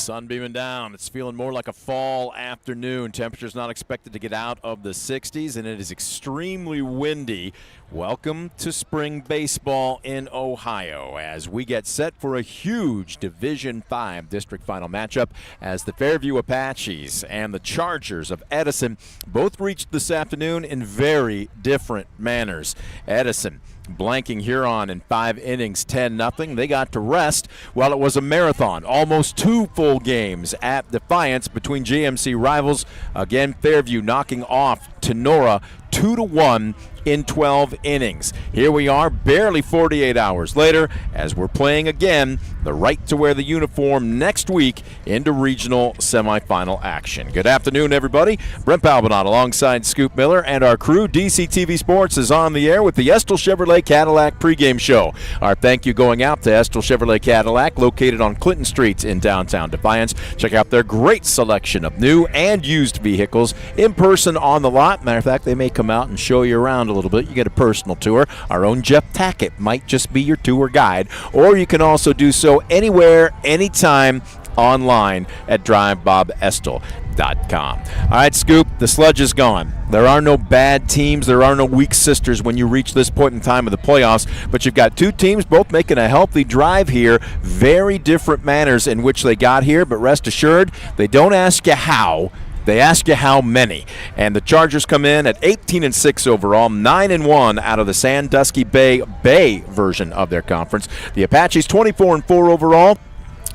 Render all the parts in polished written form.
Sun beaming down. It's feeling more like a fall afternoon. Temperature's not expected to get out of the 60s, and it is extremely windy. Welcome to spring baseball in Ohio as we get set for a huge Division V district final matchup as the Fairview Apaches and the Chargers of Edison both reached this afternoon in very different manners. Edison blanking Huron in 5 innings, 10-0. They got to rest while it was a marathon, almost 2 full games at Defiance between GMC rivals. Again, Fairview knocking off Tenora 2-1 in 12 innings. Here we are, barely 48 hours later, as we're playing again the right to wear the uniform next week into regional semifinal action. Good afternoon, everybody. Brent Palbinot alongside Scoop Miller and our crew. DCTV Sports is on the air with the Estill Chevrolet Cadillac pregame show. Our thank you going out to Estill Chevrolet Cadillac, located on Clinton Street in downtown Defiance. Check out their great selection of new and used vehicles in person on the lot. Matter of fact, they may come out and show you around a little bit. You get a personal tour. Our own Jeff Tackett might just be your tour guide, or you can also do so anywhere, anytime, online at drivebobestel.com. All right, Scoop, the sludge is gone. There are no bad teams. There are no weak sisters when you reach this point in time of the playoffs, but you've got 2 teams both making a healthy drive here. Very different manners in which they got here, but rest assured, they don't ask you how. They ask you how many. And the Chargers come in at 18-6 overall, 9-1 out of the Sandusky Bay version of their conference. The Apaches 24-4 overall,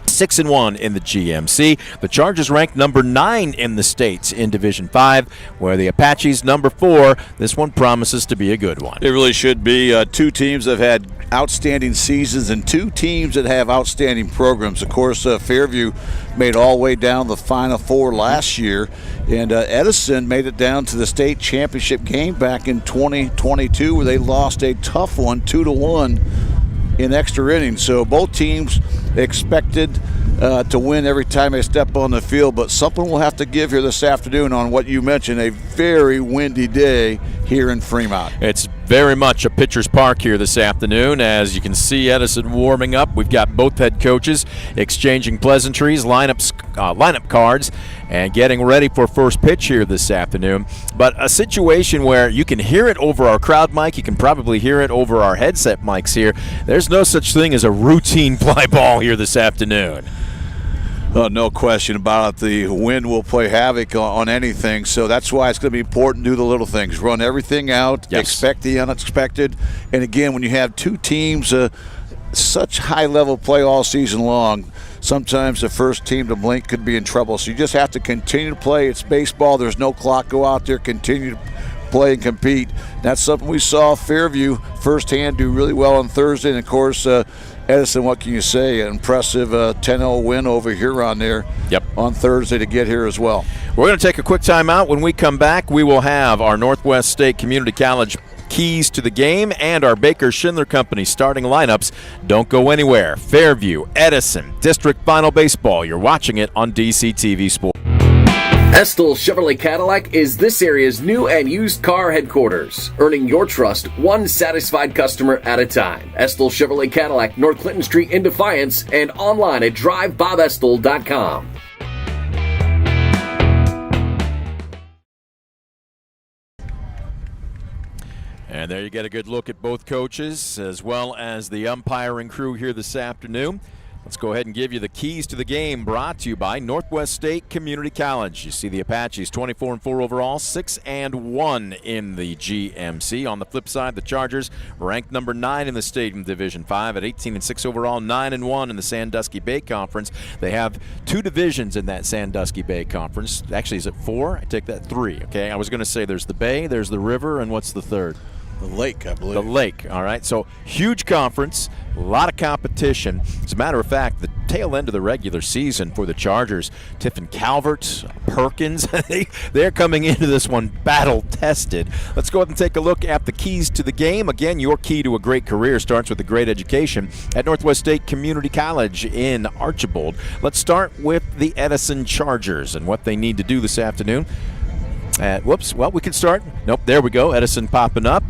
6-1 in the GMC. The Chargers ranked number 9 in the states in Division V, where the Apaches number 4. This one promises to be a good one. It really should be. 2 teams that have had outstanding seasons and 2 teams that have outstanding programs. Of course, Fairview made all the way down the Final Four last year, and Edison made it down to the state championship game back in 2022, where they lost a tough one, 2-1 in extra innings. So both teams expected to win every time they step on the field, but something we'll have to give here this afternoon on what you mentioned, a very windy day here in Fremont. It's very much a pitcher's park here this afternoon. As you can see, Edison warming up. We've got both head coaches exchanging pleasantries, lineup cards, and getting ready for first pitch here this afternoon. But a situation where you can hear it over our crowd mic, you can probably hear it over our headset mics here. There's no such thing as a routine fly ball here this afternoon. No question about it. The wind will play havoc on anything, so that's why it's going to be important to do the little things. Run everything out, yes. Expect the unexpected. And again, when you have 2 teams, such high-level play all season long, sometimes the first team to blink could be in trouble. So you just have to continue to play. It's baseball. There's no clock. Go out there, continue to play and compete. That's something we saw Fairview firsthand do really well on Thursday. And, of course, Edison, what can you say? An impressive 10-0 win over Huron there on Thursday to get here as well. We're going to take a quick timeout. When we come back, we will have our Northwest State Community College keys to the game and our Baker Schindler Company starting lineups. Don't go anywhere. Fairview, Edison, District Final Baseball. You're watching it on DCTV Sports. Estill Chevrolet Cadillac is this area's new and used car headquarters, earning your trust one satisfied customer at a time. Estill Chevrolet Cadillac, North Clinton Street in Defiance, and online at drivebobestel.com. And there you get a good look at both coaches as well as the umpiring crew here this afternoon. Let's go ahead and give you the keys to the game, brought to you by Northwest State Community College. You see the Apaches 24-4 overall, 6-1 in the GMC. On the flip side, the Chargers ranked number 9 in the state in Division V at 18-6 overall, 9-1 in the Sandusky Bay Conference. They have 2 divisions in that Sandusky Bay Conference. Actually, is it 4? I take that 3. Okay, I was going to say there's the Bay, there's the River, and what's the third? The Lake, I believe. The Lake, all right. So huge conference, a lot of competition. As a matter of fact, the tail end of the regular season for the Chargers, Tiffin Calvert, Perkins, they're coming into this one battle-tested. Let's go ahead and take a look at the keys to the game. Again, your key to a great career starts with a great education at Northwest State Community College in Archibald. Let's start with the Edison Chargers and what they need to do this afternoon. Well, we can start. Nope, there we go. Edison popping up.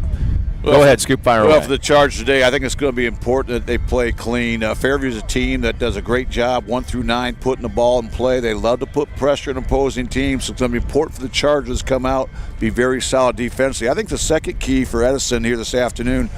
Go ahead, Scoop, fire away. Well, for the Chargers today, I think it's going to be important that they play clean. Fairview's a team that does a great job 1 through 9 putting the ball in play. They love to put pressure on opposing teams, so it's going to be important for the Chargers to come out, be very solid defensively. I think the second key for Edison here this afternoon,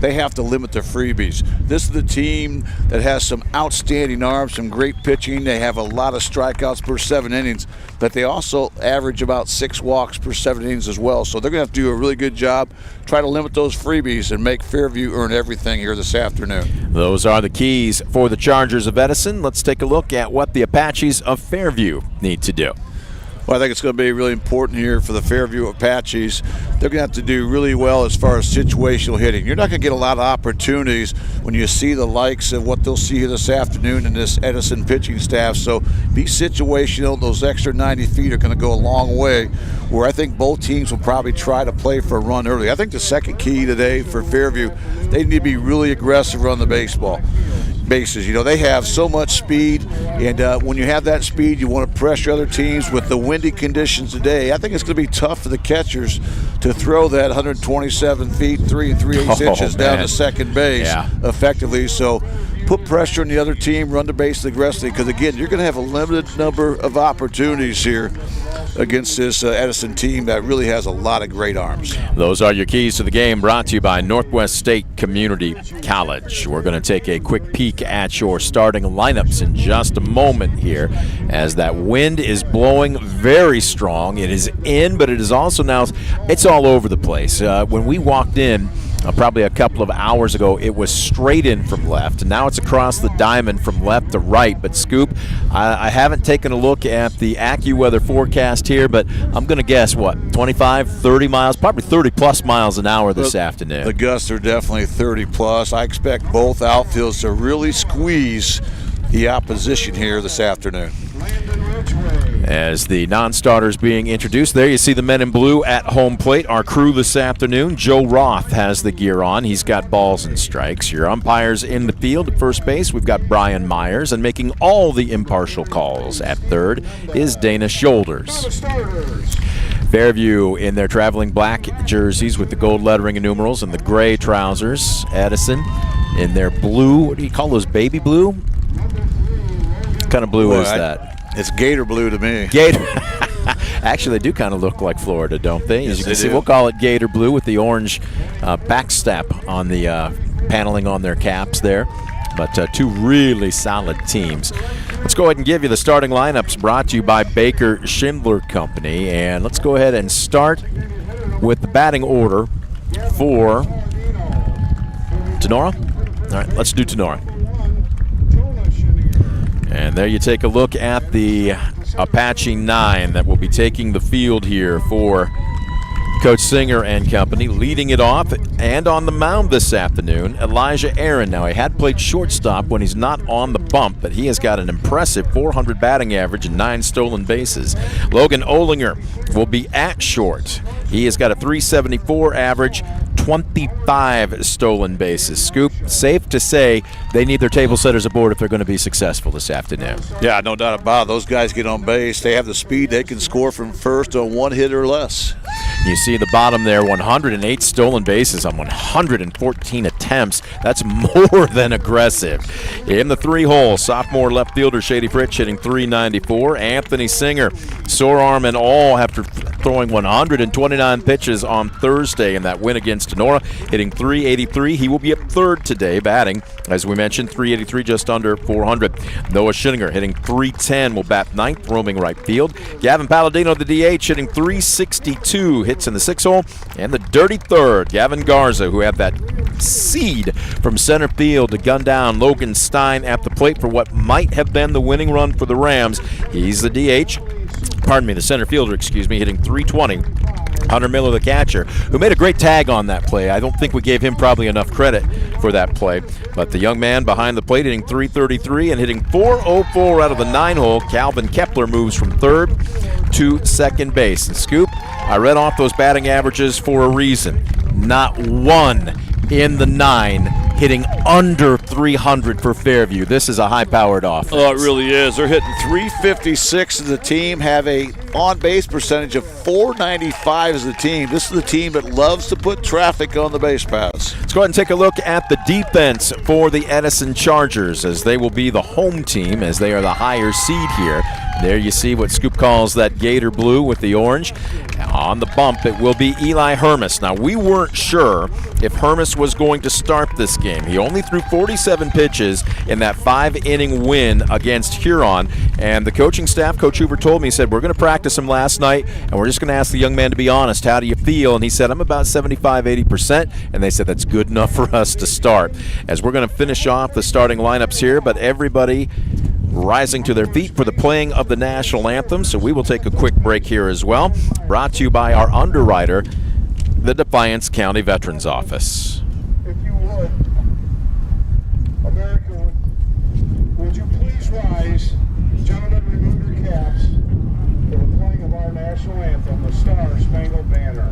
they have to limit their freebies. This is the team that has some outstanding arms, some great pitching. They have a lot of strikeouts per 7 innings, but they also average about 6 walks per 7 innings as well. So they're going to have to do a really good job, try to limit those freebies and make Fairview earn everything here this afternoon. Those are the keys for the Chargers of Edison. Let's take a look at what the Apaches of Fairview need to do. Well, I think it's going to be really important here for the Fairview Apaches. They're going to have to do really well as far as situational hitting. You're not going to get a lot of opportunities when you see the likes of what they'll see here this afternoon in this Edison pitching staff. So be situational. Those extra 90 feet are going to go a long way, where I think both teams will probably try to play for a run early. I think the second key today for Fairview, they need to be really aggressive on the bases. You know, they have so much speed, and when you have that speed, you want to pressure other teams. With the windy conditions today, I think it's going to be tough for the catchers to throw that 127 feet, 3 3/8 inches down to second base effectively. So put pressure on the other team, run the bases aggressively, because, again, you're going to have a limited number of opportunities here against this Edison team that really has a lot of great arms. Those are your keys to the game, brought to you by Northwest State Community College. We're going to take a quick peek at your starting lineups in just a moment here, as that wind is blowing very strong. It is in, but it is also now, it's all over the place. When we walked in, probably a couple of hours ago, it was straight in from left, and now it's across the diamond from left to right. But Scoop, I haven't taken a look at the AccuWeather forecast here, but I'm going to guess, what, 25, 30 miles, probably 30 plus miles an hour this afternoon. The gusts are definitely 30 plus. I expect both outfields to really squeeze the opposition here this afternoon. As the non-starters being introduced, there you see the men in blue at home plate. Our crew this afternoon, Joe Roth has the gear on. He's got balls and strikes. Your umpires in the field at first base, we've got Brian Myers, and making all the impartial calls at third is Dana Shoulders. Fairview in their traveling black jerseys with the gold lettering and numerals and the gray trousers. Edison in their blue, what do you call those, baby blue? What kind of blue is that? It's gator blue to me. Gator. Actually, they do kind of look like Florida, don't they? As you can see, we'll call it gator blue with the orange backstep on the paneling on their caps there. But two really solid teams. Let's go ahead and give you the starting lineups, brought to you by Baker Schindler Company. And let's go ahead and start with the batting order for Tenora. All right, let's do Tenora. And there you take a look at the Apache 9 that will be taking the field here for Coach Singer and company. Leading it off and on the mound this afternoon, Elijah Aaron. Now, he had played shortstop when he's not on the bump, but he has got an impressive 400 batting average and 9 stolen bases. Logan Olinger will be at short. He has got a 374 average, 25 stolen bases. Scoop, safe to say they need their table setters aboard if they're going to be successful this afternoon. Yeah, no doubt about it. Those guys get on base. They have the speed. They can score from first on 1 hit or less. You see the bottom there, 108 stolen bases on 114 attempts. That's more than aggressive. In the 3-hole, sophomore left fielder Shady Fritch hitting 394. Anthony Singer, sore arm and all after throwing 129 pitches on Thursday in that win against Tenora, hitting 383. He will be at third today, batting, as we mentioned, 383, just under 400. Noah Schillinger hitting 310, will bat ninth, roaming right field. Gavin Palladino, the DH, hitting 362, hits in the 6-hole. And the dirty third, Gavin Garza, who had that seed from center field to gun down Logan Stein at the plate for what might have been the winning run for the Rams. He's the DH. Pardon me, the center fielder, hitting 320. Hunter Miller, the catcher, who made a great tag on that play. I don't think we gave him probably enough credit for that play. But the young man behind the plate hitting 333 and hitting 404 out of the 9-hole. Calvin Kepler moves from third to second base. And Scoop, I read off those batting averages for a reason. Not one in the 9 hitting under 300 for Fairview. This is a high-powered offense. Oh, it really is. They're hitting 356 as a team, have a on-base percentage of 495 as a team. This is the team that loves to put traffic on the base paths. Let's go ahead and take a look at the defense for the Edison Chargers, as they will be the home team, as they are the higher seed here. There you see what Scoop calls that gator blue with the orange. On the bump, it will be Eli Hermes. Now, we weren't sure if Hermes was going to start this game. He only threw 47 pitches in that 5-inning win against Huron. And the coaching staff, Coach Hoover told me, he said, we're going to practice him last night, and we're just going to ask the young man to be honest. How do you feel? And he said, I'm about 75-80%. And they said, that's good enough for us to start. As we're going to finish off the starting lineups here, but everybody rising to their feet for the playing of the national anthem. So we will take a quick break here as well. Brought to you by our underwriter, the Defiance County Veterans Office. If you would, America, would you please rise? Gentlemen, remove your caps for the playing of our national anthem, the Star Spangled Banner.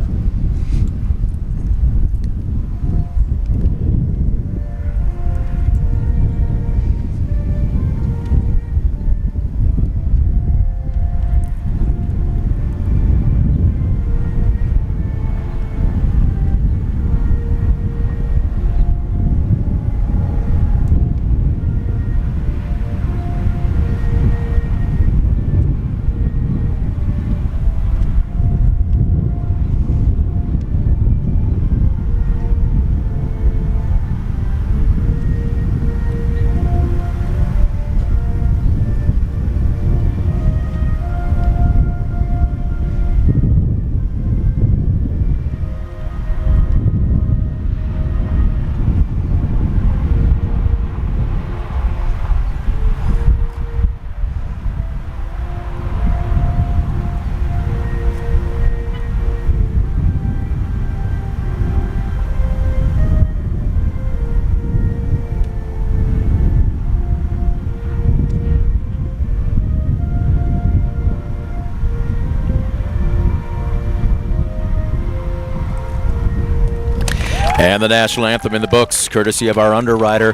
And the national anthem in the books, courtesy of our underwriter,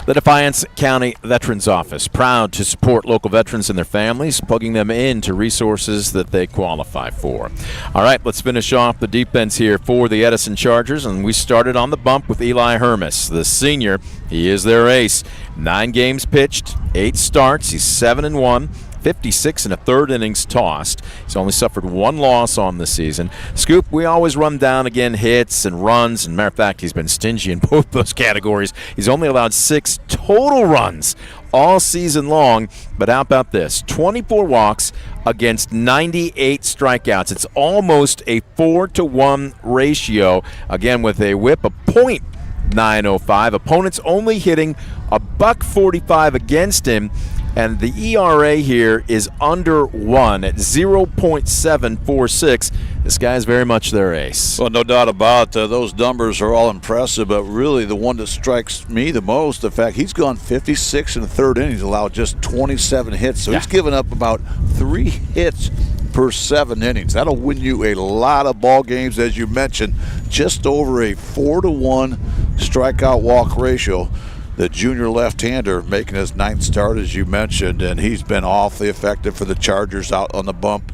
the Defiance County Veterans Office. Proud to support local veterans and their families, plugging them into resources that they qualify for. All right, let's finish off the defense here for the Edison Chargers, and we started on the bump with Eli Hermes, the senior. He is their ace. 9 games pitched, 8 starts. He's 7-1. 56 and a third innings tossed. He's only suffered 1 loss on the season. Scoop, we always run down again hits and runs, and matter of fact, he's been stingy in both those categories. He's only allowed 6 total runs all season long, but how about this? 24 walks against 98 strikeouts. It's almost a 4-to-1 ratio, again with a whip of .905. Opponents only hitting a .145 against him. And the ERA here is under 1 at 0.746. This guy is very much their ace. Well, no doubt about it. Those numbers are all impressive, but really the one that strikes me the most, the fact he's gone 56 in the third inning. He's allowed just 27 hits. So he's given up about 3 hits per 7 innings. That'll win you a lot of ball games, as you mentioned, just over a 4-to-1 strikeout walk ratio. The junior left-hander making his 9th start, as you mentioned, and he's been awfully effective for the Chargers out on the bump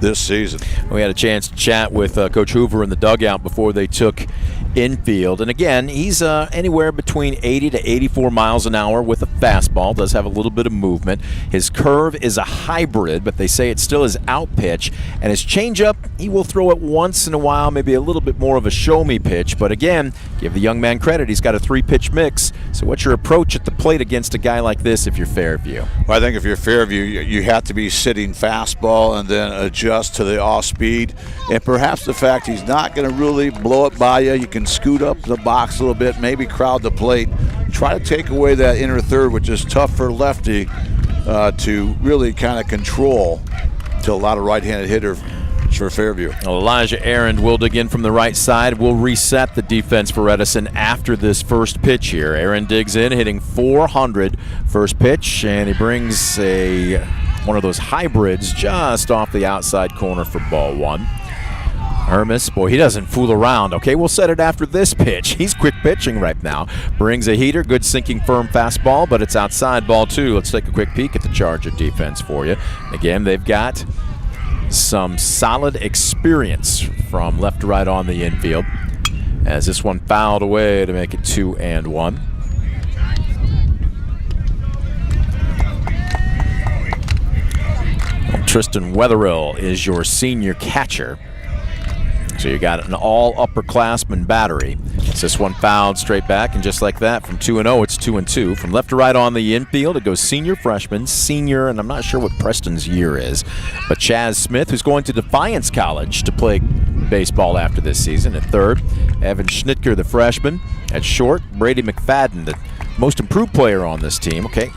this season. We had a chance to chat with Coach Hoover in the dugout before they took infield. And again, he's anywhere between 80 to 84 miles an hour with a fastball. Does have a little bit of movement. His curve is a hybrid, but they say it still is out pitch. And his changeup, he will throw it once in a while, maybe a little bit more of a show-me pitch. But again, give the young man credit. He's got a 3-pitch mix. So what's your approach at the plate against a guy like this if you're Fairview? Well, I think if you're Fairview, you have to be sitting fastball and then adjust to the off-speed. And perhaps the fact he's not going to really blow it by you. You can scoot up the box a little bit, maybe crowd the plate. Try to take away that inner third, which is tough for lefty to really kind of control to a lot of right-handed hitter for Fairview. Elijah Aaron will dig in from the right side. Will reset the defense for Edison after this first pitch here. Aaron digs in, hitting .400 first pitch, and he brings one of those hybrids just off the outside corner for ball 1. Hermes, boy, he doesn't fool around. Okay, we'll set it after this pitch. He's quick pitching right now. Brings a heater, good sinking firm fastball, but it's outside ball two. Let's take a quick peek at the Charger defense for you. Again, they've got some solid experience from left to right on the infield. As this one fouled away to make it 2-1. Tristan Wetherill is your senior catcher. So you got an all-upperclassman battery. So this one fouled straight back, and just like that, from 2-0, it's 2-2. From left to right on the infield, it goes senior, freshman, senior, and I'm not sure what Preston's year is, but Chaz Smith, who's going to Defiance College to play baseball after this season. At third, Evan Schnitker, the freshman. At short, Brady McFadden, the most improved player on this team. Okay.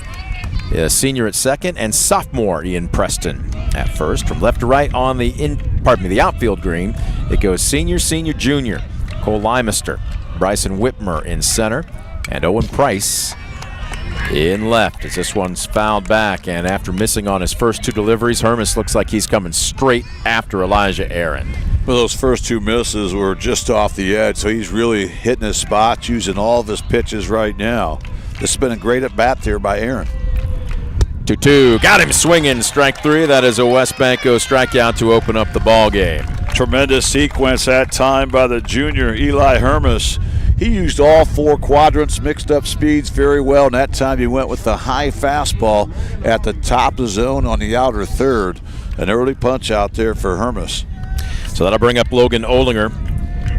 Senior at second, and sophomore Ian Preston at first. From left to right on the outfield green, it goes senior, junior. Cole Limester, Bryson Whitmer in center, and Owen Price in left. As this one's fouled back, and after missing on his first two deliveries, Hermes looks like he's coming straight after Elijah Aaron. Well, those first two misses were just off the edge, so he's really hitting his spots, using all of his pitches right now. This has been a great at-bat there by Aaron. 2-2. Got him swinging. Strike three. That is a West Banco strikeout to open up the ball game. Tremendous sequence that time by the junior Eli Hermes. He used all four quadrants, mixed up speeds very well, and that time he went with the high fastball at the top of the zone on the outer third. An early punch out there for Hermes. So that'll bring up Logan Olinger.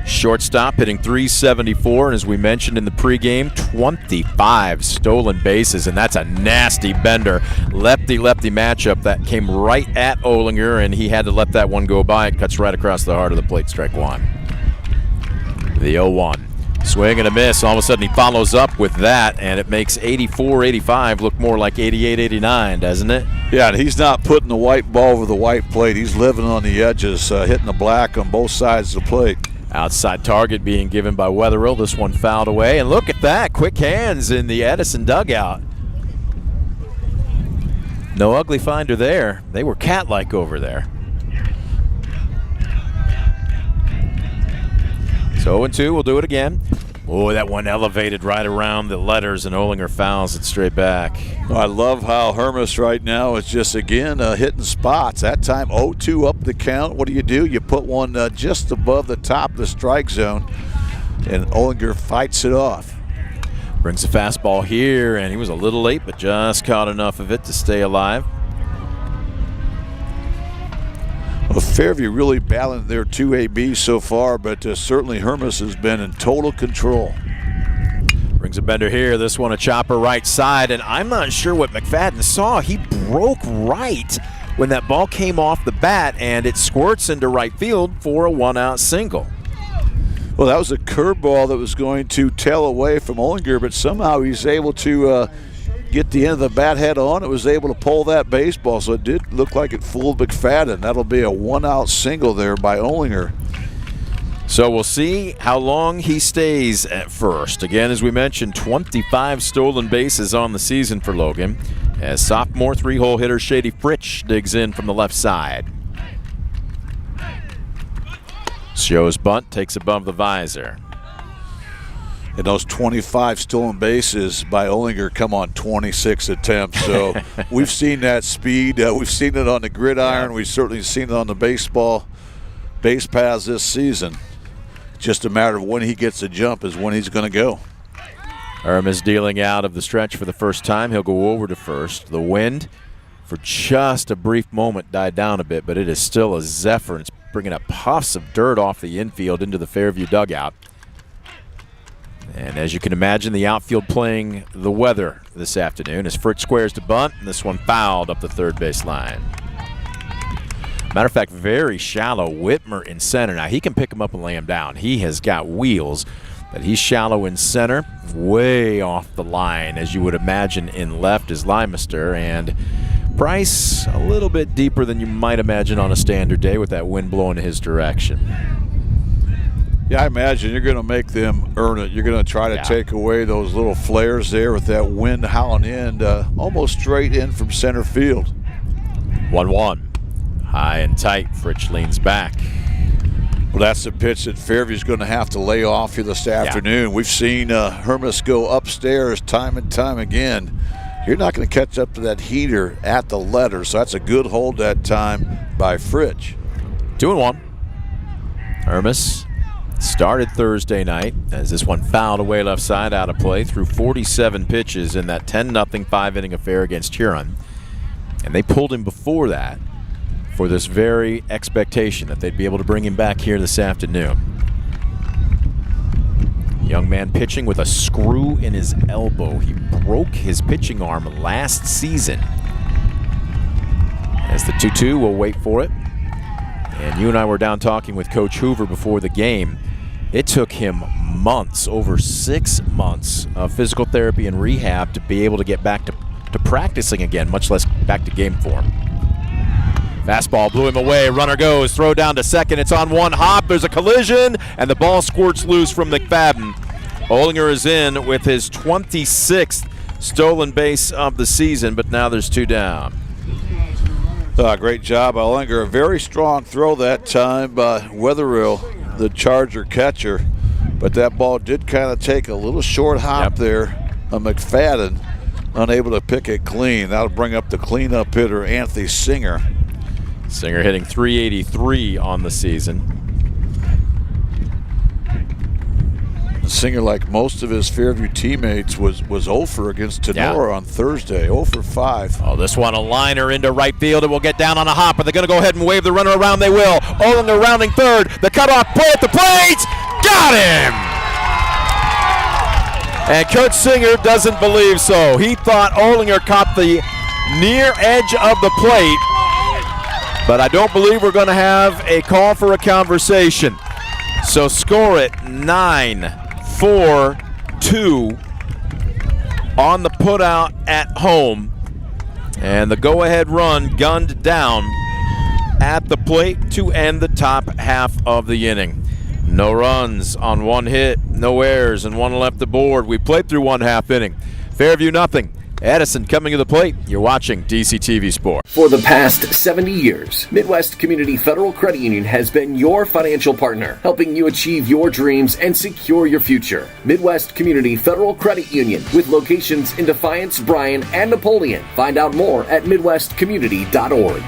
Shortstop hitting .374, and as we mentioned in the pregame, 25 stolen bases, and that's a nasty bender. Lefty-lefty matchup that came right at Olinger, and he had to let that one go by. It cuts right across the heart of the plate, strike one. The 0-1. Swing and a miss. All of a sudden he follows up with that, and it makes 84-85 look more like 88-89, doesn't it? Yeah, and he's not putting the white ball over the white plate. He's living on the edges, hitting the black on both sides of the plate. Outside target being given by Wetherill. This one fouled away. And look at that. Quick hands in the Edison dugout. No ugly finder there. They were cat-like over there. So 0-2. We'll do it again. Oh, that one elevated right around the letters, and Olinger fouls it straight back. Well, I love how Hermes right now is just, again, hitting spots. That time 0-2 up the count. What do? You put one just above the top of the strike zone, and Olinger fights it off. Brings the fastball here, and he was a little late, but just caught enough of it to stay alive. Well, Fairview really battling their 2AB so far, but certainly Hermes has been in total control. Brings a bender here. This one a chopper right side, and I'm not sure what McFadden saw. He broke right when that ball came off the bat, and it squirts into right field for a one-out single. Well, that was a curveball that was going to tail away from Olinger, but somehow he's able to get the end of the bat head on. It was able to pull that baseball, so it did look like it fooled McFadden. That'll be a one-out single there by Olinger. So we'll see how long he stays at first. Again, as we mentioned, 25 stolen bases on the season for Logan, as sophomore three-hole hitter Shady Fritsch digs in from the left side. Shows bunt, takes above the visor. And those 25 stolen bases by Olinger come on 26 attempts. So we've seen that speed. We've seen it on the gridiron. Yeah. We've certainly seen it on the base paths this season. Just a matter of when he gets the jump is when he's going to go. Hermes dealing out of the stretch for the first time. He'll go over to first. The wind, for just a brief moment, died down a bit, but it is still a zephyr. It's bringing up puffs of dirt off the infield into the Fairview dugout. And as you can imagine, the outfield playing the weather this afternoon as Fritz squares to bunt, and this one fouled up the third base line. Matter of fact, very shallow. Whitmer in center. Now, he can pick him up and lay him down. He has got wheels, but he's shallow in center, way off the line, as you would imagine in left is Limester, and Price a little bit deeper than you might imagine on a standard day with that wind blowing his direction. Yeah, I imagine you're going to make them earn it. You're going to try to take away those little flares there with that wind howling in, almost straight in from center field. 1-1. High and tight. Fritsch leans back. Well, that's the pitch that Fairview's going to have to lay off here this afternoon. We've seen Hermes go upstairs time and time again. You're not going to catch up to that heater at the letter, so that's a good hold that time by Fritsch. 2-1. Hermes started Thursday night as this one fouled away left side out of play through 47 pitches in that 10-0 5-inning affair against Huron. And they pulled him before that for this very expectation that they'd be able to bring him back here this afternoon. Young man pitching with a screw in his elbow. He broke his pitching arm last season. As the 2-2, we'll wait for it. And you and I were down talking with Coach Hoover before the game. It took him months, over 6 months of physical therapy and rehab to be able to get back to practicing again, much less back to game form. Fastball blew him away. Runner goes. Throw down to second. It's on one hop. There's a collision, and the ball squirts loose from McFadden. Olinger is in with his 26th stolen base of the season, but now there's 2 down. Great job, Olinger. A very strong throw that time by Wetherill, the Charger catcher. But that ball did kind of take a little short hop there. McFadden unable to pick it clean. That'll bring up the cleanup hitter, Anthony Singer. Singer hitting .383 on the season. Singer, like most of his Fairview teammates, was 0 for against Tenora on Thursday, 0 for 5. Oh, this one a liner into right field. It will get down on a hop. Are they going to go ahead and wave the runner around? They will. Olinger rounding third. The cutoff play at the plate. Got him! And Coach Singer doesn't believe so. He thought Olinger caught the near edge of the plate. But I don't believe we're going to have a call for a conversation. So score it 9-4-2 on the putout at home. And the go-ahead run gunned down at the plate to end the top half of the inning. No runs on 1 hit, no errors, and 1 left aboard. We played through 1/2 inning. Fairview nothing. Edison coming to the plate. You're watching DCTV Sport. For the past 70 years, Midwest Community Federal Credit Union has been your financial partner, helping you achieve your dreams and secure your future. Midwest Community Federal Credit Union, with locations in Defiance, Bryan, and Napoleon. Find out more at midwestcommunity.org.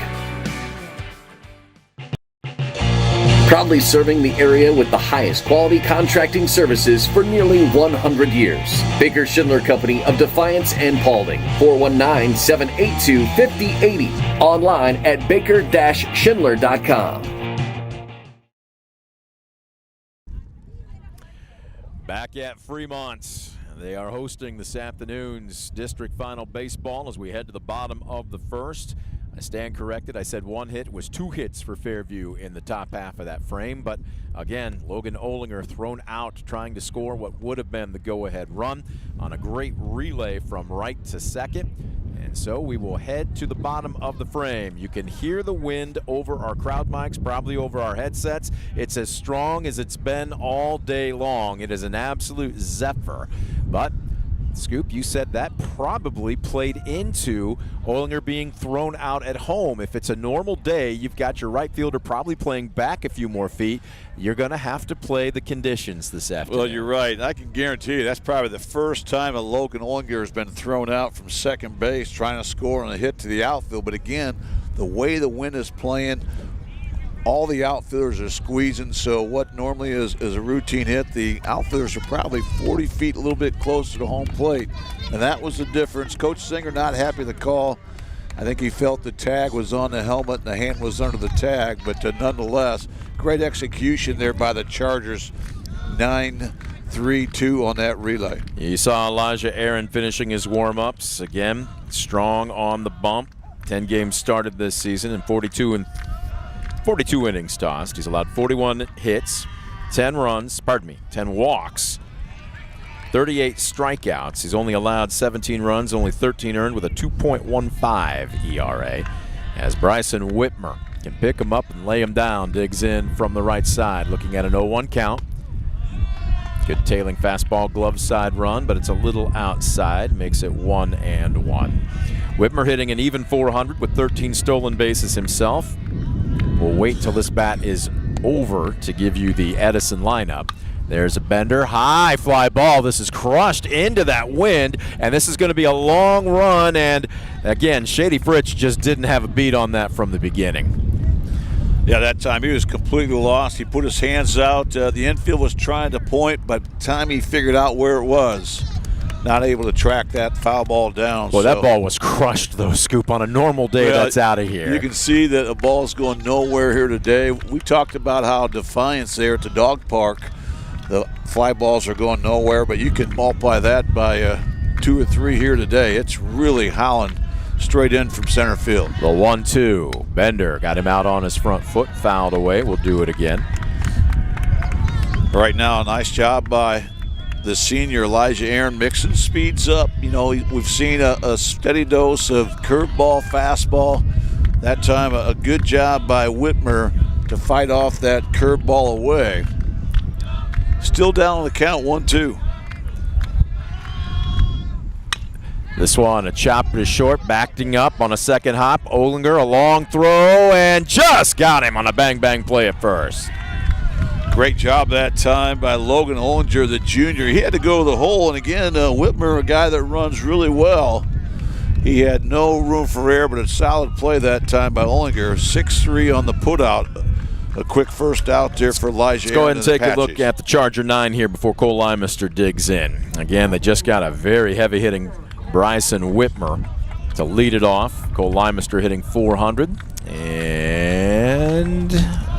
Proudly serving the area with the highest quality contracting services for nearly 100 years. Baker Schindler Company of Defiance and Paulding. 419-782-5080. Online at baker-schindler.com. Back at Fremont. They are hosting this afternoon's district final baseball as we head to the bottom of the first. I stand corrected. I said 1 hit. It was 2 hits for Fairview in the top half of that frame. But again, Logan Olinger thrown out trying to score what would have been the go-ahead run on a great relay from right to second. And so we will head to the bottom of the frame. You can hear the wind over our crowd mics, probably over our headsets. It's as strong as it's been all day long. It is an absolute zephyr. But Scoop, you said that probably played into Olinger being thrown out at home. If it's a normal day, you've got your right fielder probably playing back a few more feet. You're going to have to play the conditions this afternoon. Well, you're right. I can guarantee you that's probably the first time a Logan Olinger has been thrown out from second base trying to score on a hit to the outfield. But again, the way the wind is playing, all the outfielders are squeezing, so what normally is a routine hit, the outfielders are probably 40 feet, a little bit closer to home plate, and that was the difference. Coach Singer not happy with the call. I think he felt the tag was on the helmet and the hand was under the tag, but nonetheless, great execution there by the Chargers. 9-3-2 on that relay. You saw Elijah Aaron finishing his warm-ups. Again, strong on the bump. 10 games started this season and 42 innings tossed. He's allowed 41 hits, 10 walks, 38 strikeouts. He's only allowed 17 runs, only 13 earned with a 2.15 ERA. As Bryson Whitmer can pick him up and lay him down, digs in from the right side, looking at an 0-1 count. Good tailing fastball, glove side run, but it's a little outside, makes it 1-1. Whitmer hitting an even .400 with 13 stolen bases himself. We'll wait till this bat is over to give you the Edison lineup. There's a Bender, high fly ball. This is crushed into that wind, and this is going to be a long run. And again, Shady Fritz just didn't have a beat on that from the beginning. Yeah, that time he was completely lost. He put his hands out. The infield was trying to point, but by the time he figured out where it was, not able to track that foul ball down. Well, that ball was crushed, though, Scoop. On a normal day, that's out of here. You can see that the ball's going nowhere here today. We talked about how Defiance there at the dog park, the fly balls are going nowhere, but you can multiply that by 2 or 3 here today. It's really howling straight in from center field. The 1-2. Bender got him out on his front foot, fouled away. We'll do it again. Right now, a nice job by the senior Elijah Aaron. Mixing speeds up. You know, we've seen a steady dose of curveball, fastball. That time, a good job by Whitmer to fight off that curveball away. Still down on the count, 1-2. This one, a chop to short, backing up on a second hop. Olinger, a long throw, and just got him on a bang-bang play at first. Great job that time by Logan Olinger, the junior. He had to go to the hole, and again, Whitmer, a guy that runs really well. He had no room for error, but a solid play that time by Olinger. 6-3 on the putout. A quick first out there for Elijah. Let's go ahead and take a look at the Charger 9 here before Cole Limester digs in. Again, they just got a very heavy-hitting Bryson Whitmer to lead it off. Cole Limester hitting 400. And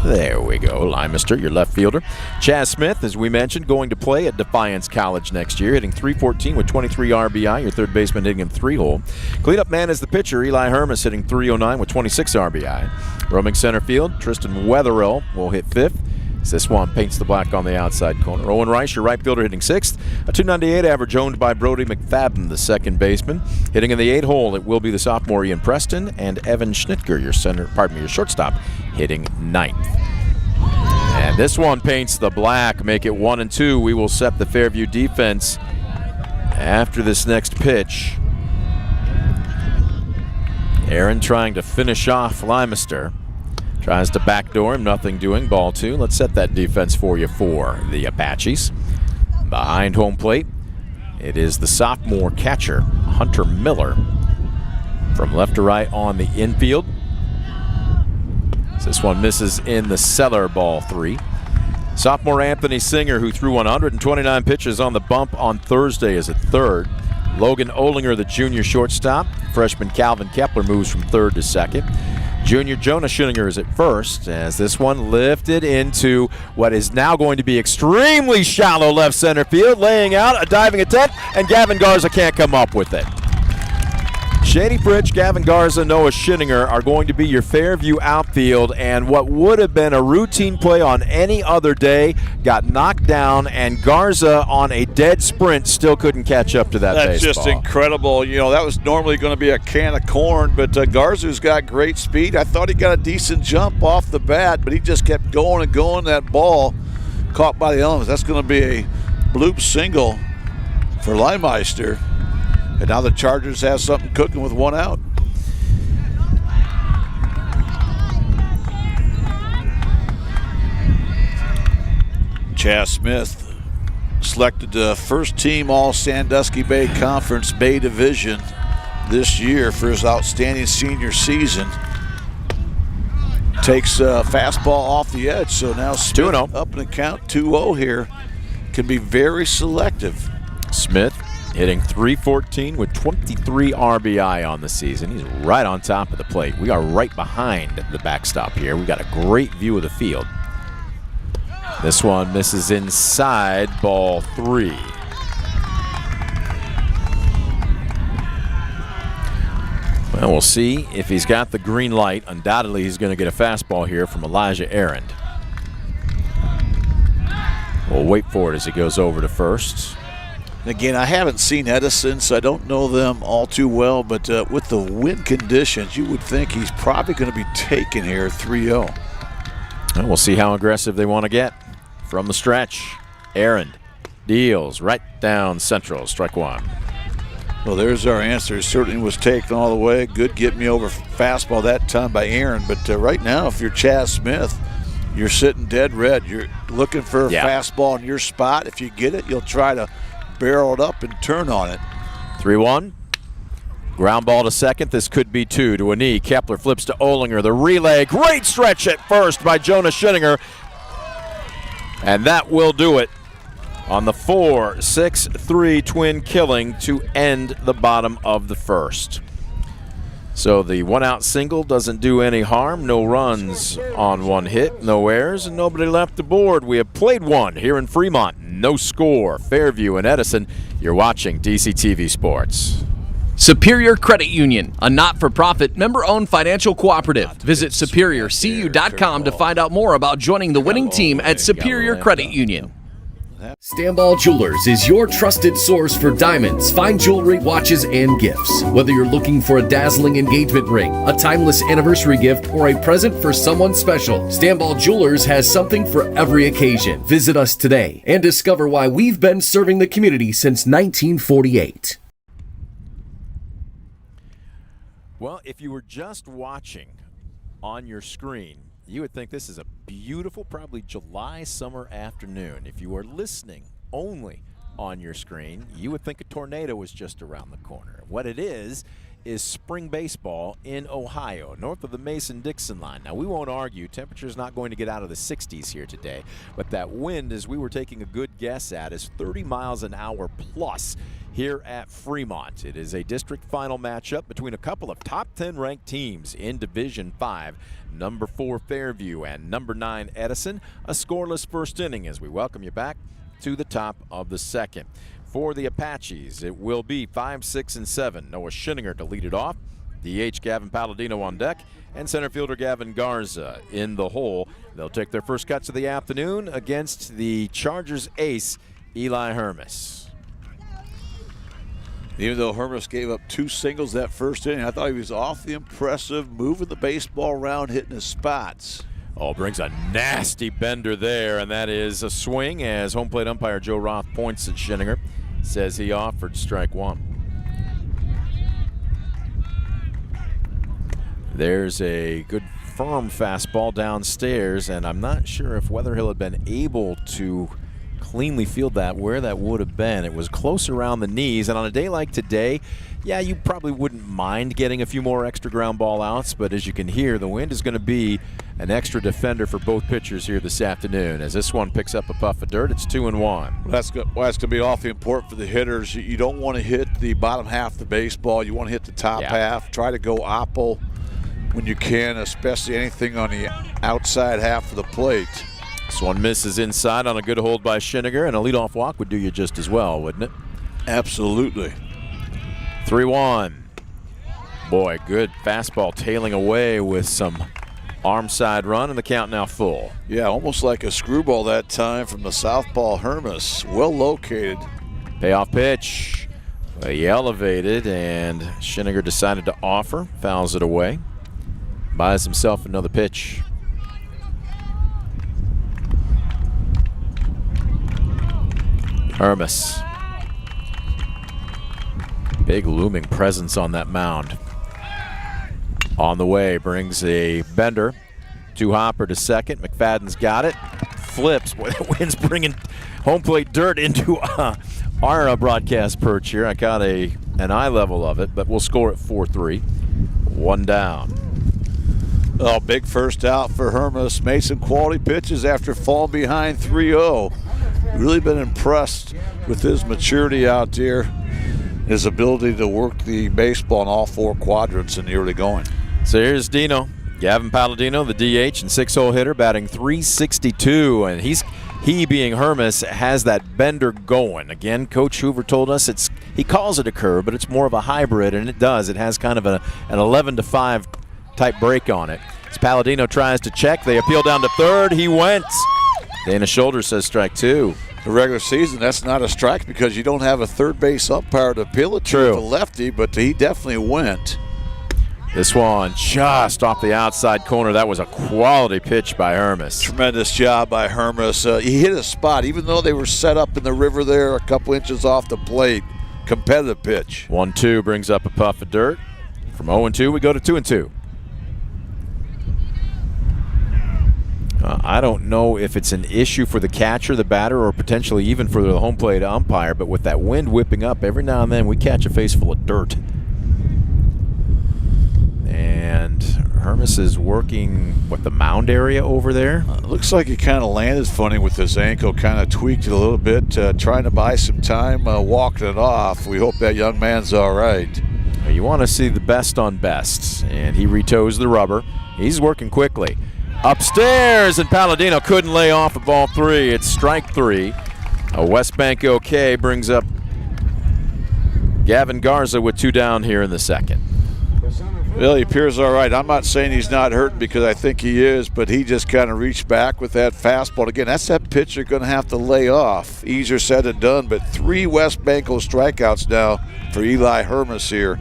there we go. Limester, your left fielder. Chaz Smith, as we mentioned, going to play at Defiance College next year, hitting .314 with 23 RBI. Your third baseman hitting him 3-hole. Cleanup man is the pitcher. Eli Hermes hitting .309 with 26 RBI. Roaming center field, Tristan Wetherill will hit 5th. This one paints the black on the outside corner. Owen Rice, your right fielder, hitting 6th. A .298 average owned by Brody McFadden, the second baseman. Hitting in the 8-hole, it will be the sophomore Ian Preston and Evan Schnitker, your shortstop, hitting 9th. And this one paints the black, make it 1-2. We will set the Fairview defense after this next pitch. Aaron trying to finish off Limester. Tries to backdoor him, nothing doing. Ball 2. Let's set that defense for you for the Apaches. Behind home plate, it is the sophomore catcher, Hunter Miller. From left to right on the infield. This one misses in the cellar, ball 3. Sophomore Anthony Singer, who threw 129 pitches on the bump on Thursday, is at third. Logan Olinger, the junior shortstop. Freshman Calvin Kepler moves from third to second. Junior Jonah Schillinger is at first, as this one lifted into what is now going to be extremely shallow left center field, laying out a diving attempt, and Gavin Garza can't come up with it. Shady Fritz, Gavin Garza, Noah Schillinger are going to be your Fairview outfield, and what would have been a routine play on any other day got knocked down, and Garza on a dead sprint still couldn't catch up to that baseball. That's just incredible. You know, that was normally going to be a can of corn, but Garza's got great speed. I thought he got a decent jump off the bat, but he just kept going and going. That ball caught by the elements. That's going to be a bloop single for Limeister. And now the Chargers have something cooking with 1 out. Chaz Smith selected the first team all Sandusky Bay Conference Bay Division this year for his outstanding senior season. Takes a fastball off the edge, so now Smith 2-0. up in the count, 2-0 here. Can be very selective. Smith hitting .314 with 23 RBI on the season. He's right on top of the plate. We are right behind the backstop here. We've got a great view of the field. This one misses inside, ball 3. Well, we'll see if he's got the green light. Undoubtedly, he's going to get a fastball here from Elijah Aaron. We'll wait for it as he goes over to first. Again, I haven't seen Edison, so I don't know them all too well, but with the wind conditions, you would think he's probably going to be taken here 3-0. And we'll see how aggressive they want to get from the stretch. Aaron deals right down central, strike 1. Well, there's our answer. Certainly was taken all the way. Good get me over fastball that time by Aaron, but right now, if you're Chaz Smith, you're sitting dead red. You're looking for a fastball in your spot. If you get it, you'll try to barrel it up and turn on it. 3-1. Ground ball to second. This could be 2 to a knee. Kepler flips to Olinger. The relay. Great stretch at first by Jonah Schinninger. And that will do it on the 4-6-3 twin killing to end the bottom of the first. So the one-out single doesn't do any harm. No runs on one hit, no errors, and nobody left the board. We have played one here in Fremont. No score. Fairview and Edison. You're watching DCTV Sports. Superior Credit Union, a not-for-profit, member-owned financial cooperative. Visit SuperiorCU.com to find out more about joining the winning team at Superior Credit Union. Stanball Jewelers is your trusted source for diamonds, fine jewelry, watches, and gifts. Whether you're looking for a dazzling engagement ring, a timeless anniversary gift, or a present for someone special, Stanball Jewelers has something for every occasion. Visit us today and discover why we've been serving the community since 1948. Well, if you were just watching on your screen, you would think this is a beautiful, probably July summer afternoon. If you are listening only on your screen, you would think a tornado was just around the corner. What it is spring baseball in Ohio, north of the Mason-Dixon line. Now, we won't argue. Temperature's not going to get out of the 60s here today, but that wind, as we were taking a good guess at, is 30 miles an hour plus here at Fremont. It is a district final matchup between a couple of top 10 ranked teams in Division 5, number 4 Fairview and number 9 Edison. A scoreless first inning as we welcome you back to the top of the second. For the Apaches, it will be 5, 6, and 7. Noah Schinninger to lead it off. DH Gavin Palladino on deck, and center fielder Gavin Garza in the hole. They'll take their first cuts of the afternoon against the Chargers ace, Eli Hermes. Even though Hermes gave up 2 singles that first inning, I thought he was awfully impressive, moving the baseball around, hitting his spots. Oh, brings a nasty bender there, and that is a swing as home plate umpire Joe Roth points at Schinninger. Says he offered strike 1. There's a good firm fastball downstairs, and I'm not sure if Weatherhill had been able to cleanly field that where that would have been. It was close around the knees, and on a day like today, yeah, you probably wouldn't mind getting a few more extra ground ball outs, but as you can hear, the wind is going to be an extra defender for both pitchers here this afternoon. As this one picks up a puff of dirt, it's 2-1. Well, that's going to be awfully important for the hitters. You don't want to hit the bottom half of the baseball. You want to hit the top half. Try to go oppo when you can, especially anything on the outside half of the plate. This one misses inside on a good hold by Schinninger, and a leadoff walk would do you just as well, wouldn't it? Absolutely. 3-1. Boy, good fastball tailing away with some arm side run, and the count now full. Yeah, almost like a screwball that time from the southpaw Hermes. Well located. Payoff pitch. He elevated, and Schinninger decided to offer. Fouls it away. Buys himself another pitch. Hermes. Big looming presence on that mound. On the way, brings a bender to Hopper to second. McFadden's got it. Flips. Boy, that wind's bringing home plate dirt into our broadcast perch here. I got an eye level of it, but we'll score it 4-3. 1 down. Oh, big first out for Hermes. Made some quality pitches after falling behind 3-0. Really been impressed with his maturity out there, his ability to work the baseball in all 4 quadrants in the early going. So here's Dino, Gavin Palladino, the DH and 6-hole hitter, batting .362, and he being Hermes has that bender going. Again, Coach Hoover told us he calls it a curve, but it's more of a hybrid, and it does. It has kind of an 11-to-5 type break on it. As Palladino tries to check, they appeal down to third. He went. Dana Shoulder says strike 2. The regular season, that's not a strike because you don't have a third base umpire to appeal it to the lefty, but he definitely went. This one just off the outside corner. That was a quality pitch by Hermes. Tremendous job by Hermes. He hit a spot, even though they were set up in the river there a couple inches off the plate. Competitive pitch. 1-2 brings up a puff of dirt. From 0-2, we go to 2-2. I don't know if it's an issue for the catcher, the batter, or potentially even for the home plate umpire, but with that wind whipping up, every now and then we catch a face full of dirt. And Hermes is working, the mound area over there? Looks like he kind of landed funny with his ankle, kind of tweaked it a little bit, trying to buy some time, walking it off. We hope that young man's all right. You want to see the best on best, and he retoes the rubber. He's working quickly. Upstairs, and Palladino couldn't lay off a ball 3. It's strike 3. A West Bank OK brings up Gavin Garza with 2 down here in the second. Well, he appears all right. I'm not saying he's not hurting because I think he is, but he just kind of reached back with that fastball. Again, that's that pitch you're going to have to lay off. Easier said than done, but 3 West Banco strikeouts now for Eli Hermes here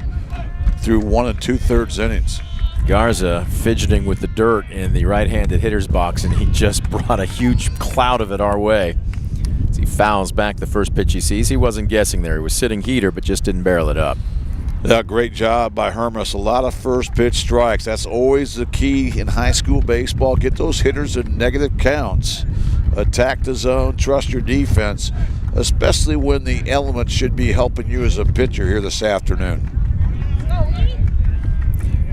through 1 2/3 innings. Garza fidgeting with the dirt in the right-handed hitter's box, and he just brought a huge cloud of it our way. As he fouls back the first pitch he sees. He wasn't guessing there. He was sitting heater, but just didn't barrel it up. Yeah, great job by Hermes. A lot of first pitch strikes. That's always the key in high school baseball. Get those hitters in negative counts. Attack the zone. Trust your defense, especially when the element should be helping you as a pitcher here this afternoon.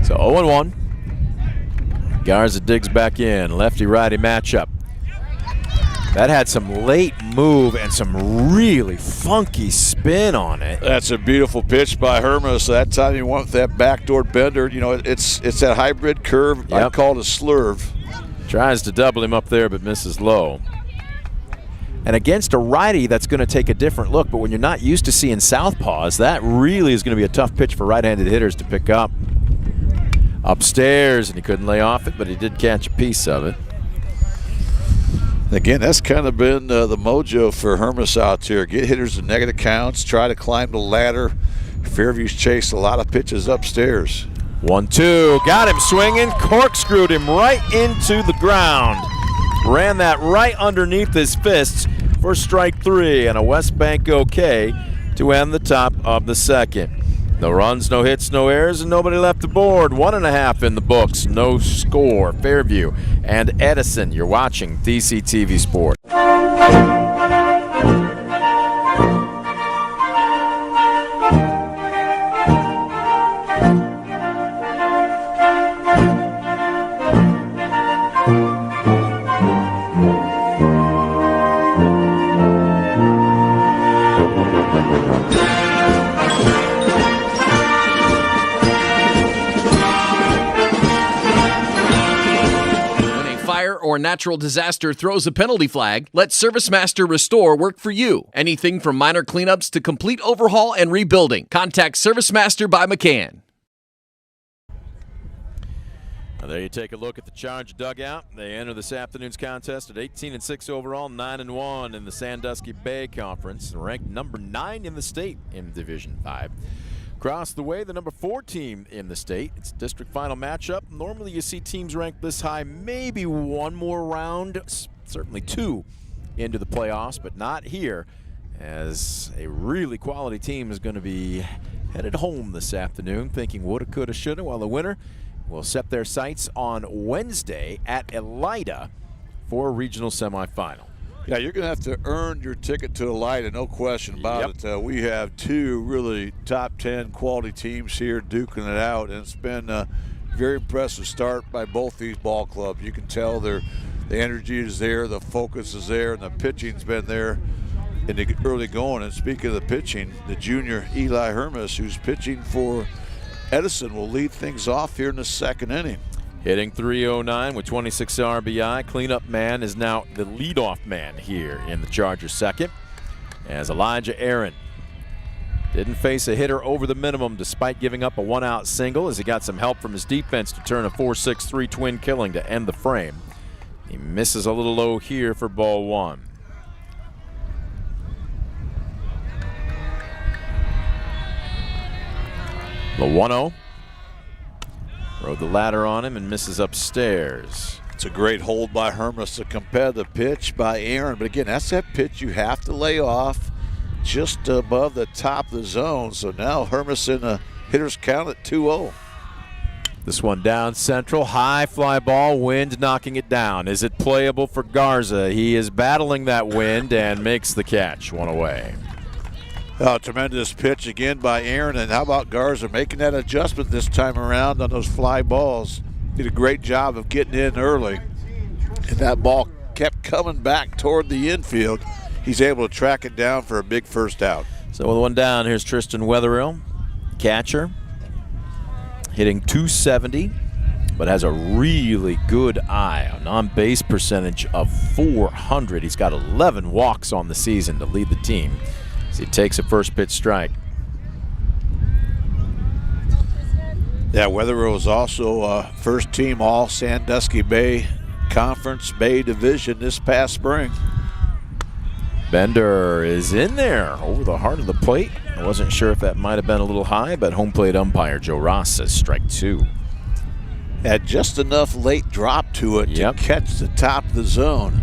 So 0-1. Garza digs back in. Lefty-righty matchup. That had some late move and some really funky spin on it. That's a beautiful pitch by Hermes. That time he went with that backdoor bender. You know, it's that hybrid curve. Yep. I call it a slurve. Tries to double him up there, but misses low. And against a righty, that's going to take a different look. But when you're not used to seeing southpaws, that really is going to be a tough pitch for right-handed hitters to pick up. Upstairs, and he couldn't lay off it, but he did catch a piece of it. Again, that's kind of been the mojo for Hermes out here. Get hitters in negative counts, try to climb the ladder. Fairview's chased a lot of pitches upstairs. 1-2, got him swinging, corkscrewed him right into the ground. Ran that right underneath his fists for strike 3, and a West Bank OK to end the top of the second. No runs, no hits, no errors, and nobody left aboard. 1.5 in the books, no score. Fairview and Edison, you're watching DCTV Sport. Or natural disaster throws a penalty flag, let ServiceMaster Restore work for you. Anything from minor cleanups to complete overhaul and rebuilding. Contact ServiceMaster by McCann. Well, there you take a look at the Charge dugout. They enter this afternoon's contest at 18-6 overall, 9-1 in the Sandusky Bay Conference, ranked number 9 in the state in Division 5. Across the way, the number 4 team in the state. It's a district final matchup. Normally you see teams ranked this high, maybe one more round, certainly 2 into the playoffs, but not here, as a really quality team is going to be headed home this afternoon, thinking woulda, coulda, shoulda, while the winner will set their sights on Wednesday at Elida for a regional semifinal. Yeah, you're going to have to earn your ticket to Elida, no question about it. We have 2 really top 10 quality teams here duking it out, and it's been a very impressive start by both these ball clubs. You can tell the energy is there, the focus is there, and the pitching's been there in the early going. And speaking of the pitching, the junior Eli Hermes, who's pitching for Edison, will lead things off here in the second inning. Hitting .309 with 26 RBI. Cleanup man is now the leadoff man here in the Chargers' second, as Elijah Aaron didn't face a hitter over the minimum despite giving up a 1-out single, as he got some help from his defense to turn a 4-6-3 twin killing to end the frame. He misses a little low here for ball 1. The 1-0. Rode the ladder on him and misses upstairs. It's a great hold by Hermes, a competitive pitch by Aaron. But again, that's that pitch you have to lay off just above the top of the zone. So now Hermes in a hitter's count at 2-0. This one down central, high fly ball, wind knocking it down. Is it playable for Garza? He is battling that wind and makes the catch. One away. Oh, tremendous pitch again by Aaron. And how about Garza making that adjustment this time around on those fly balls? Did a great job of getting in early. And that ball kept coming back toward the infield. He's able to track it down for a big first out. So with one down, here's Tristan Wetherill, catcher, hitting .270, but has a really good eye, an on-base percentage of .400. He's got 11 walks on the season to lead the team as he takes a first pitch strike. Yeah, Wetherill was also first team All Sandusky Bay Conference Bay Division this past spring. Bender is in there over the heart of the plate. I wasn't sure if that might have been a little high, but home plate umpire Joe Ross says strike two. Had just enough late drop to it to catch the top of the zone.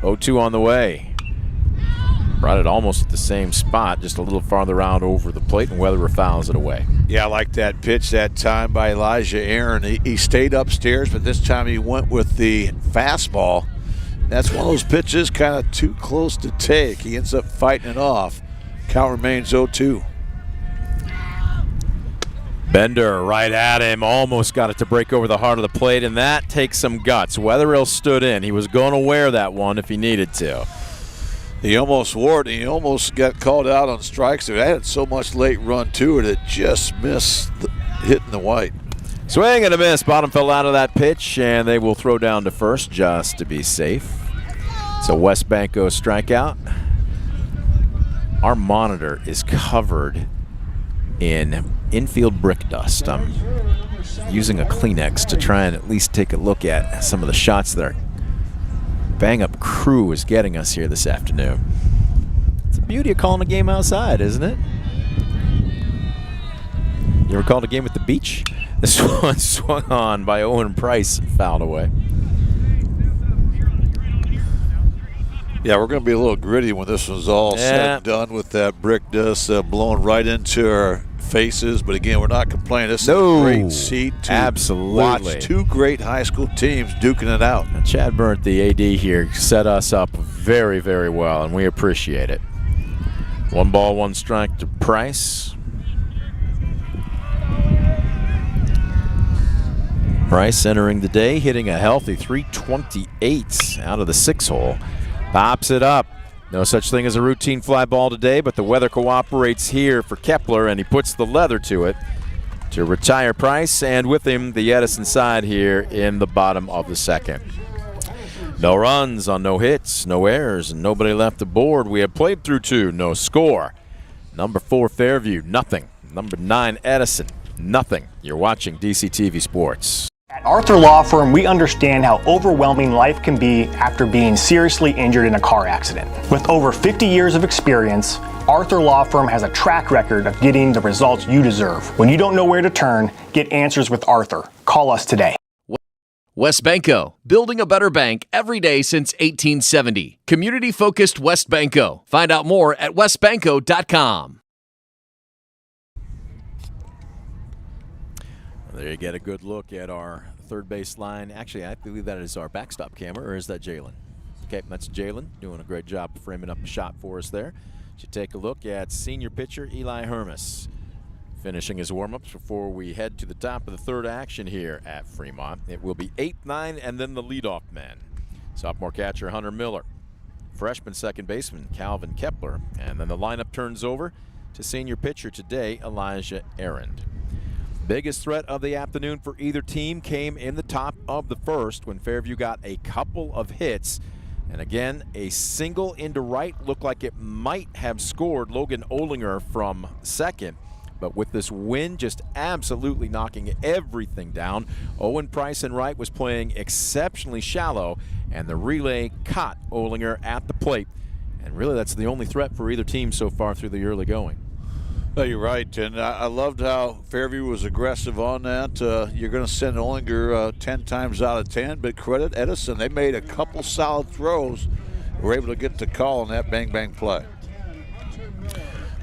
0-2 on the way. Brought it almost at the same spot, just a little farther out over the plate, and Wetherill fouls it away. Yeah, I like that pitch that time by Elijah Aaron. He stayed upstairs, but this time he went with the fastball. That's one of those pitches kind of too close to take. He ends up fighting it off. Count remains 0-2. Bender right at him, almost got it to break over the heart of the plate, and that takes some guts. Wetherill stood in. He was going to wear that one if he needed to. He almost wore it. He almost got called out on strikes. It had so much late run to it, it just missed hitting the white. Swing and a miss. Bottom fell out of that pitch, and they will throw down to first just to be safe. So Wes Banco strikeout. Our monitor is covered in infield brick dust. I'm using a Kleenex to try and at least take a look at some of the shots that our bang-up crew is getting us here this afternoon. It's the beauty of calling a game outside, isn't it? You ever called a game at the beach? This one swung on by Owen Price and fouled away. Yeah, we're going to be a little gritty when this one's all said and done with that brick dust blowing right into our faces. But again, we're not complaining. This is a great seat to watch two great high school teams duking it out. Now, Chad Burnt, the AD here, set us up very, very well, and we appreciate it. 1 ball, 1 strike to Price. Price entering the day, hitting a healthy .328 out of the 6-hole. Pops it up. No such thing as a routine fly ball today, but the weather cooperates here for Kepler, and he puts the leather to it to retire Price, and with him the Edison side here in the bottom of the second. No runs on no hits, no errors, and nobody left aboard. We have played through 2, no score. Number 4 Fairview, nothing. Number 9 Edison, nothing. You're watching DCTV Sports. At Arthur Law Firm, we understand how overwhelming life can be after being seriously injured in a car accident. With over 50 years of experience, Arthur Law Firm has a track record of getting the results you deserve. When you don't know where to turn, get answers with Arthur. Call us today. West Banco, building a better bank every day since 1870. Community-focused West Banco. Find out more at westbanco.com. There you get a good look at our third base line. Actually, I believe that is our backstop camera, or is that Jalen? Okay, that's Jalen doing a great job framing up a shot for us there. Should take a look at senior pitcher Eli Hermes, finishing his warm-ups before we head to the top of the third action here at Fremont. It will be 8, 9, and then the leadoff man. Sophomore catcher Hunter Miller, freshman second baseman Calvin Kepler, and then the lineup turns over to senior pitcher today Elijah Arend. Biggest threat of the afternoon for either team came in the top of the first when Fairview got a couple of hits. And again, a single into right looked like it might have scored Logan Olinger from second. But with this wind just absolutely knocking everything down, Owen Price in right was playing exceptionally shallow, and the relay caught Olinger at the plate. And really that's the only threat for either team so far through the early going. Well, you're right, and I loved how Fairview was aggressive on that. You're going to send Olinger 10 times out of 10, but credit Edison. They made a couple solid throws. Were able to get the call on that bang-bang play.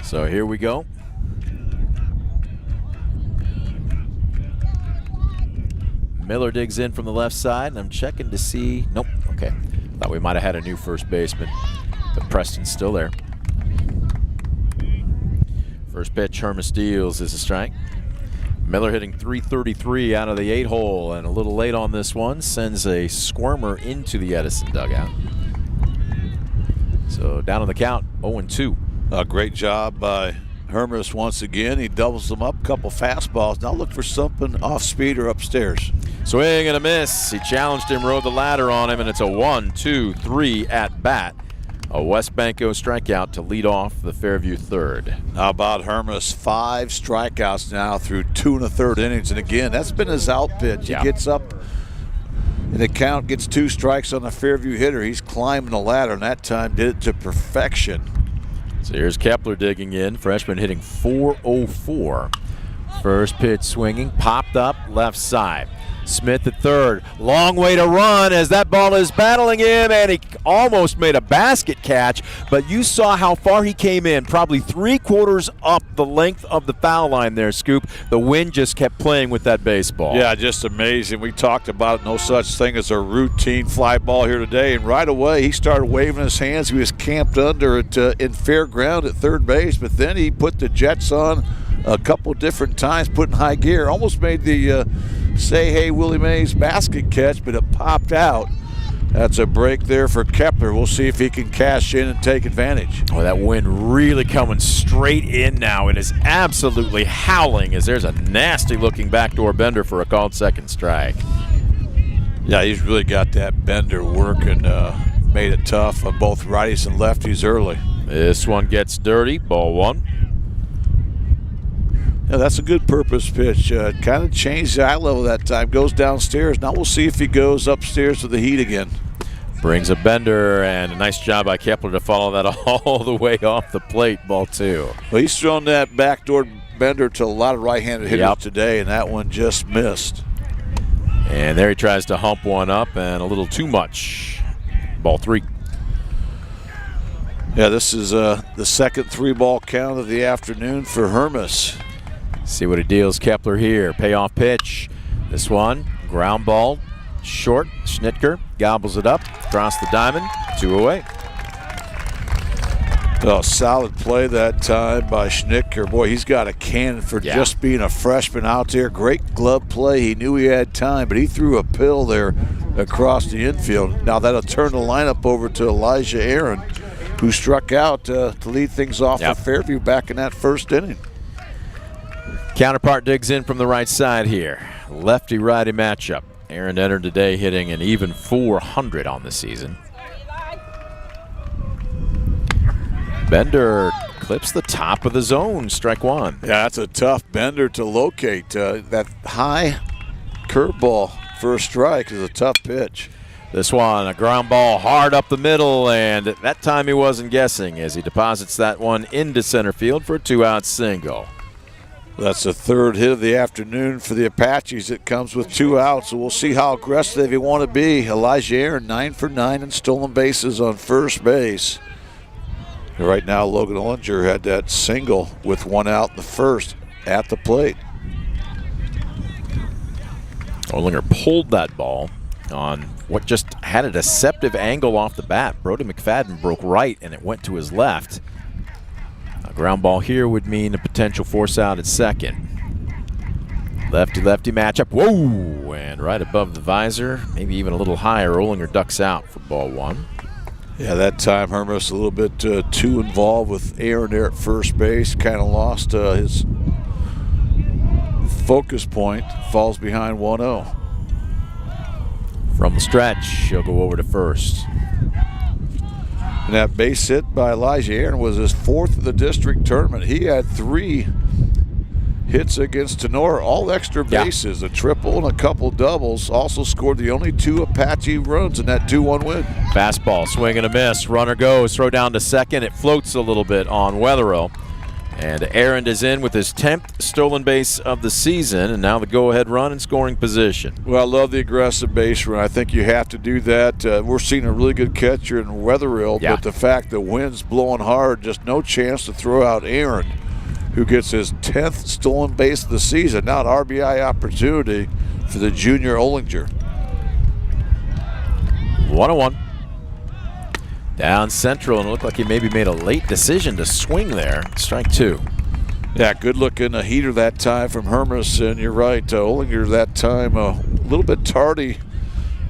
So here we go. Miller digs in from the left side, and I'm checking to see. Nope. Okay. Thought we might have had a new first baseman, but Preston's still there. First pitch, Herman steals, is a strike. Miller hitting .333 out of the 8-hole, and a little late on this one, sends a squirmer into the Edison dugout. So down on the count, 0-2. A great job by Hermes once again. He doubles them up, couple fastballs. Now look for something off speed or upstairs. Swing and a miss. He challenged him, rode the ladder on him, and it's a 1-2-3 at bat. A West Banco strikeout to lead off the Fairview third. How about Hermes? 5 strikeouts now through 2 1/3 innings. And again, that's been his out pitch. He gets up in the count, gets 2 strikes on the Fairview hitter. He's climbing the ladder, and that time did it to perfection. So here's Kepler digging in. Freshman hitting .404. First pitch swinging, popped up left side. Smith at third. Long way to run as that ball is battling him, and he almost made a basket catch, but you saw how far he came in, probably 3/4 up the length of the foul line there, Scoop. The wind just kept playing with that baseball. Yeah, just amazing. We talked about no such thing as a routine fly ball here today, and right away he started waving his hands. He was camped under it in fair ground at third base, but then he put the jets on a couple different times, put in high gear. Almost made the say hey Willie Mays basket catch, but it popped out. That's a break there for Kepler. We'll see if he can cash in and take advantage. Oh, that wind really coming straight in now. It is absolutely howling as there's a nasty looking backdoor bender for a called second strike. Yeah, he's really got that bender working. Made it tough on both righties and lefties early. This one gets dirty, ball 1. Yeah, that's a good purpose pitch. Kind of changed the eye level that time. Goes downstairs. Now we'll see if he goes upstairs with the heat again. Brings a bender, and a nice job by Kepler to follow that all the way off the plate, ball 2. Well, he's thrown that backdoor bender to a lot of right-handed hitters today, and that one just missed. And there he tries to hump one up, and a little too much. Ball 3. Yeah, this is the second 3-ball count of the afternoon for Hermes. See what he deals Kepler here. Payoff pitch. This one, ground ball, short. Schnitker gobbles it up across the diamond. 2 away. Oh, solid play that time by Schnitker. Boy, he's got a cannon for just being a freshman out there. Great glove play. He knew he had time, but he threw a pill there across the infield. Now that'll turn the lineup over to Elijah Aaron, who struck out to lead things off for Fairview back in that first inning. Counterpart digs in from the right side here. Lefty-righty matchup. Aaron entered today hitting an even .400 on the season. Bender clips the top of the zone, strike 1. Yeah, that's a tough bender to locate. That high curveball for a strike is a tough pitch. This one, a ground ball hard up the middle, and that time he wasn't guessing as he deposits that one into center field for a 2-out single. That's the third hit of the afternoon for the Apaches. It comes with 2 outs, so we'll see how aggressive you want to be. Elijah Aaron, 9 for 9 in stolen bases on first base. Right now, Logan Ollinger had that single with 1 out in the first at the plate. Ollinger pulled that ball on what just had a deceptive angle off the bat. Brody McFadden broke right, and it went to his left. A ground ball here would mean a potential force out at second. Lefty-lefty matchup. Whoa! And right above the visor, maybe even a little higher, Ollinger ducks out for ball 1. Yeah, that time Hermes a little bit too involved with Aaron there at first base. Kind of lost his focus point. Falls behind 1-0. From the stretch, he'll go over to first. And that base hit by Elijah Aaron was his 4th of the district tournament. He had 3 hits against Tenor, all extra bases, a triple and a couple doubles. Also scored the only 2 Apache runs in that 2-1 win. Fastball, swing and a miss. Runner goes, throw down to second. It floats a little bit on Weatherill. And Aaron is in with his 10th stolen base of the season, and now the go-ahead run in scoring position. Well, I love the aggressive base run. I think you have to do that. We're seeing a really good catcher in Weatherill, but the fact the wind's blowing hard, just no chance to throw out Aaron, who gets his 10th stolen base of the season. Now an RBI opportunity for the junior Ollinger. 1-1. Down central, and it looked like he maybe made a late decision to swing there. Strike 2. Yeah, good looking a heater that time from Hermes, and you're right, Ollinger that time a little bit tardy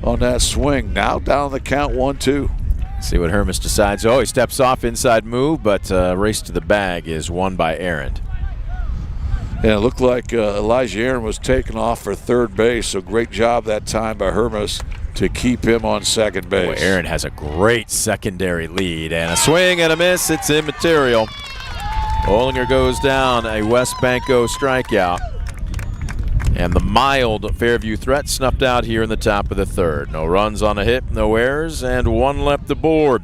on that swing. Now down the count 1-2. See what Hermes decides. Oh, he steps off, inside move, but race to the bag is won by Aaron. And it looked like Elijah Aaron was taken off for third base, so great job that time by Hermes to keep him on second base. Boy, Aaron has a great secondary lead, and a swing and a miss. It's immaterial. Ollinger goes down, a West Banco strikeout. And the mild Fairview threat snuffed out here in the top of the third. No runs on a hit, no errors, and one left aboard.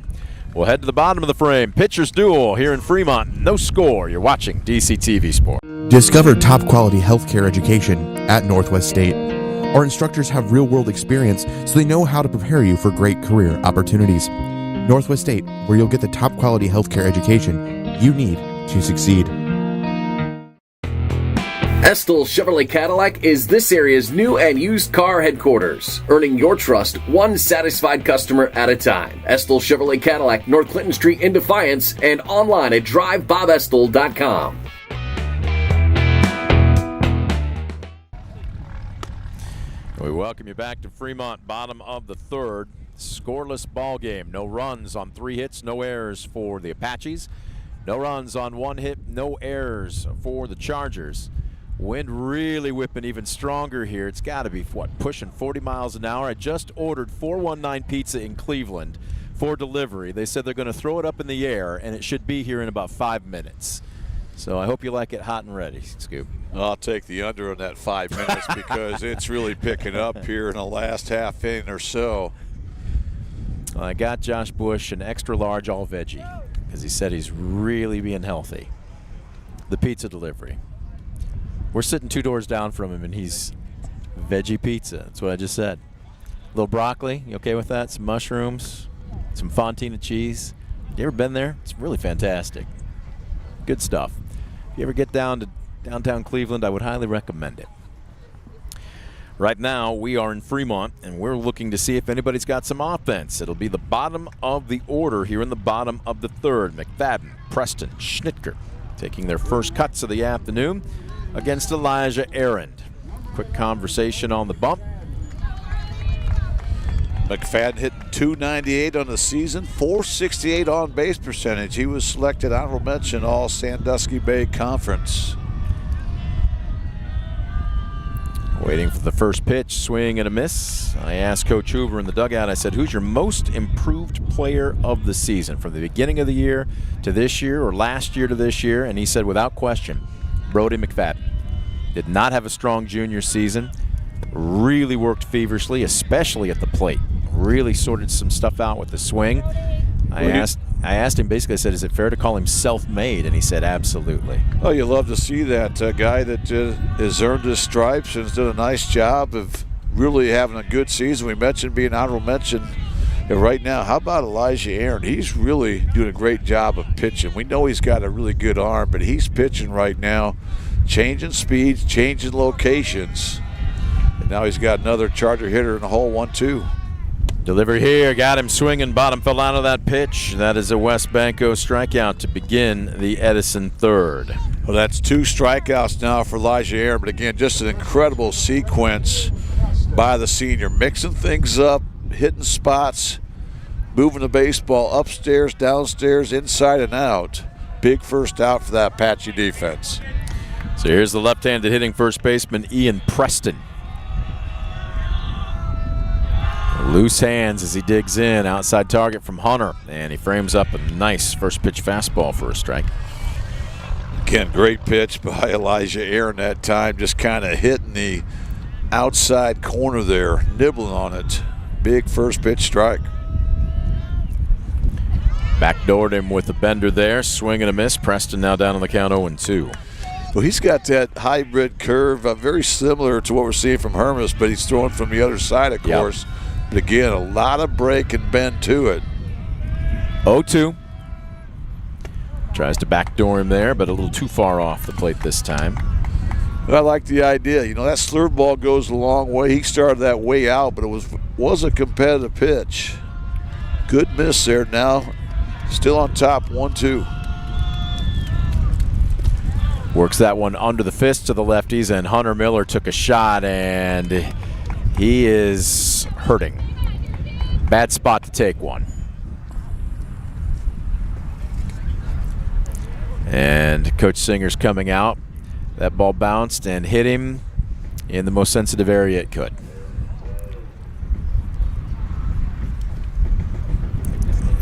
We'll head to the bottom of the frame. Pitchers duel here in Fremont. No score. You're watching DCTV Sport. Discover top quality healthcare education at Northwest State. Our instructors have real-world experience, so they know how to prepare you for great career opportunities. Northwest State, where you'll get the top quality healthcare education you need to succeed. Estill Chevrolet Cadillac is this area's new and used car headquarters, earning your trust one satisfied customer at a time. Estill Chevrolet Cadillac, North Clinton Street in Defiance, and online at drivebobestill.com. We welcome you back to Fremont, bottom of the third. Scoreless ball game. No runs on 3 hits, no errors for the Apaches. No runs on 1 hit, no errors for the Chargers. Wind really whipping even stronger here. It's got to be, what, pushing 40 miles an hour. I just ordered 419 Pizza in Cleveland for delivery. They said they're going to throw it up in the air, and it should be here in about 5 minutes. So I hope you like it hot and ready, Scoop. I'll take the under on that 5 minutes because it's really picking up here in the last half inning or so. Well, I got Josh Bush an extra large all veggie because he said he's really being healthy. The pizza delivery. We're sitting 2 doors down from him, and he's veggie pizza. That's what I just said. A little broccoli. You okay with that? Some mushrooms, some fontina cheese. You ever been there? It's really fantastic. Good stuff. If you ever get down to downtown Cleveland, I would highly recommend it. Right now, we are in Fremont, and we're looking to see if anybody's got some offense. It'll be the bottom of the order here in the bottom of the third. McFadden, Preston, Schnitker taking their first cuts of the afternoon against Elijah Aaron. Quick conversation on the bump. McFadden hitting .298 on the season, .468 on base percentage. He was selected honorable mention All Sandusky Bay Conference. Waiting for the first pitch, swing and a miss. I asked Coach Hoover in the dugout, I said, who's your most improved player of the season from the beginning of the year to this year or last year to this year? And he said, without question, Brody McFadden. Did not have a strong junior season. Really worked feverishly, especially at the plate. Really sorted some stuff out with the swing. I asked him, basically I said, is it fair to call him self-made? And he said, absolutely. Oh, you love to see that guy that has earned his stripes and has done a nice job of really having a good season. We mentioned being honorable mention. And right now, how about Elijah Aaron? He's really doing a great job of pitching. We know he's got a really good arm, but he's pitching right now, changing speeds, changing locations. And now he's got another Charger hitter in the hole, 1-2. Delivery here, got him swinging, bottom fell out of that pitch. That is a West Banco strikeout to begin the Edison third. Well, that's 2 strikeouts now for Elijah Aaron, but again, just an incredible sequence by the senior, mixing things up, hitting spots, moving the baseball upstairs, downstairs, inside and out. Big first out for that Apache defense. So here's the left-handed hitting first baseman, Ian Preston. Loose hands as he digs in, outside target from Hunter, and he frames up a nice first pitch fastball for a strike. Again, great pitch by Elijah Aaron that time, just kind of hitting the outside corner there, nibbling on it. Big first pitch strike. Backdoored him with the bender there, swing and a miss. Preston now down on the count 0-2. Well, he's got that hybrid curve, very similar to what we're seeing from Hermes, but he's throwing from the other side, of course. Yep. But again, a lot of break and bend to it. 0-2. Tries to backdoor him there, but a little too far off the plate this time. I like the idea. You know, that slurve ball goes a long way. He started that way out, but it was a competitive pitch. Good miss there. Now still on top, 1-2. Works that one under the fist to the lefties, and Hunter Miller took a shot, and he is hurting. Bad spot to take one. And Coach Singer's coming out. That ball bounced and hit him in the most sensitive area it could.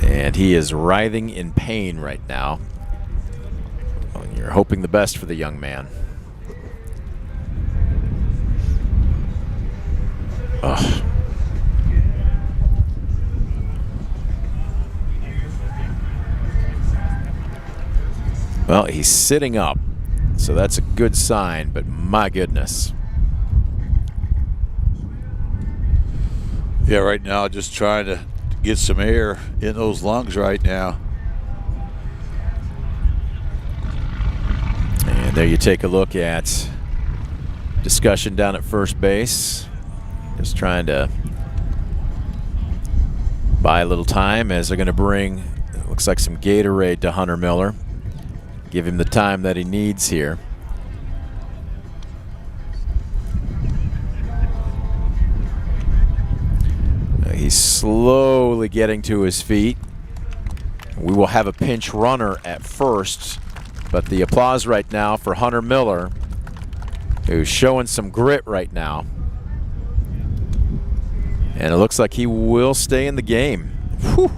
And he is writhing in pain right now. Well, you're hoping the best for the young man. Ugh. Well, he's sitting up. So that's a good sign, but my goodness. Yeah, right now just trying to get some air in those lungs right now. And there you take a look at discussion down at first base. Just trying to buy a little time as they're going to bring, it looks like, some Gatorade to Hunter Miller. Give him the time that he needs here. He's slowly getting to his feet. We will have a pinch runner at first, but the applause right now for Hunter Miller, who's showing some grit right now. And it looks like he will stay in the game. Whew,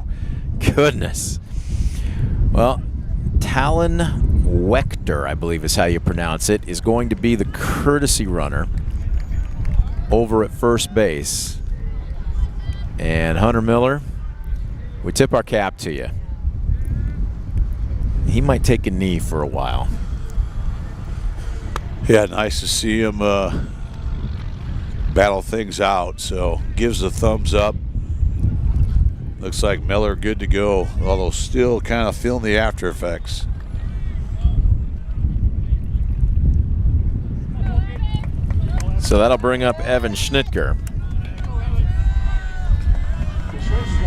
goodness. Well, Talon Wechter, I believe is how you pronounce it, is going to be the courtesy runner over at first base. And Hunter Miller, we tip our cap to you. He might take a knee for a while. Yeah, nice to see him battle things out. So gives the thumbs up. Looks like Miller good to go, although still kind of feeling the after effects. So that'll bring up Evan Schnitker.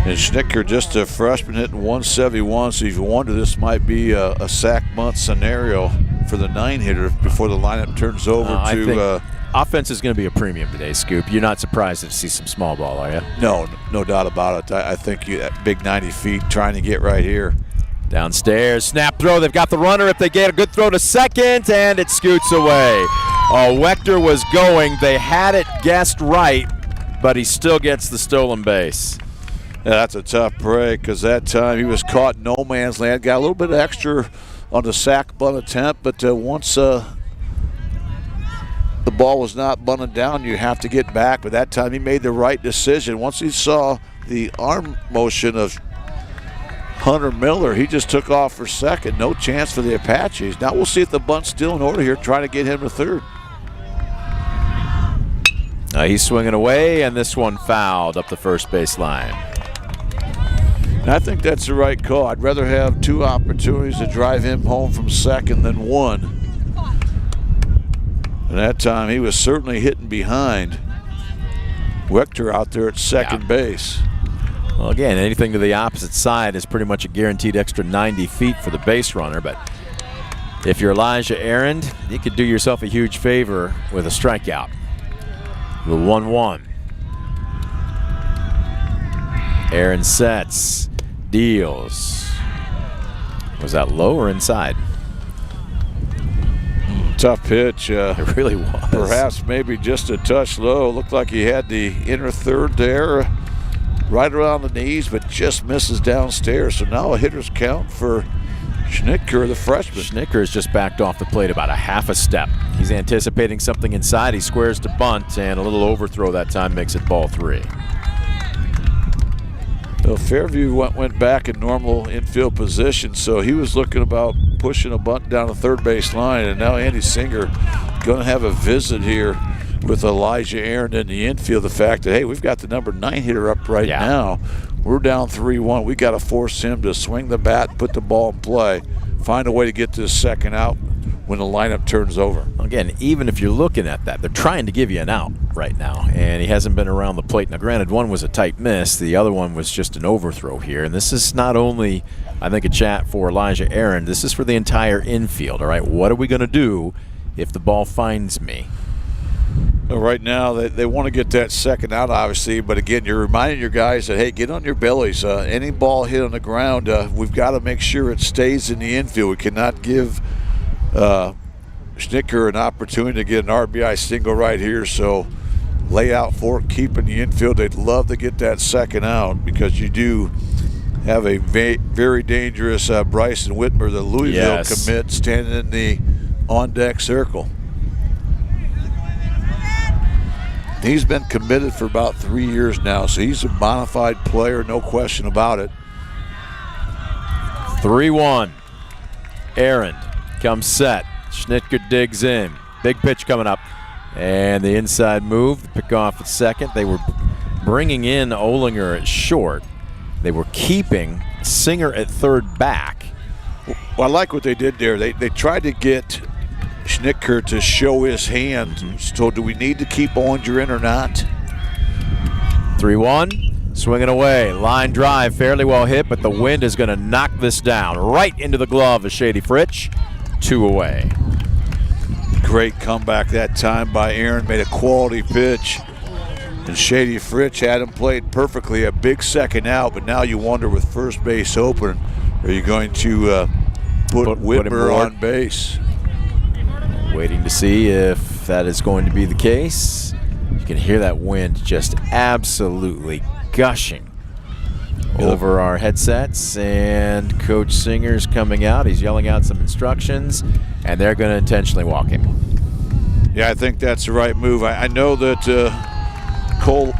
And Schnitker, just a freshman, hitting 171, so if you wonder, this might be a sack month scenario for the 9-hitter before the lineup turns over to... I think offense is going to be a premium today, Scoop. You're not surprised to see some small ball, are you? No doubt about it. I think that big 90 feet trying to get right here. Downstairs, snap throw. They've got the runner. If they get a good throw to second, and it scoots away. Wechter was going. They had it guessed right, but he still gets the stolen base. Yeah, that's a tough break because that time he was caught in no man's land. Got a little bit extra on the sack bunt attempt, but once the ball was not bunted down, you have to get back. But that time he made the right decision. Once he saw the arm motion of Hunter Miller, he just took off for second. No chance for the Apaches. Now we'll see if the bunt's still in order here, trying to get him to third. He's swinging away, and this one fouled up the first base line. I think that's the right call. I'd rather have two opportunities to drive him home from second than one. And that time he was certainly hitting behind Wechter out there at second base. Well, again, anything to the opposite side is pretty much a guaranteed extra 90 feet for the base runner. But if you're Elijah Aaron, you could do yourself a huge favor with a strikeout. The 1-1. Aaron sets, deals. Was that low or inside? Tough pitch. It really was. Perhaps maybe just a touch low. Looked like he had the inner third there, right around the knees, but just misses downstairs. So now a hitter's count for Schnitker, the freshman. Schnitker has just backed off the plate about a half a step. He's anticipating something inside. He squares to bunt, and a little overthrow that time makes it ball 3. Well, Fairview went back in normal infield position, so he was looking about pushing a bunt down the third base line, and now Andy Singer going to have a visit here with Elijah Aaron in the infield. The fact that, hey, we've got the number 9 hitter up right now. We're down 3-1. We got to force him to swing the bat, put the ball in play, find a way to get to the second out when the lineup turns over. Well, again, even if you're looking at that, they're trying to give you an out right now, and he hasn't been around the plate. Now, granted, one was a tight miss. The other one was just an overthrow here, and this is not only, I think, a chat for Elijah Aaron. This is for the entire infield, all right? What are we going to do if the ball finds me? Well, right now, they want to get that second out, obviously, but again, you're reminding your guys that, hey, get on your bellies. Any ball hit on the ground, we've got to make sure it stays in the infield. We cannot give Schnicker an opportunity to get an RBI single right here, so lay out for it, keep in the infield. They'd love to get that second out because you do have a very dangerous Bryson Whitmer, the Louisville commit, standing in the on-deck circle. He's been committed for about 3 years now, so he's a bona fide player, no question about it. 3-1. Aaron comes set. Schnittger digs in. Big pitch coming up. And the inside move, the pick off at second. They were bringing in Olinger at short. They were keeping Singer at third back. Well, I like what they did there. They tried to get Schnittger to show his hand. So do we need to keep Olinger in or not? 3-1, swinging away. Line drive, fairly well hit, but the wind is going to knock this down right into the glove of Shady Fritsch. 2 away. Great comeback that time by Aaron. Made a quality pitch. And Shady Fritsch had him played perfectly. A big second out, but now you wonder with first base open, are you going to put Whitmer on base? Waiting to see if that is going to be the case. You can hear that wind just absolutely gushing over our headsets, and Coach Singer's coming out. He's yelling out some instructions, and they're going to intentionally walk him. Yeah, I think that's the right move. I know that Cole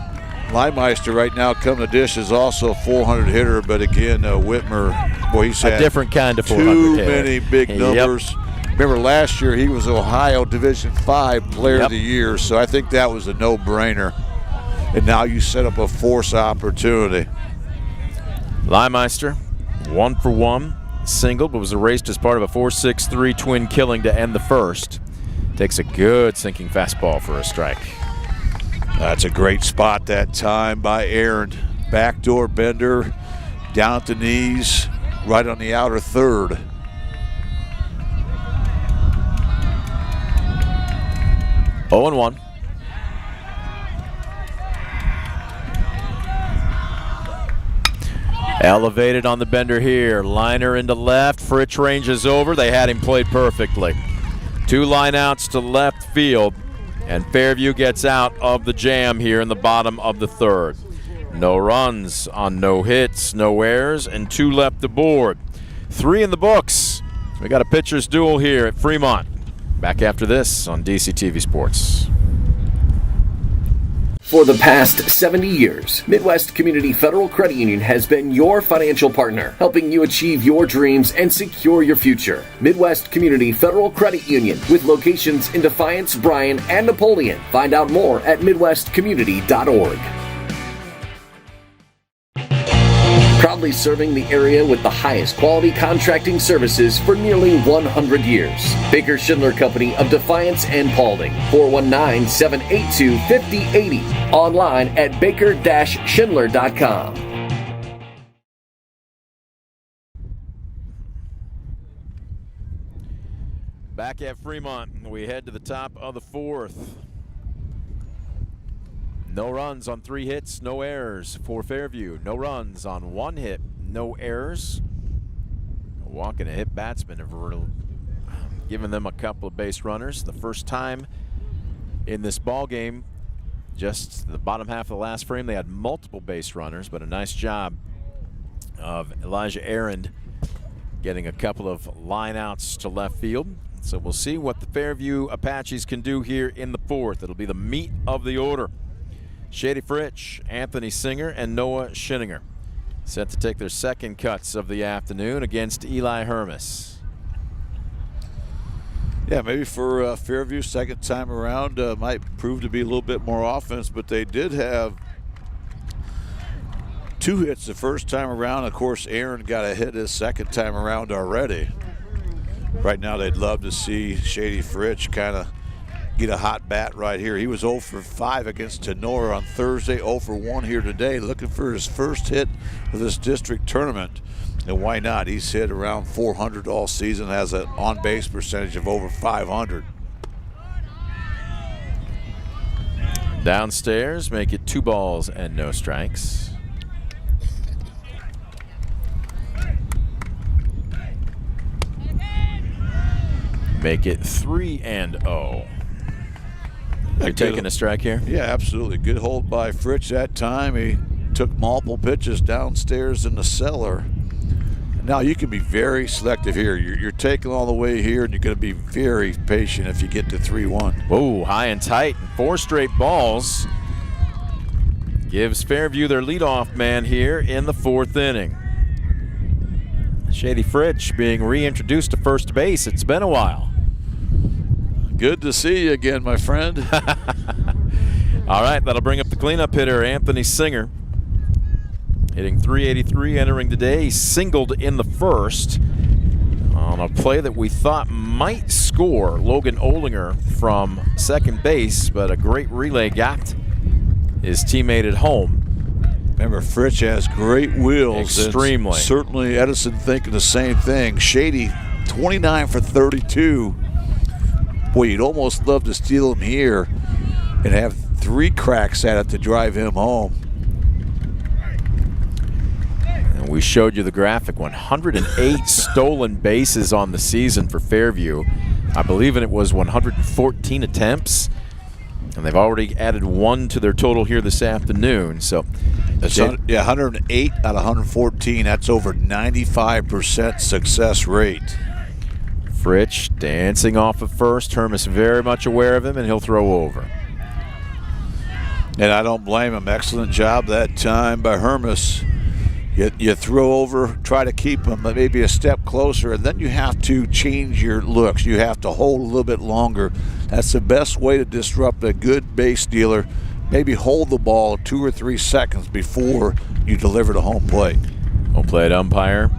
Leimeister right now coming to dish is also a 400 hitter, but again, Whitmer, boy, he's had a different kind of 400 too hitter. many big numbers. Yep. Remember last year he was Ohio Division V Player of the Year, so I think that was a no-brainer. And now you set up a force opportunity. Leimeister, 1 for 1, single, but was erased as part of a 4-6-3 twin killing to end the first. Takes a good sinking fastball for a strike. That's a great spot that time by Aaron. Backdoor bender, down at the knees, right on the outer third. Oh and 1. Elevated on the bender here. Liner into left. Fritsch ranges over. They had him played perfectly. 2 line outs to left field. And Fairview gets out of the jam here in the bottom of the third. No runs on no hits, no errors, and 2 left aboard. 3 in the books. We got a pitcher's duel here at Fremont. Back after this on DCTV Sports. For the past 70 years, Midwest Community Federal Credit Union has been your financial partner, helping you achieve your dreams and secure your future. Midwest Community Federal Credit Union, with locations in Defiance, Bryan, and Napoleon. Find out more at midwestcommunity.org. Proudly serving the area with the highest quality contracting services for nearly 100 years. Baker Schindler Company of Defiance and Paulding. 419-782-5080. Online at baker-schindler.com. Back at Fremont, we head to the top of the fourth. No runs on 3 hits, no errors for Fairview. No runs on 1 hit, no errors. A walk and a hit batsman have given them a couple of base runners. The first time in this ball game, just the bottom half of the last frame, they had multiple base runners, but a nice job of Elijah Aaron getting a couple of line outs to left field. So we'll see what the Fairview Apaches can do here in the fourth. It'll be the meat of the order. Shady Fritsch, Anthony Singer, and Noah Schinninger set to take their second cuts of the afternoon against Eli Hermes. Yeah, maybe for Fairview second time around might prove to be a little bit more offense, but they did have 2 hits the first time around. Of course, Aaron got a hit his second time around already. Right now they'd love to see Shady Fritsch kind of get a hot bat right here. He was 0 for 5 against Tenora on Thursday, 0 for 1 here today, looking for his first hit of this district tournament. And why not? He's hit around 400 all season, has an on-base percentage of over 500. Downstairs, make it 2 balls and no strikes. Make it 3-0. You're taking a strike here? Yeah, absolutely. Good hold by Fritz that time. He took multiple pitches downstairs in the cellar. Now you can be very selective here. You're taking all the way here, and you're going to be very patient if you get to 3-1. Whoa, high and tight. 4 straight balls. Gives Fairview their leadoff man here in the 4th inning. Shady Fritsch being reintroduced to first base. It's been a while. Good to see you again, my friend. All right, that'll bring up the cleanup hitter, Anthony Singer. Hitting .383 entering today. He singled in the 1st on a play that we thought might score Logan Olinger from second base, but a great relay got his teammate at home. Remember, Fritsch has great wheels. Extremely. Certainly Edison thinking the same thing. Shady, 29 for 32. Boy, you'd almost love to steal him here and have 3 cracks at it to drive him home. And we showed you the graphic, 108 stolen bases on the season for Fairview. I believe it was 114 attempts, and they've already added 1 to their total here this afternoon. So, that's 108 out of 114. That's over 95% success rate. Fritsch dancing off of first. Hermes very much aware of him, and he'll throw over. And I don't blame him. Excellent job that time by Hermes. You throw over, try to keep him maybe a step closer, and then you have to change your looks. You have to hold a little bit longer. That's the best way to disrupt a good base stealer. Maybe hold the ball 2 or 3 seconds before you deliver to home plate. Home plate umpire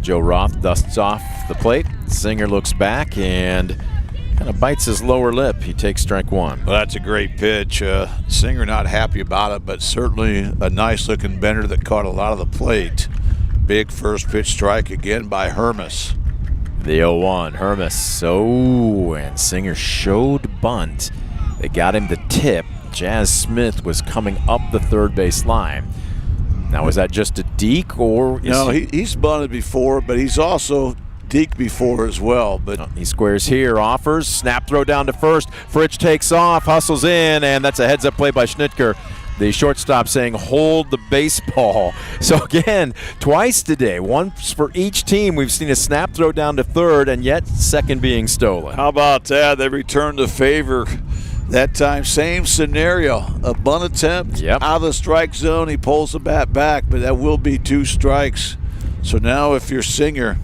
Joe Roth dusts off the plate. Singer looks back and kind of bites his lower lip. He takes strike 1. Well, that's a great pitch. Singer not happy about it, but certainly a nice-looking bender that caught a lot of the plate. Big first pitch strike again by Hermes. The 0-1, Hermes. Oh, and Singer showed bunt. They got him the tip. Jazz Smith was coming up the third base line. Now, was that just a deke, or no? He's bunted before, but he's also deked before as well. But he squares here, offers, snap throw down to first. Fritsch takes off, hustles in, and that's a heads-up play by Schnitker, the shortstop, saying hold the baseball. So again, twice today, once for each team, we've seen a snap throw down to third, and yet second being stolen. How about that? They return the favor. That time, same scenario. A bunt attempt out of the strike zone. He pulls the bat back, but that will be 2 strikes. So now if you're Singer,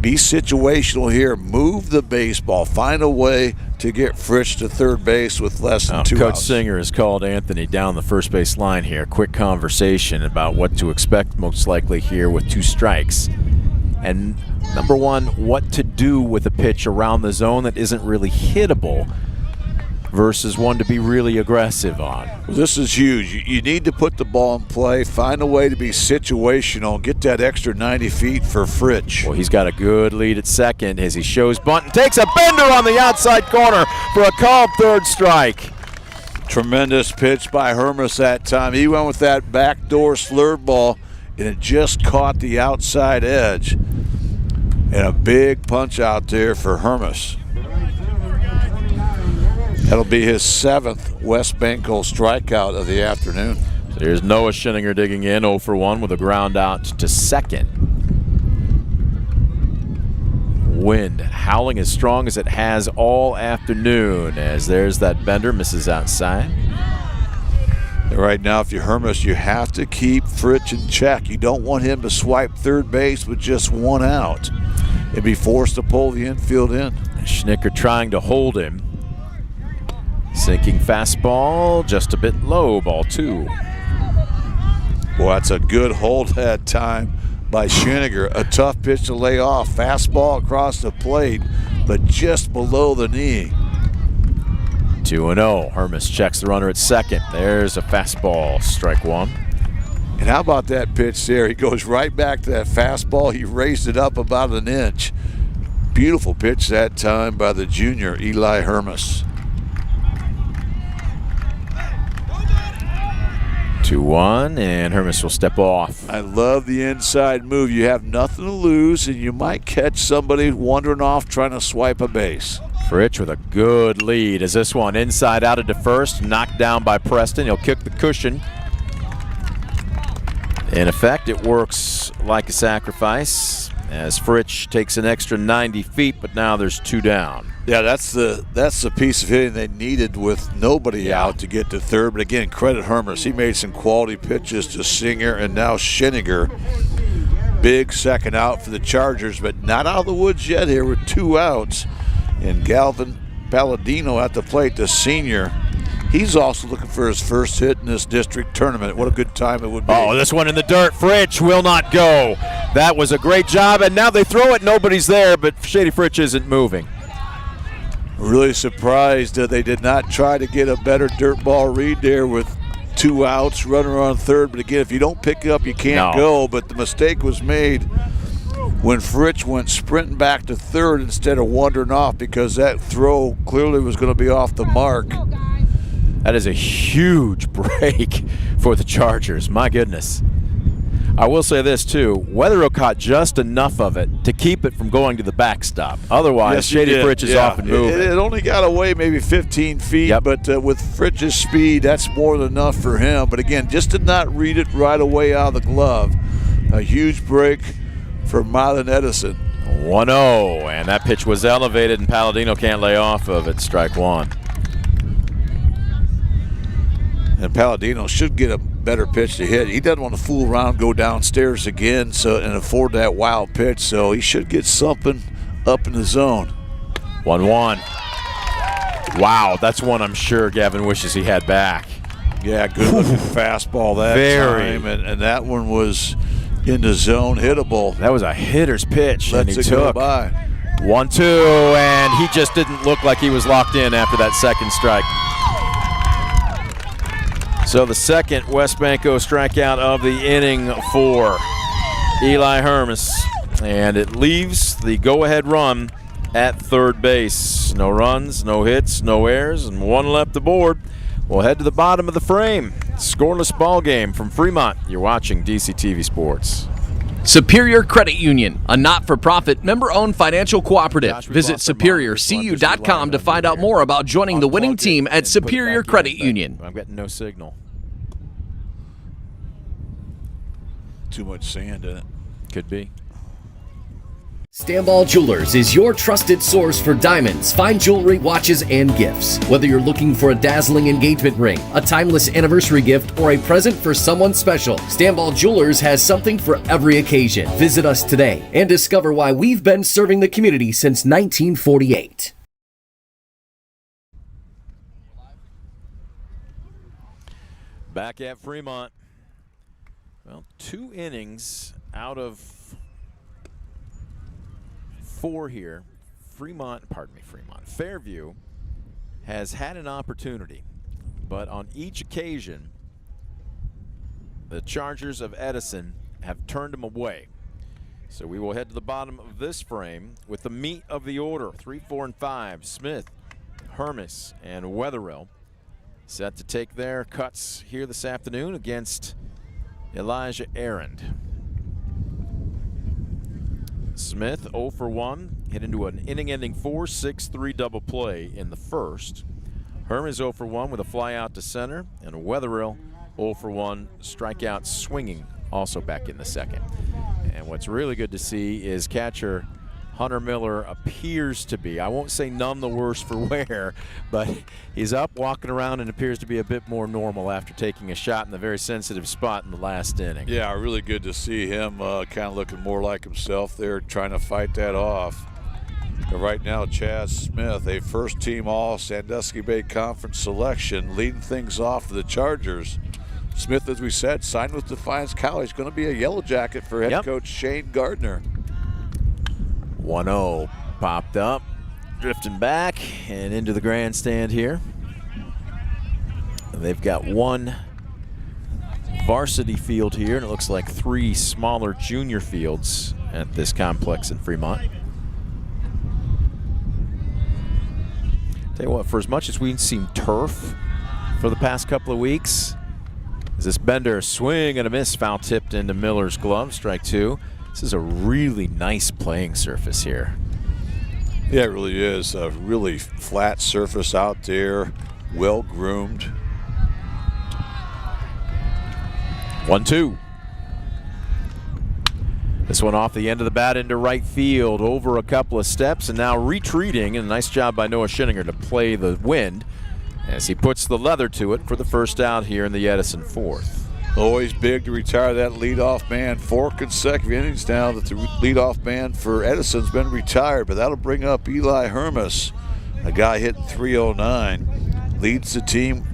be situational here. Move the baseball. Find a way to get Fritsch to third base with less than 2 Coach outs. Singer has called Anthony down the first base line here. Quick conversation about what to expect most likely here with 2 strikes. And number 1, what to do with a pitch around the zone that isn't really hittable versus one to be really aggressive on. Well, this is huge. You need to put the ball in play, find a way to be situational, get that extra 90 feet for Fritsch. Well, he's got a good lead at second as he shows bunt and takes a bender on the outside corner for a called third strike. Tremendous pitch by Hermes that time. He went with that backdoor slurve ball, and it just caught the outside edge. And a big punch out there for Hermes. That'll be his 7th West Bengal strikeout of the afternoon. So here's Noah Schinninger digging in, 0 for 1 with a ground out to second. Wind howling as strong as it has all afternoon, as there's that bender, misses outside. And right now, if you're Hermes, you have to keep Fritsch in check. You don't want him to swipe third base with just 1 out and be forced to pull the infield in. Schnitker trying to hold him. Sinking fastball, just a bit low, ball 2. Boy, that's a good hold that time by Schinninger. A tough pitch to lay off. Fastball across the plate, but just below the knee. 2-0. Hermes checks the runner at second. There's a fastball, strike one. And how about that pitch there? He goes right back to that fastball. He raised it up about an inch. Beautiful pitch that time by the junior, Eli Hermes. 2-1, and Hermes will step off. I love the inside move. You have nothing to lose, and you might catch somebody wandering off trying to swipe a base. Fritch with a good lead as this one inside out into first, knocked down by Preston. He'll kick the cushion. In effect, it works like a sacrifice as Fritch takes an extra 90 feet, but now there's 2 down. Yeah, that's the piece of hitting they needed with nobody out to get to third. But again, credit Hermes. He made some quality pitches to Singer and now Scheniger. Big second out for the Chargers, but not out of the woods yet here with 2 outs. And Galvin Palladino at the plate, the senior. He's also looking for his first hit in this district tournament. What a good time it would be. Oh, this one in the dirt. Fritch will not go. That was a great job, and now they throw it. Nobody's there, but Shady Fritch isn't moving. Really surprised that they did not try to get a better dirt ball read there with 2 outs, runner on third. But again, if you don't pick it up, you can't go. But the mistake was made when Fritch went sprinting back to third instead of wandering off, because that throw clearly was going to be off the mark. That is a huge break for the Chargers. My goodness. I will say this, too. Wetherill caught just enough of it to keep it from going to the backstop. Otherwise, Shady Fritch is off and moving. It only got away maybe 15 feet, but with Fritch's speed, that's more than enough for him. But again, just did not read it right away out of the glove. A huge break for Marlon Edison. 1-0, and that pitch was elevated, and Palladino can't lay off of it. Strike one. And Palladino should get a better pitch to hit. He doesn't want to fool around, go downstairs again, and afford that wild pitch. So he should get something up in the zone. 1-1. Wow, that's one I'm sure Gavin wishes he had back. Yeah, good looking fastball that time, and that one was in the zone, hittable. That was a hitter's pitch, and he took. Go by. 1-2, and he just didn't look like he was locked in after that second strike. So the second West Banco strikeout of the inning for Eli Hermes, and it leaves the go-ahead run at third base. No runs, no hits, no errors, and 1 left aboard. We'll head to the bottom of the frame. Scoreless ball game from Fremont. You're watching DCTV Sports. Superior Credit Union, a not-for-profit, member-owned financial cooperative. Visit SuperiorCU.com to find out more about joining the winning team at Superior Credit Union. I'm getting no signal. Too much sand in it. Could be. Stanball Jewelers is your trusted source for diamonds, fine jewelry, watches, and gifts. Whether you're looking for a dazzling engagement ring, a timeless anniversary gift, or a present for someone special, Stanball Jewelers has something for every occasion. Visit us today and discover why we've been serving the community since 1948. Back at Fremont. Well, 2 innings out of 4 here. Fairview has had an opportunity, but on each occasion, the Chargers of Edison have turned them away. So we will head to the bottom of this frame with the meat of the order. 3, 4, and 5. Smith, Hermes, and Wetherill set to take their cuts here this afternoon against Elijah Arend. Smith 0 for 1, hit into an inning-ending 4-6-3 double play in the first. Hermes 0 for 1 with a fly out to center, and Wetherill 0 for 1, strikeout swinging also back in the second. And what's really good to see is catcher Hunter Miller appears to be, I won't say none the worse for wear, but he's up, walking around, and appears to be a bit more normal after taking a shot in the very sensitive spot in the last inning. Yeah, really good to see him kind of looking more like himself there, trying to fight that off. But right now, Chaz Smith, a first-team All-Sandusky Bay Conference selection, leading things off for the Chargers. Smith, as we said, signed with Defiance College, going to be a Yellow Jacket for head coach Shane Gardner. 1-0 popped up, drifting back and into the grandstand here. They've got one varsity field here, and it looks like 3 smaller junior fields at this complex in Fremont. Tell you what, for as much as we've seen turf for the past couple of weeks, as this Bender swing and a miss, foul tipped into Miller's glove, strike 2. This is a really nice playing surface here. Yeah, it really is. A really flat surface out there, well groomed. 1-2. This one off the end of the bat into right field, over a couple of steps, and now retreating. And a nice job by Noah Schinninger to play the wind as he puts the leather to it for the first out here in the Edison 4th. Always big to retire that leadoff man. 4 consecutive innings now that the leadoff man for Edison's been retired, but that'll bring up Eli Hermes, a guy hitting .309. Leads the team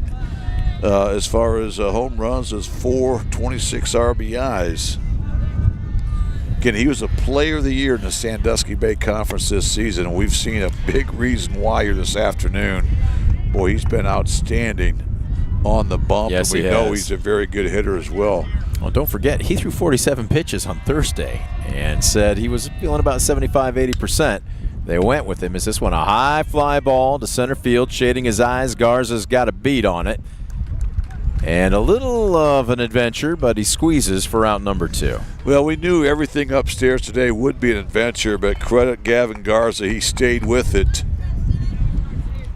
as far as home runs as 426 RBIs. Again, he was a player of the year in the Sandusky Bay Conference this season, and we've seen a big reason why here this afternoon. Boy, he's been outstanding on the bump, yes, and we know he's a very good hitter as well. Well, don't forget, he threw 47 pitches on Thursday and said he was feeling about 75-80%. They went with him. Is this one a high fly ball to center field, shading his eyes? Garza's got a beat on it. And a little of an adventure, but he squeezes for out number 2. Well, we knew everything upstairs today would be an adventure, but credit Gavin Garza, he stayed with it.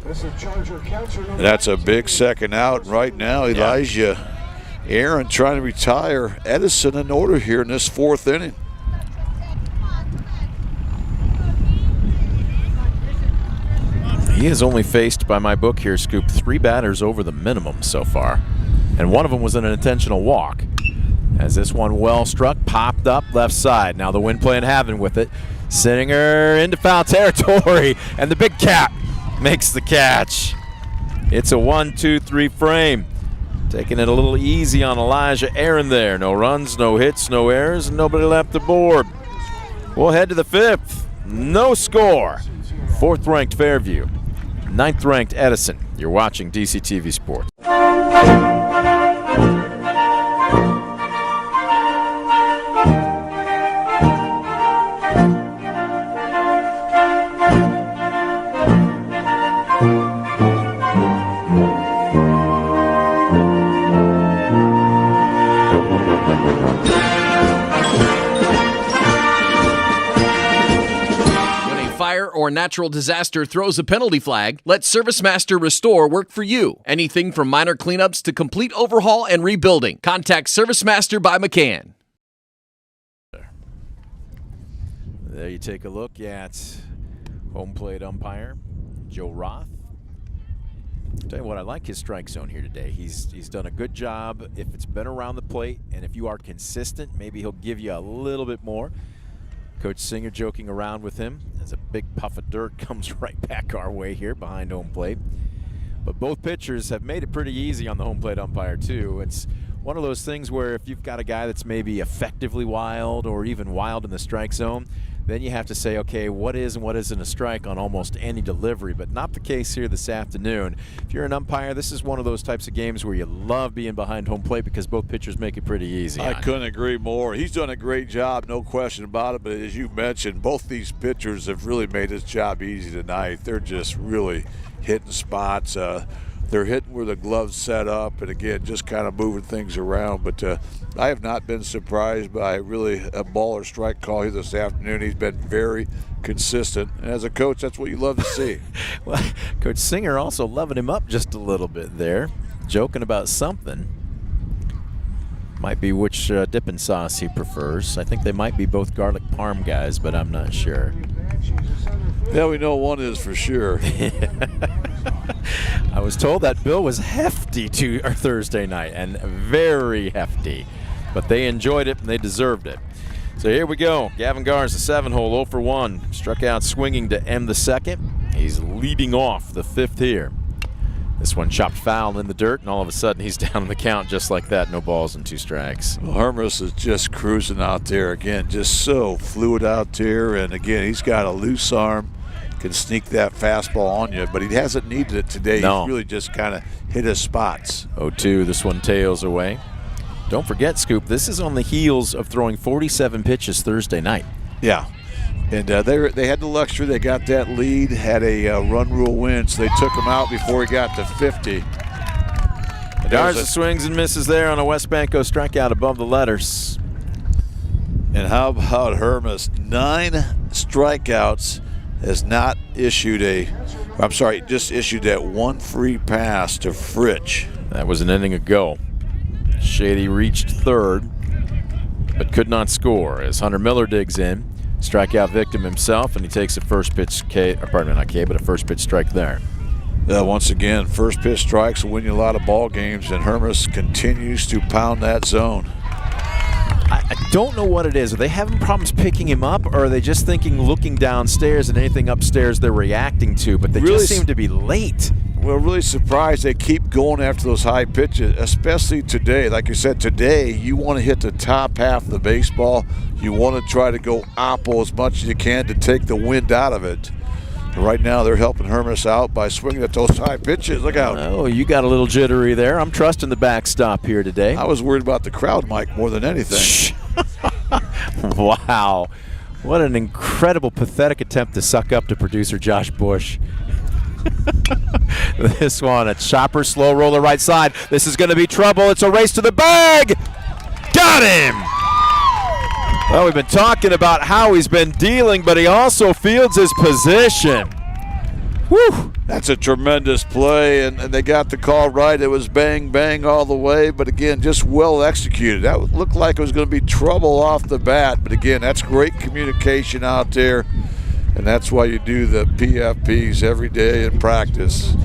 And that's a big second out. Right now, Elijah Aaron trying to retire Edison in order here in this 4th inning. He has only faced, by my book here, Scoop, 3 batters over the minimum so far. And one of them was an intentional walk. As this one well struck, popped up left side. Now the wind playing havoc with it. Schinninger into foul territory, and the big cap makes the catch. It's a 1-2-3 frame. Taking it a little easy on Elijah Aaron there. No runs, no hits, no errors, and nobody left aboard. We'll head to the 5th. No score. 4th ranked Fairview, 9th ranked Edison. You're watching DCTV Sports. Or natural disaster throws a penalty flag, let ServiceMaster Restore work for you. Anything from minor cleanups to complete overhaul and rebuilding. Contact ServiceMaster by McCann. There you take a look at home plate umpire Joe Roth. I'll tell you what, I like his strike zone here today. He's done a good job. If it's been around the plate and if you are consistent, maybe he'll give you a little bit more. Coach Singer joking around with him as a big puff of dirt comes right back our way here behind home plate. But both pitchers have made it pretty easy on the home plate umpire too. It's one of those things where if you've got a guy that's maybe effectively wild or even wild in the strike zone, then you have to say, okay, what is and what isn't a strike on almost any delivery, but not the case here this afternoon. If you're an umpire, this is one of those types of games where you love being behind home plate because both pitchers make it pretty easy. I couldn't agree more. He's done a great job, no question about it, but as you mentioned, both these pitchers have really made his job easy tonight. They're just really hitting spots. They're hitting where the glove's set up, and again, just kind of moving things around. But I have not been surprised by really a ball or strike call here this afternoon. He's been very consistent, and as a coach, that's what you love to see. Well, Coach Singer also loving him up just a little bit there, joking about something. Might be which dipping sauce he prefers. I think they might be both garlic parm guys, but I'm not sure. Yeah, we know one is for sure. I was told that bill was hefty Thursday night, and very hefty. But they enjoyed it, and they deserved it. So here we go. Gavin Garza, 7-hole, 0 for 1. Struck out swinging to end the 2nd. He's leading off the 5th here. This one chopped foul in the dirt, and all of a sudden he's down in the count just like that. No balls and 2 strikes. Well, Hermes is just cruising out there. Again, just so fluid out there. And again, he's got a loose arm. can sneak that fastball on you, but he hasn't needed it today. No. He's really just kind of hit his spots. 0-2, this one tails away. Don't forget, Scoop, this is on the heels of throwing 47 pitches Thursday night. Yeah. And they had the luxury. They got that lead, had a run rule win, so they took him out before he got to 50. Garza swings and misses there on a West Banco strikeout above the letters. And how about Hermes? 9 strikeouts, has not issued just issued that one free pass to Fritsch. That was an inning ago. Shady reached third, but could not score as Hunter Miller digs in. Strikeout victim himself, and he takes a first pitch a first pitch strike there. Once again, first pitch strikes will win you a lot of ball games, and Hermes continues to pound that zone. I don't know what it is. Are they having problems picking him up, or are they just thinking looking downstairs and anything upstairs they're reacting to? But they Really just seem to be late. We're really surprised they keep going after those high pitches, especially today. Like you said, today you want to hit the top half of the baseball. You want to try to go oppo as much as you can to take the wind out of it. Right now they're helping Hermes out by swinging at those high pitches. Look out. Oh, you got a little jittery there. I'm trusting the backstop here today. I was worried about the crowd, Mike, more than anything. Wow. What an incredible, pathetic attempt to suck up to producer Josh Bush. This one, a chopper, slow roller right side. This is going to be trouble. It's a race to the bag. Got him. Well, we've been talking about how he's been dealing, but he also fields his position. Whew. That's a tremendous play, and they got the call right. It was bang, bang all the way, but again, just well executed. That looked like it was going to be trouble off the bat, but again, that's great communication out there, and that's why you do the PFPs every day in practice.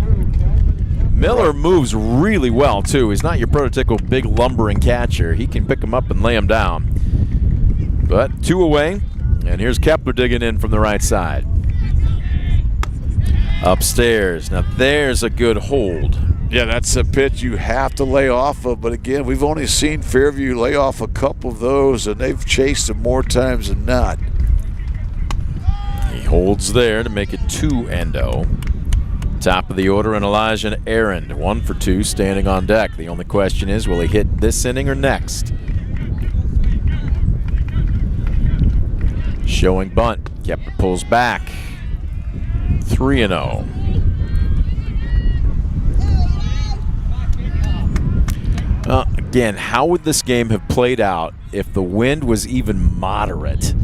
Miller moves really well, too. He's not your prototypical big lumbering catcher. He can pick him up and lay him down. But 2 away, and here's Kepler digging in from the right side. Upstairs. Now there's a good hold. Yeah, that's a pitch you have to lay off of, but again, we've only seen Fairview lay off a couple of those, and they've chased him more times than not. He holds there to make it 2-0. Top of the order, and Elijah Aaron, 1 for 2, standing on deck. The only question is, will he hit this inning or next? Showing bunt. Kepler pulls back. 3-0. Again, how would this game have played out if the wind was even moderate?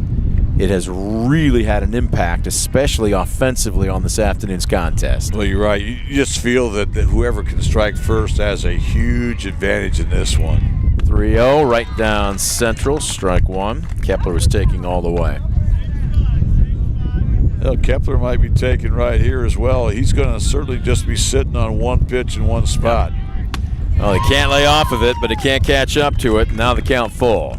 It has really had an impact, especially offensively, on this afternoon's contest. Well, you're right. You just feel that whoever can strike first has a huge advantage in this one. 3-0, right down central, strike 1. Kepler was taking all the way. Well, Kepler might be taking right here as well. He's going to certainly just be sitting on one pitch in one spot. Well, he can't lay off of it, but he can't catch up to it. Now the count full.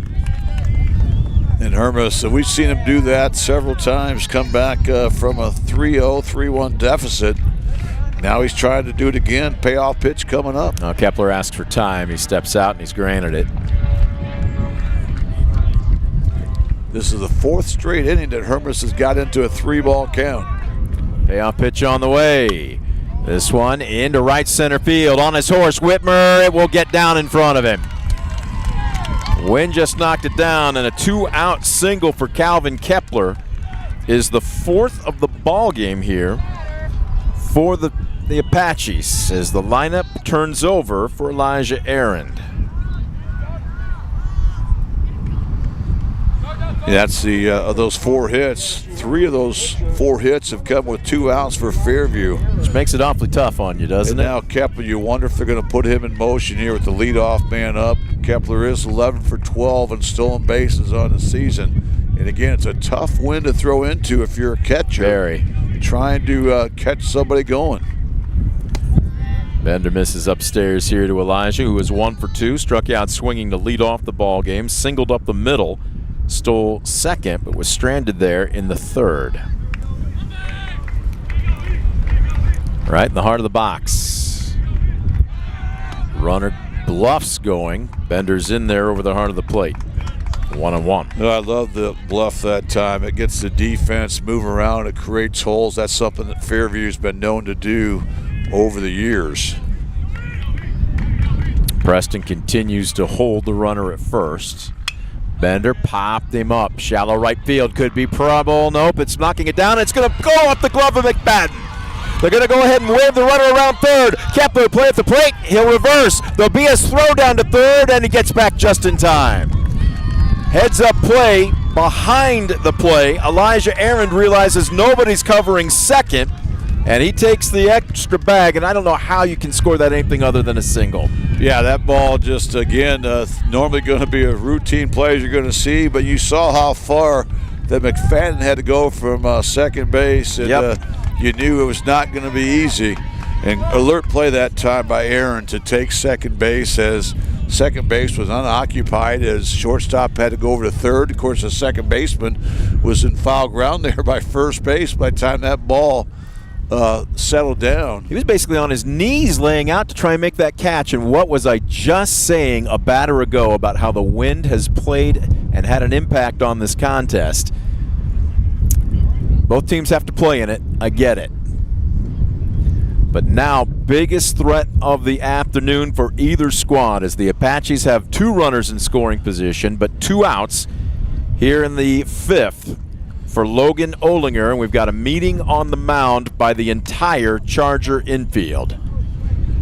And Hermes, we've seen him do that several times, come back from a 3-0, 3-1 deficit. Now he's trying to do it again. Payoff pitch coming up. Now Kepler asks for time. He steps out and he's granted it. This is the 4th straight inning that Hermes has got into a 3-ball count. Payoff pitch on the way. This one into right center field. On his horse, Whitmer. It will get down in front of him. Wind just knocked it down, and a 2-out single for Calvin Kepler is the 4th of the ball game here for the Apaches as the lineup turns over for Elijah Aaron. That's the of those 4 hits. 3 of those 4 hits have come with 2 outs for Fairview. Which makes it awfully tough on you, doesn't and it? Now Kepler, you wonder if they're going to put him in motion here with the leadoff man up. Kepler is 11 for 12 and stolen bases on the season. And again, it's a tough wind to throw into if you're a catcher. Very. Trying to catch somebody going. Bender misses upstairs here to Elijah, who is 1 for 2. Struck out swinging to lead off the ball game. Singled up the middle. Stole second, but was stranded there in the 3rd. Right in the heart of the box. Runner bluffs going. Bender's in there over the heart of the plate. 1-1. I love the bluff that time. It gets the defense moving around. It creates holes. That's something that Fairview's been known to do over the years. Preston continues to hold the runner at first. Bender popped him up. Shallow right field. Could be trouble. Nope, it's knocking it down. It's going to go off the glove of McFadden. They're going to go ahead and wave the runner around third. Kepler play at the plate. He'll reverse. There'll be a throw down to third, and he gets back just in time. Heads up play behind the play. Elijah Aaron realizes nobody's covering second, and he takes the extra bag, and I don't know how you can score that anything other than a single. Yeah, that ball just, again, normally going to be a routine play as you're going to see, but you saw how far that McFadden had to go from second base, and you knew it was not going to be easy. And alert play that time by Aaron to take second base, as second base was unoccupied, as shortstop had to go over to third. Of course, the second baseman was in foul ground there by first base by the time that ball settled down. He was basically on his knees laying out to try and make that catch. And what was I just saying a batter ago about how the wind has played and had an impact on this contest? Both teams have to play in it. I get it. But now, biggest threat of the afternoon for either squad, as the Apaches have 2 runners in scoring position, but 2 outs here in the 5th for Logan Olinger. And we've got a meeting on the mound by the entire Charger infield.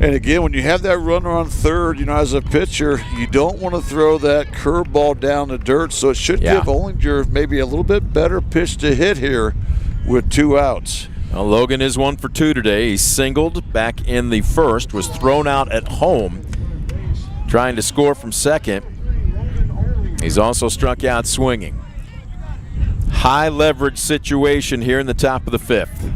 And again, when you have that runner on third, as a pitcher, you don't want to throw that curveball down the dirt. So it should give Olinger maybe a little bit better pitch to hit here with 2 outs. Well, Logan is 1 for 2 today. He singled back in the first, was thrown out at home, trying to score from second. He's also struck out swinging. High leverage situation here in the top of the 5th.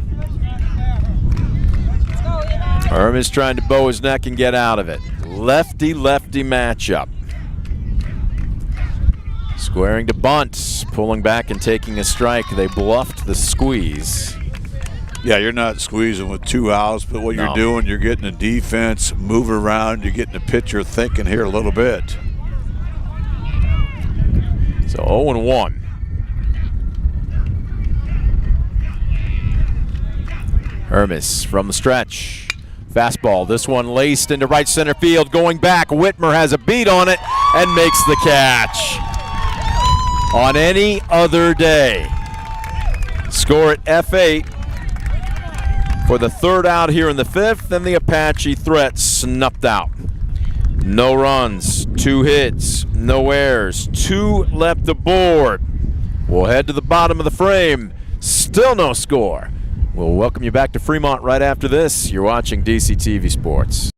Herman's trying to bow his neck and get out of it. Lefty-lefty matchup. Squaring to bunt, pulling back and taking a strike. They bluffed the squeeze. Yeah, you're not squeezing with 2 outs, but what you're doing, you're getting the defense moving around. You're getting the pitcher thinking here a little bit. So 0-1. Hermes from the stretch. Fastball, this one laced into right center field, going back. Whitmer has a beat on it and makes the catch. On any other day, score at F8 for the 3rd out here in the 5th, and the Apache threat snuffed out. No runs, 2 hits, no errors, 2 left aboard. We'll head to the bottom of the frame. Still no score. We'll welcome you back to Fremont right after this. You're watching DCTV Sports.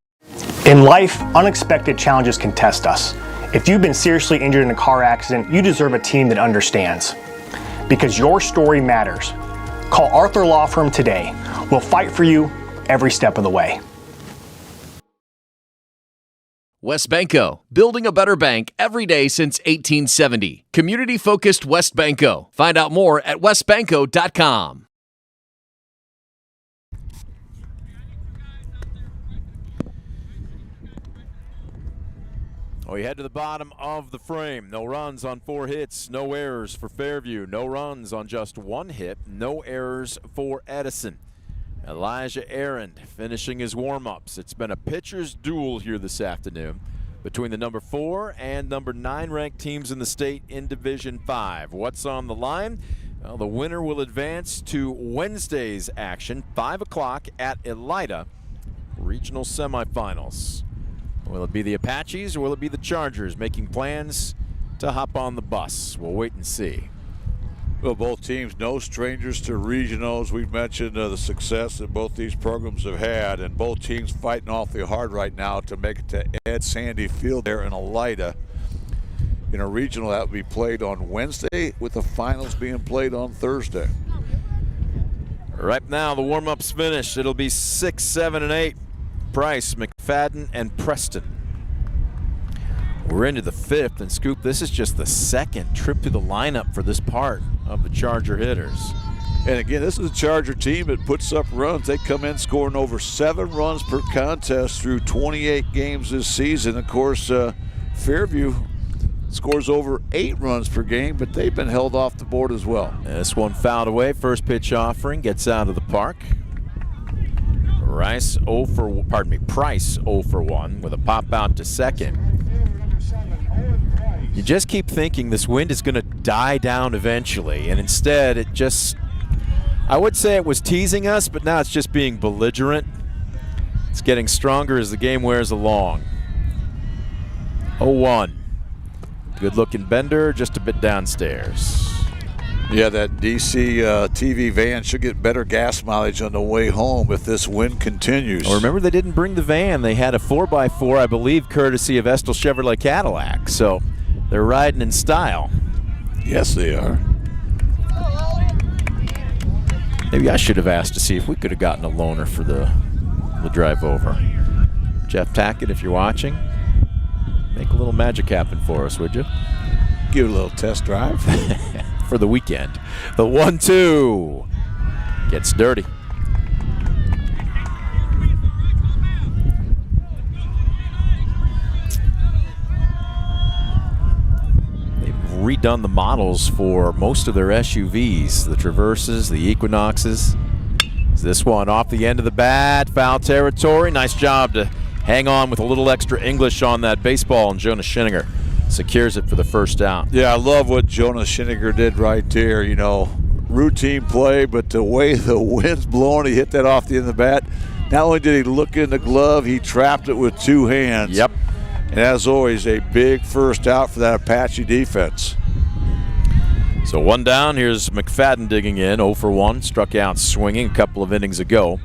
In life, unexpected challenges can test us. If you've been seriously injured in a car accident, you deserve a team that understands. Because your story matters. Call Arthur Law Firm today. We'll fight for you every step of the way. WesBanco, building a better bank every day since 1870. Community-focused WesBanco. Find out more at wesbanco.com. We head to the bottom of the frame. No runs on 4 hits, no errors for Fairview. No runs on just 1 hit, no errors for Edison. Elijah Aaron finishing his warm-ups. It's been a pitcher's duel here this afternoon between the number 4 and number 9 ranked teams in the state in Division 5. What's on the line? Well, the winner will advance to Wednesday's action, 5 o'clock at Elida, regional semifinals. Will it be the Apaches or will it be the Chargers making plans to hop on the bus? We'll wait and see. Well, both teams no strangers to regionals. We've mentioned the success that both these programs have had, and both teams fighting awfully hard right now to make it to Ed Sandy Field there in Elida. In a regional that will be played on Wednesday, with the finals being played on Thursday. Right now, the warm-up's finished. It'll be 6, 7, and 8. Price, McFadden, and Preston. We're into the 5th, and Scoop, this is just the 2nd trip to the lineup for this part of the Charger hitters. And again, this is a Charger team that puts up runs. They come in scoring over 7 runs per contest through 28 games this season. Of course, Fairview scores over 8 runs per game, but they've been held off the board as well. This one fouled away. First pitch offering gets out of the park. Price 0 for 1 with a pop out to second. You just keep thinking this wind is going to die down eventually, and instead it just, I would say it was teasing us, but now it's just being belligerent. It's getting stronger as the game wears along. 0-1. Good looking bender, just a bit downstairs. Yeah, that DCTV van should get better gas mileage on the way home if this wind continues. Well, remember, they didn't bring the van. They had a 4x4, I believe, courtesy of Estel Chevrolet Cadillac. So they're riding in style. Yes, they are. Maybe I should have asked to see if we could have gotten a loaner for the drive over. Jeff Tackett, if you're watching, make a little magic happen for us, would you? Give it a little test drive. For the weekend. The 1-2 gets dirty. They've redone the models for most of their SUVs, the Traverses, the Equinoxes. This one off the end of the bat, foul territory. Nice job to hang on with a little extra English on that baseball, and Jonas Schinniger secures it for the first out. Yeah, I love what Jonas Schinniger did right there. You know, routine play, but the way the wind's blowing, he hit that off the end of the bat. Not only did he look in the glove, he trapped it with 2 hands. Yep. And as always, a big first out for that Apache defense. So 1 down. Here's McFadden digging in. 0 for 1. Struck out swinging a couple of innings ago.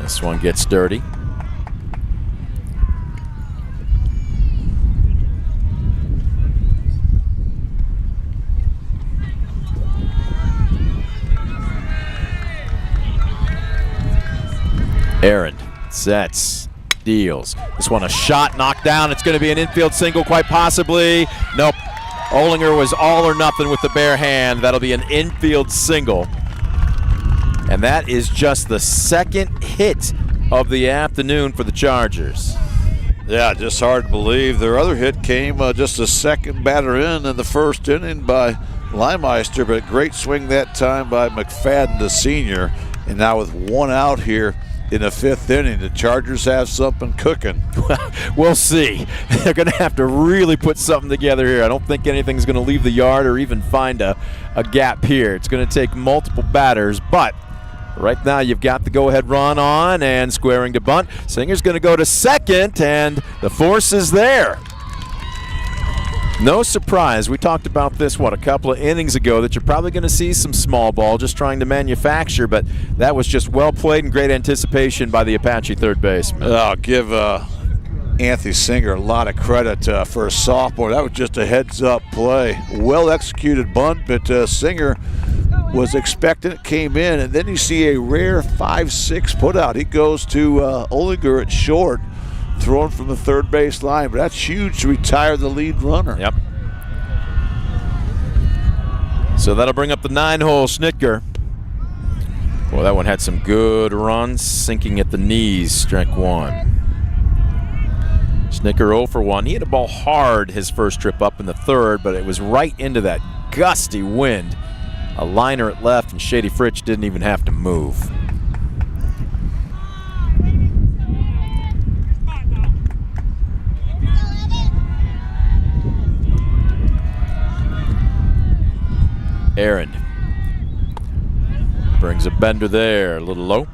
This one gets dirty. Aaron sets, deals. This one a shot, knocked down. It's going to be an infield single, quite possibly. Nope. Olinger was all or nothing with the bare hand. That'll be an infield single. And that is just the second hit of the afternoon for the Chargers. Yeah, just hard to believe. Their other hit came just a second batter in the first inning by Leimeister, but a great swing that time by McFadden, the senior. And now with 1 out here in the 5th inning, the Chargers have something cooking. We'll see. They're going to have to really put something together here. I don't think anything's going to leave the yard or even find a gap here. It's going to take multiple batters, but right now you've got the go-ahead run on and squaring to bunt. Singer's going to go to second, and the force is there. No surprise. We talked about this, a couple of innings ago, that you're probably going to see some small ball just trying to manufacture, but that was just well played and great anticipation by the Apache third baseman. I'll give Anthony Singer a lot of credit for a sophomore. That was just a heads-up play. Well-executed bunt, but Singer was expecting it, came in, and then you see a rare 5-6 put-out. He goes to Olinger at short, thrown from the third base line, but that's huge to retire the lead runner. Yep. So that'll bring up the 9-hole. Schnitger. Well, that one had some good runs, sinking at the knees. Strike 1. Schnitger 0 for 1. He hit a ball hard his first trip up in the third, but it was right into that gusty wind. A liner at left, and Shady Fritsch didn't even have to move. Aaron brings a bender there, a little low.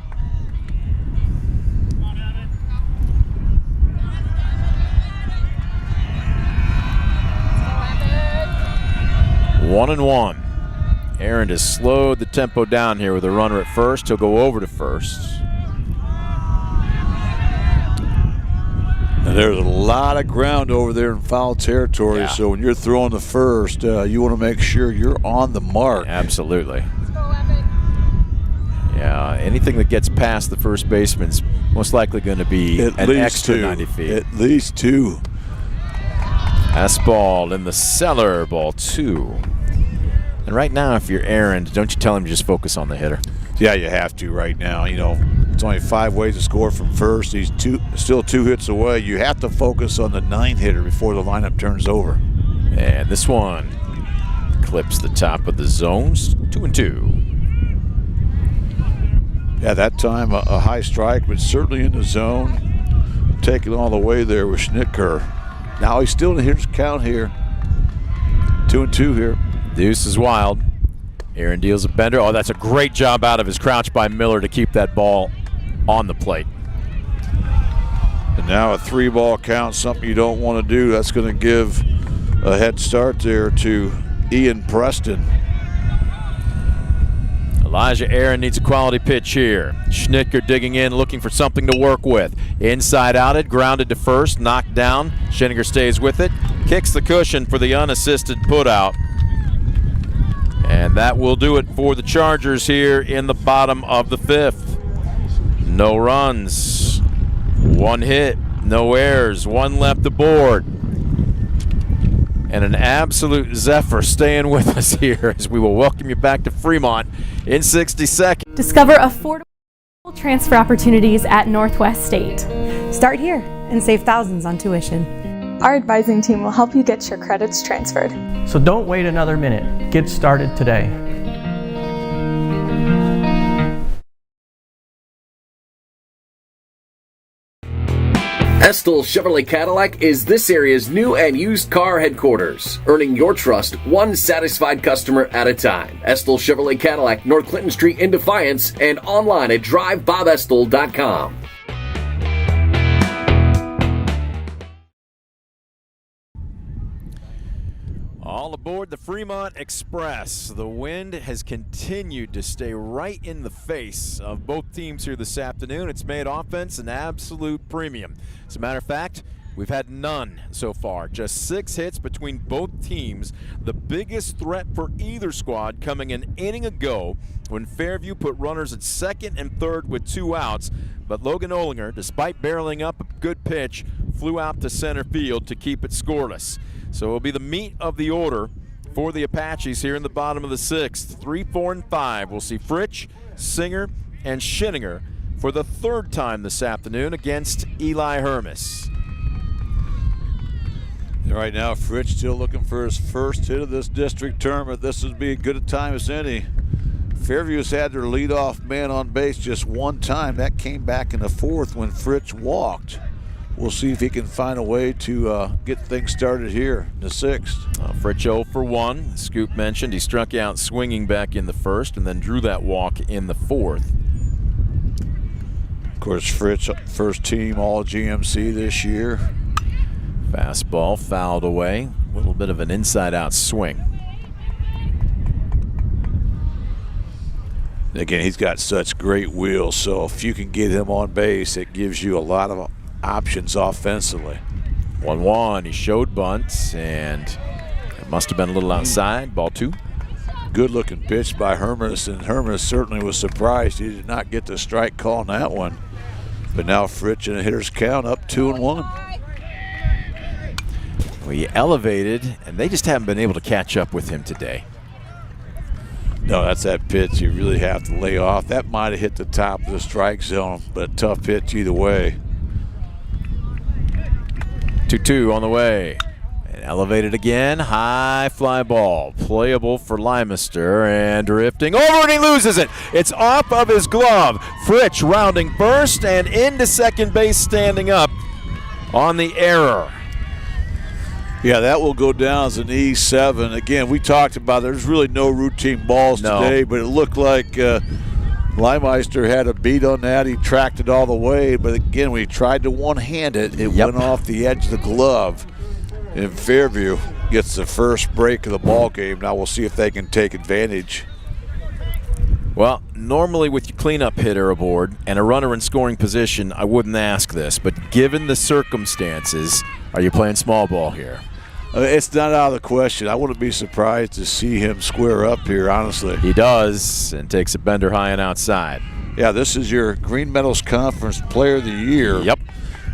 One and one. Aaron has slowed the tempo down here with a runner at first. He'll go over to first. And there's a lot of ground over there in foul territory, yeah. So when you're throwing the first, you want to make sure you're on the mark. Absolutely. Yeah, anything that gets past the first baseman's most likely going to be at an least extra 2. 90 feet. At least 2. Pass ball in the cellar, ball 2. And right now, if you're Aaron, don't you tell him to just focus on the hitter? Yeah, you have to right now. You know, it's only 5 ways to score from first. He's still 2 hits away. You have to focus on the 9 hitter before the lineup turns over. And this one clips the top of the zones, 2-2. Yeah, that time a high strike, but certainly in the zone. Taking all the way there with Schnittker. Now he's still in the hitter's count here. 2-2 here. Deuce is wild. Aaron deals a bender. Oh, that's a great job out of his crouch by Miller to keep that ball on the plate. And now a 3-ball count, something you don't want to do. That's going to give a head start there to Ian Preston. Elijah Aaron needs a quality pitch here. Schnittker digging in, looking for something to work with. Inside outed, grounded to first, knocked down. Schenninger stays with it, kicks the cushion for the unassisted putout. And that will do it for the Chargers here in the bottom of the 5th. No runs, 1 hit, no errors, 1 left aboard. And an absolute zephyr staying with us here as we will welcome you back to Fremont in 60 seconds. Discover affordable transfer opportunities at Northwest State. Start here and save thousands on tuition. Our advising team will help you get your credits transferred. So don't wait another minute. Get started today. Estill Chevrolet Cadillac is this area's new and used car headquarters, earning your trust one satisfied customer at a time. Estill Chevrolet Cadillac, North Clinton Street in Defiance, and online at drivebobestill.com. All aboard the Fremont Express. The wind has continued to stay right in the face of both teams here this afternoon. It's made offense an absolute premium. As a matter of fact, we've had none so far. Just 6 hits between both teams. The biggest threat for either squad coming an inning ago when Fairview put runners at second and third with 2 outs. But Logan Olinger, despite barreling up a good pitch, flew out to center field to keep it scoreless. So it'll be the meat of the order for the Apaches here in the bottom of the 6th. 3, 4, and 5. We'll see Fritsch, Singer, and Schinninger for the 3rd time this afternoon against Eli Hermes. Right now, Fritsch still looking for his first hit of this district tournament. This would be as good a time as any. Fairview's had their leadoff man on base just 1 time. That came back in the 4th when Fritsch walked. We'll see if he can find a way to get things started here in the 6th. Fritsch 0 for 1. Scoop mentioned he struck out swinging back in the 1st and then drew that walk in the 4th. Of course, Fritsch, first team all GMC this year. Fastball fouled away. A little bit of an inside-out swing. Again, he's got such great wheels, so if you can get him on base, it gives you a lot of options offensively. 1-1. He showed bunt, and it must have been a little outside. Ball 2. Good looking pitch by Hermes, and Hermes certainly was surprised he did not get the strike call on that one. But now Fritsch in a hitter's count up 2-1. Well, he elevated, and they just haven't been able to catch up with him today. No, that's that pitch you really have to lay off. That might have hit the top of the strike zone, but a tough pitch either way. 2-2 on the way. And elevated again. High fly ball. Playable for Limester and drifting over, and he loses it. It's off of his glove. Fritsch rounding first and into second base, standing up on the error. Yeah, that will go down as an E7. Again, we talked about there's really no routine balls today, but it looked like Limeister had a beat on that. He tracked it all the way, but again, when he tried to one-hand it, it went off the edge of the glove. And Fairview gets the first break of the ball game. Now we'll see if they can take advantage. Well, normally with your cleanup hitter aboard and a runner in scoring position, I wouldn't ask this, but given the circumstances, are you playing small ball here? It's not out of the question. I wouldn't be surprised to see him square up here, honestly. He does, and takes a bender high and outside. Yeah, this is your Green Meadows Conference Player of the Year. Yep.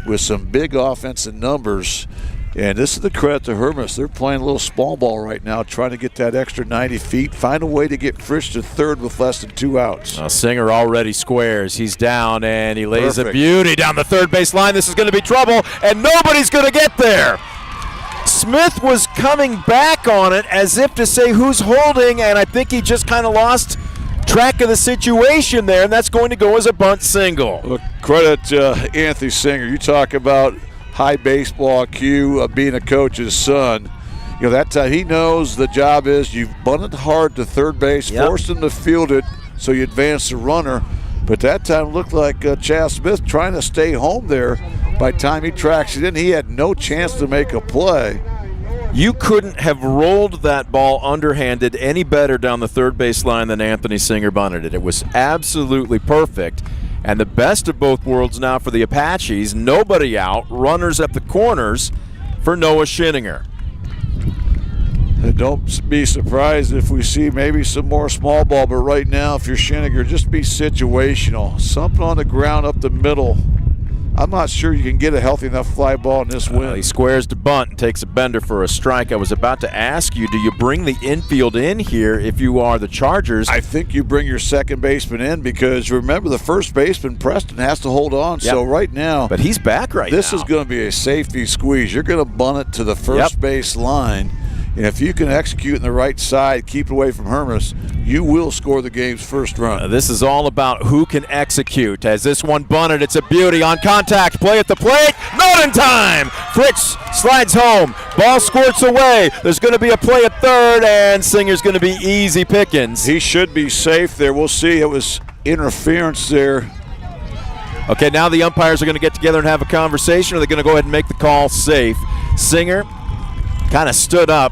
With some big offensive numbers. And this is the credit to Hermes. They're playing a little small ball right now, trying to get that extra 90 feet, find a way to get Fritsch to third with less than 2 outs. Singer already squares. He's down, and he lays Perfect. a beauty down the third base line. This is going to be trouble, and nobody's going to get there. Smith was coming back on it as if to say who's holding, and I think he just kind of lost track of the situation there, and that's going to go as a bunt single. Well, credit Anthony Singer. You talk about high baseball IQ, being a coach's son. You know, that time he knows the job is you've bunted hard to third base, forced him to field it so you advance the runner. But that time it looked like Chaz Smith trying to stay home there. By the time he tracks it in, he had no chance to make a play. You couldn't have rolled that ball underhanded any better down the third base line than Anthony Singer bunted it. It was absolutely perfect. And the best of both worlds now for the Apaches, nobody out, runners at the corners for Noah Schininger. And don't be surprised if we see maybe some more small ball, but right now, if you're Schininger, just be situational. Something on the ground up the middle. I'm not sure you can get a healthy enough fly ball in this wind. He squares the bunt and takes a bender for a strike. I was about to ask you, do you bring the infield in here if you are the Chargers? I think you bring your second baseman in because remember the first baseman, Preston, has to hold on. Yep. So right now. But he's back right now. This is going to be a safety squeeze. You're going to bunt it to the first base line. And if you can execute in the right side, keep it away from Hermes, you will score the game's first run. This is all about who can execute. As this one bunted, it's a beauty on contact. Play at the plate, not in time. Fritz slides home. Ball squirts away. There's going to be a play at third, and Singer's going to be easy pickings. He should be safe there. We'll see. It was interference there. Okay, now the umpires are going to get together and have a conversation, or they're going to go ahead and make the call safe. Singer kind of stood up.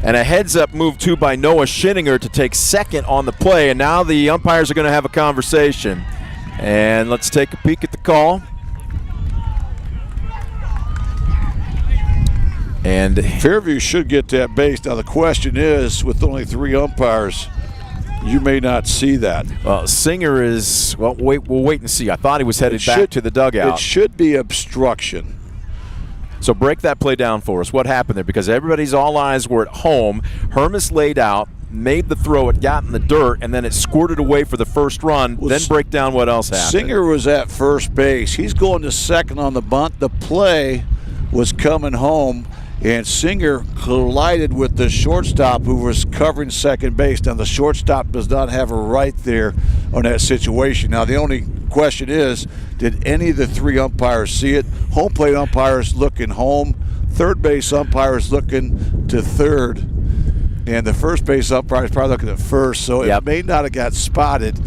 And a heads-up move, too, by Noah Schininger to take second on the play. And now the umpires are going to have a conversation. And let's take a peek at the call. And Fairview should get that base. Now the question is, with only 3 umpires, you may not see that. Well, Singer is, well, we'll wait and see. I thought he was headed back to the dugout. It should be obstruction. So break that play down for us. What happened there? Because everybody's all eyes were at home. Hermes laid out, made the throw, it got in the dirt, and then it squirted away for the first run. Then break down what else happened. Singer was at first base. He's going to second on the bunt. The play was coming home, and Singer collided with the shortstop who was covering second base. Now, the shortstop does not have a right there on that situation. Now, the only question is, did any of the 3 umpires see it? Home plate umpires looking home, third base umpires looking to third, and the first base umpire is probably looking at first, so it may not have got spotted.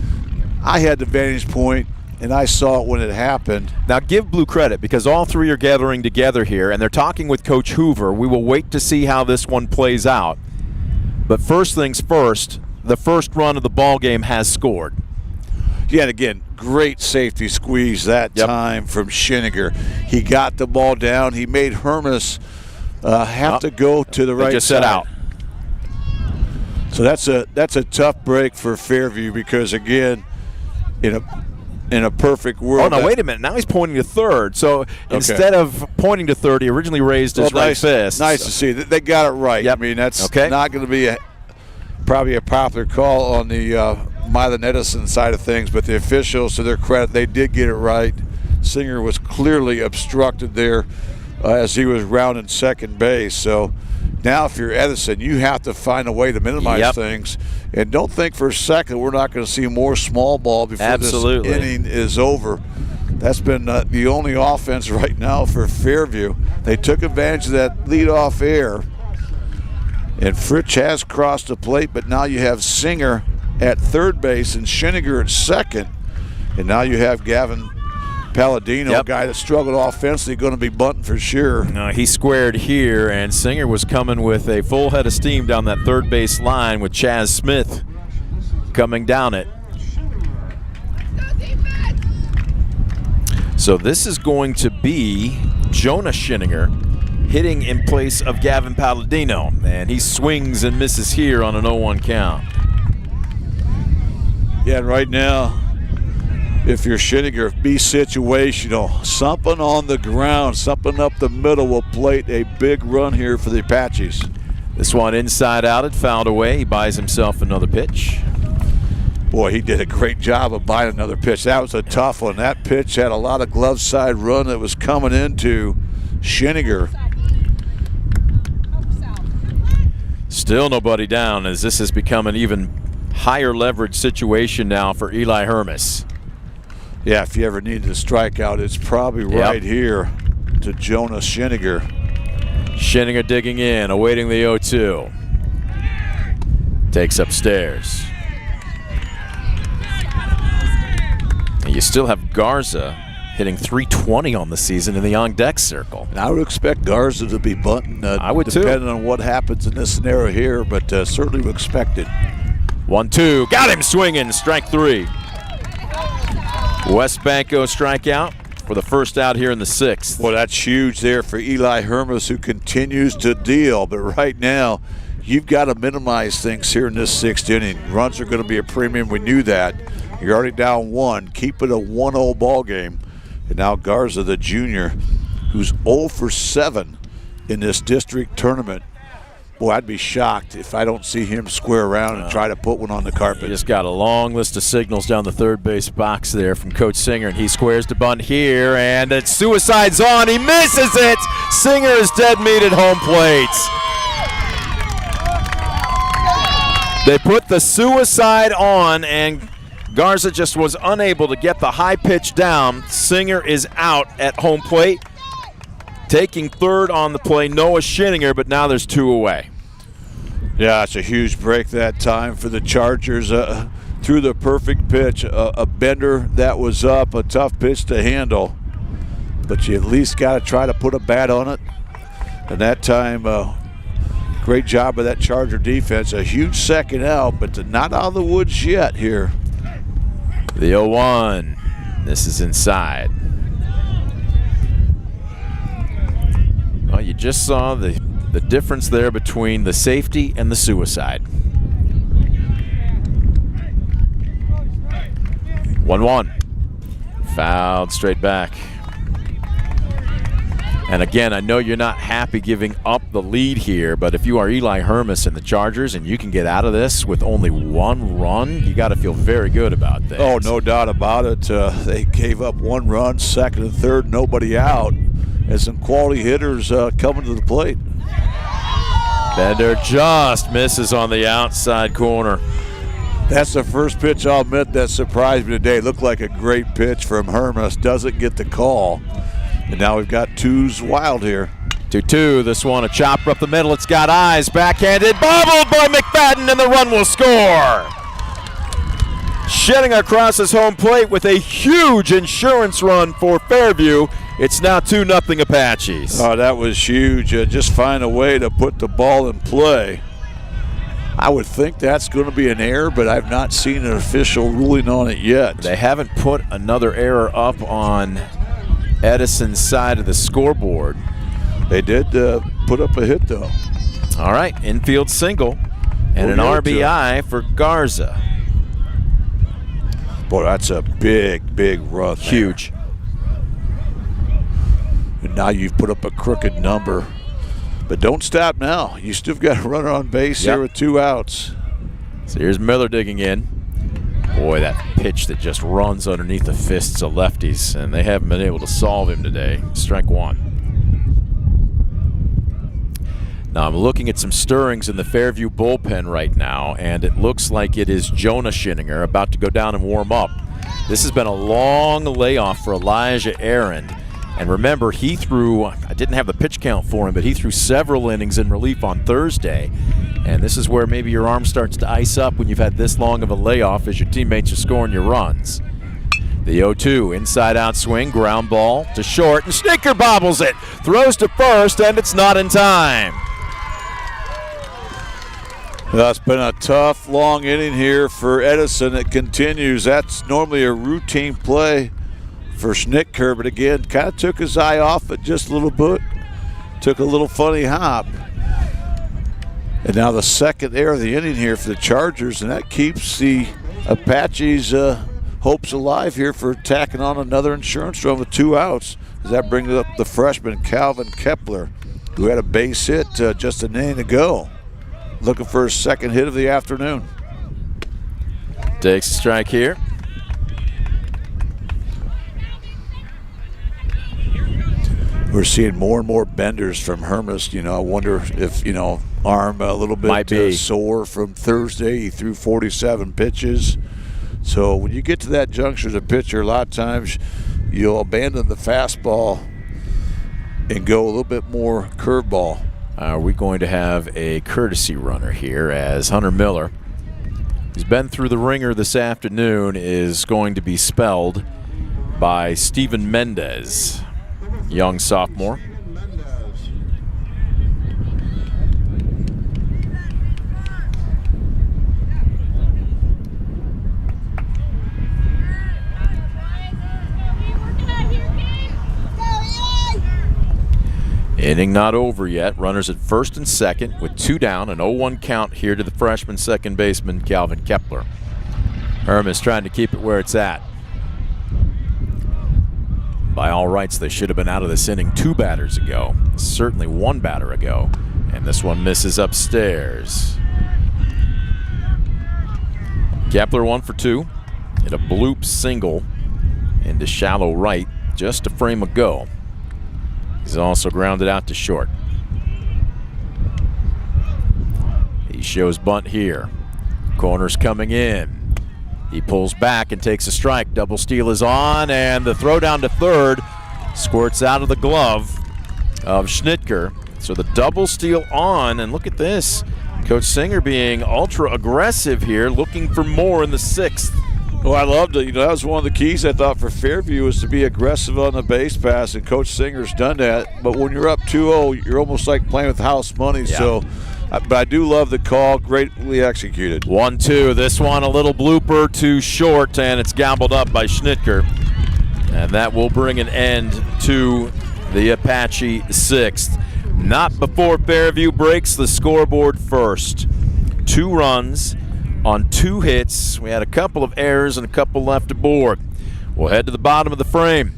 I had the vantage point, and I saw it when it happened. Now give Blue credit because all 3 are gathering together here, and they're talking with Coach Hoover. We will wait to see how this one plays out. But first things first, the first run of the ball game has scored. Yeah, and again, great safety squeeze that time from Schininger. He got the ball down. He made Hermes have to go to the right just side. set out. So that's a tough break for Fairview because, again, in a perfect world. Oh, no, wait a minute. Now he's pointing to third. So instead of pointing to third, he originally raised his right fist. Nice to see. They got it right. I mean, that's not going to be probably a popular call on the Milan Edison side of things, but the officials, to their credit, they did get it right. Singer was clearly obstructed there as he was rounding second base. So now if you're Edison, you have to find a way to minimize things. And don't think for a second we're not going to see more small ball before this inning is over. That's been the only offense right now for Fairview. They took advantage of that leadoff air. And Fritz has crossed the plate, but now you have Singer at third base and Schininger at second. And now you have Gavin Palladino, a guy that struggled offensively, going to be bunting for sure. No, he squared here, and Singer was coming with a full head of steam down that third base line with Chaz Smith coming down it. So this is going to be Jonah Schininger hitting in place of Gavin Palladino, and he swings and misses here on an 0-1 count. Yeah, and right now, if you're Schininger, be situational. Something on the ground, something up the middle will plate a big run here for the Apaches. This one inside out, it fouled away. He buys himself another pitch. Boy, he did a great job of buying another pitch. That was a tough one. That pitch had a lot of glove side run that was coming into Schininger. Still nobody down, as this has become an even higher leverage situation now for Eli Hermes. Yeah, if you ever needed a strikeout, it's probably right here to Jonah Schinniger. Schinniger digging in, awaiting the 0-2. Takes upstairs. And you still have Garza hitting .320 on the season in the on-deck circle. And I would expect Garza to be bunting. I would too. Depending on what happens in this scenario here, but certainly would expect it. 1-2, got him swinging, strike 3. Wes Banco strikeout for the first out here in the 6th. Well, that's huge there for Eli Hermes, who continues to deal. But right now, you've got to minimize things here in this 6th inning. Runs are going to be a premium. We knew that. You're already down 1. Keep it a 1-0 ball game. And now Garza, the junior, who's 0 for 7 in this district tournament. Boy, I'd be shocked if I don't see him square around and try to put one on the carpet. Just got a long list of signals down the third base box there from Coach Singer, and he squares to bunt here, and it's suicide's on. He misses it. Singer is dead meat at home plate. They put the suicide on, and Garza just was unable to get the high pitch down. Singer is out at home plate. Taking third on the play, Noah Schinniger, but now there's 2 away. Yeah, it's a huge break that time for the Chargers. Threw the perfect pitch, a bender that was up, a tough pitch to handle. But you at least got to try to put a bat on it. And that time, great job of that Charger defense. A huge second out, but not out of the woods yet here. The 0-1. This is inside. Well, you just saw the difference there between the safety and the suicide. 1-1. Fouled straight back. And again, I know you're not happy giving up the lead here, but if you are Eli Hermes and the Chargers and you can get out of this with only 1 run, you got to feel very good about things. Oh, no doubt about it. They gave up 1 run, second and third, nobody out. And some quality hitters coming to the plate. Bender just misses on the outside corner. That's the first pitch, I'll admit, that surprised me today. It looked like a great pitch from Hermes. Doesn't get the call. And now we've got 2s wild here. 2-2. This one a chopper up the middle. It's got eyes. Backhanded. Bobbled by McFadden, and the run will score. Shedding across his home plate with a huge insurance run for Fairview. It's now 2-0 Apaches. Oh, that was huge. Just find a way to put the ball in play. I would think that's going to be an error, but I've not seen an official ruling on it yet. They haven't put another error up on Edison's side of the scoreboard. They did put up a hit, though. All right, infield single and an RBI for Garza. Boy, that's a big, big run. Huge. And now you've put up a crooked number. But don't stop now. You still got a runner on base here with 2 outs. So here's Miller digging in. Boy, that pitch that just runs underneath the fists of lefties, and they haven't been able to solve him today. Strike 1. Now I'm looking at some stirrings in the Fairview bullpen right now, and it looks like it is Jonah Schinniger about to go down and warm up. This has been a long layoff for Elijah Aaron. And remember, he threw, I didn't have the pitch count for him, but he threw several innings in relief on Thursday. And this is where maybe your arm starts to ice up when you've had this long of a layoff as your teammates are scoring your runs. The 0-2, inside out swing, ground ball to short, and Schinniger bobbles it. Throws to first, and it's not in time. Well, it's been a tough, long inning here for Edison. It continues. That's normally a routine play for Schinniger, but again, kind of took his eye off it just a little bit. Took a little funny hop. And now the second error of the inning here for the Chargers, and that keeps the Apaches' hopes alive here for tacking on another insurance run with 2 outs. As that brings up the freshman Calvin Kepler, who had a base hit just an inning ago. Looking for his second hit of the afternoon. Takes a strike here. we're seeing more and more benders from Hermes. I wonder if, arm a little bit Might be sore from Thursday. He threw 47 pitches. So when you get to that juncture as a pitcher, a lot of times you'll abandon the fastball and go a little bit more curveball. Are we going to have a courtesy runner here as Hunter Miller, who's been through the ringer this afternoon, is going to be spelled by Steven Mendez, young sophomore. Inning not over yet. Runners at first and second with 2 down, an 0-1 count here to the freshman second baseman Calvin Kepler. Hermes trying to keep it where it's at. By all rights, they should have been out of this inning 2 batters ago. Certainly 1 batter ago. And this one misses upstairs. Kepler 1 for 2. Hit a bloop single into shallow right just a frame ago. He's also grounded out to short. He shows bunt here. Corner's coming in. He pulls back and takes a strike. Double steal is on, and the throw down to third squirts out of the glove of Schnitker. So the double steal on, and look at this. Coach Singer being ultra aggressive here, looking for more in the 6th. Well, I loved it. That was one of the keys I thought for Fairview was to be aggressive on the base pass, and Coach Singer's done that. But when you're up 2-0, you're almost like playing with house money. Yeah. So, but I do love the call. Greatly executed. 1-2. This one a little blooper to short, and it's gobbled up by Schnitker. And that will bring an end to the Apache 6th. Not before Fairview breaks the scoreboard first. 2 runs on 2 hits. We had a couple of errors and a couple left aboard. We'll head to the bottom of the frame.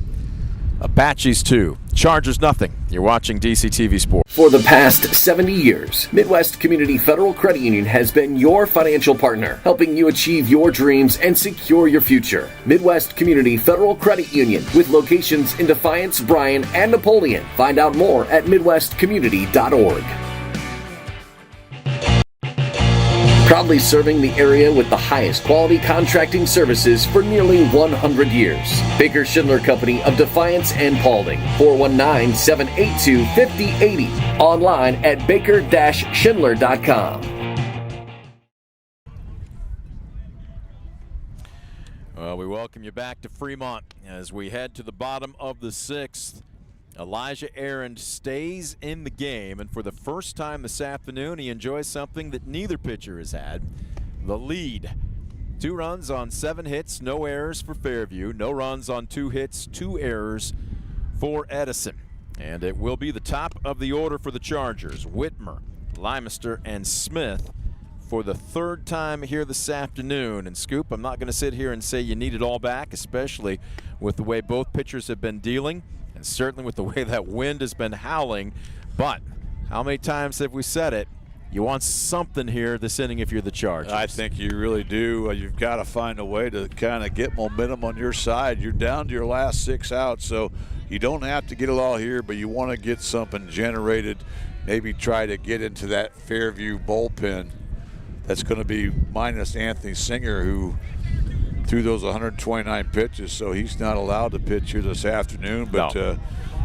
Apaches 2, Chargers nothing. You're watching DCTV Sports. For the past 70 years, Midwest Community Federal Credit Union has been your financial partner, helping you achieve your dreams and secure your future. Midwest Community Federal Credit Union, with locations in Defiance, Bryan, and Napoleon. Find out more at midwestcommunity.org. Proudly serving the area with the highest quality contracting services for nearly 100 years. Baker Schindler Company of Defiance and Paulding. 419-782-5080. Online at baker-schindler.com. Well, we welcome you back to Fremont as we head to the bottom of the 6th. Elijah Aaron stays in the game, and for the first time this afternoon, he enjoys something that neither pitcher has had, the lead. 2 runs on 7 hits, no errors for Fairview, no runs on 2 hits, 2 errors for Edison. And it will be the top of the order for the Chargers. Whitmer, Limester, and Smith for the 3rd time here this afternoon. And Scoop, I'm not going to sit here and say you need it all back, especially with the way both pitchers have been dealing. And certainly with the way that wind has been howling. But how many times have we said it? You want something here this inning if you're the Chargers. I think you really do. You've got to find a way to kind of get momentum on your side. You're down to your last 6 outs, so you don't have to get it all here, but you want to get something generated. Maybe try to get into that Fairview bullpen. That's going to be minus Anthony Singer, who threw those 129 pitches, so he's not allowed to pitch here this afternoon. But no.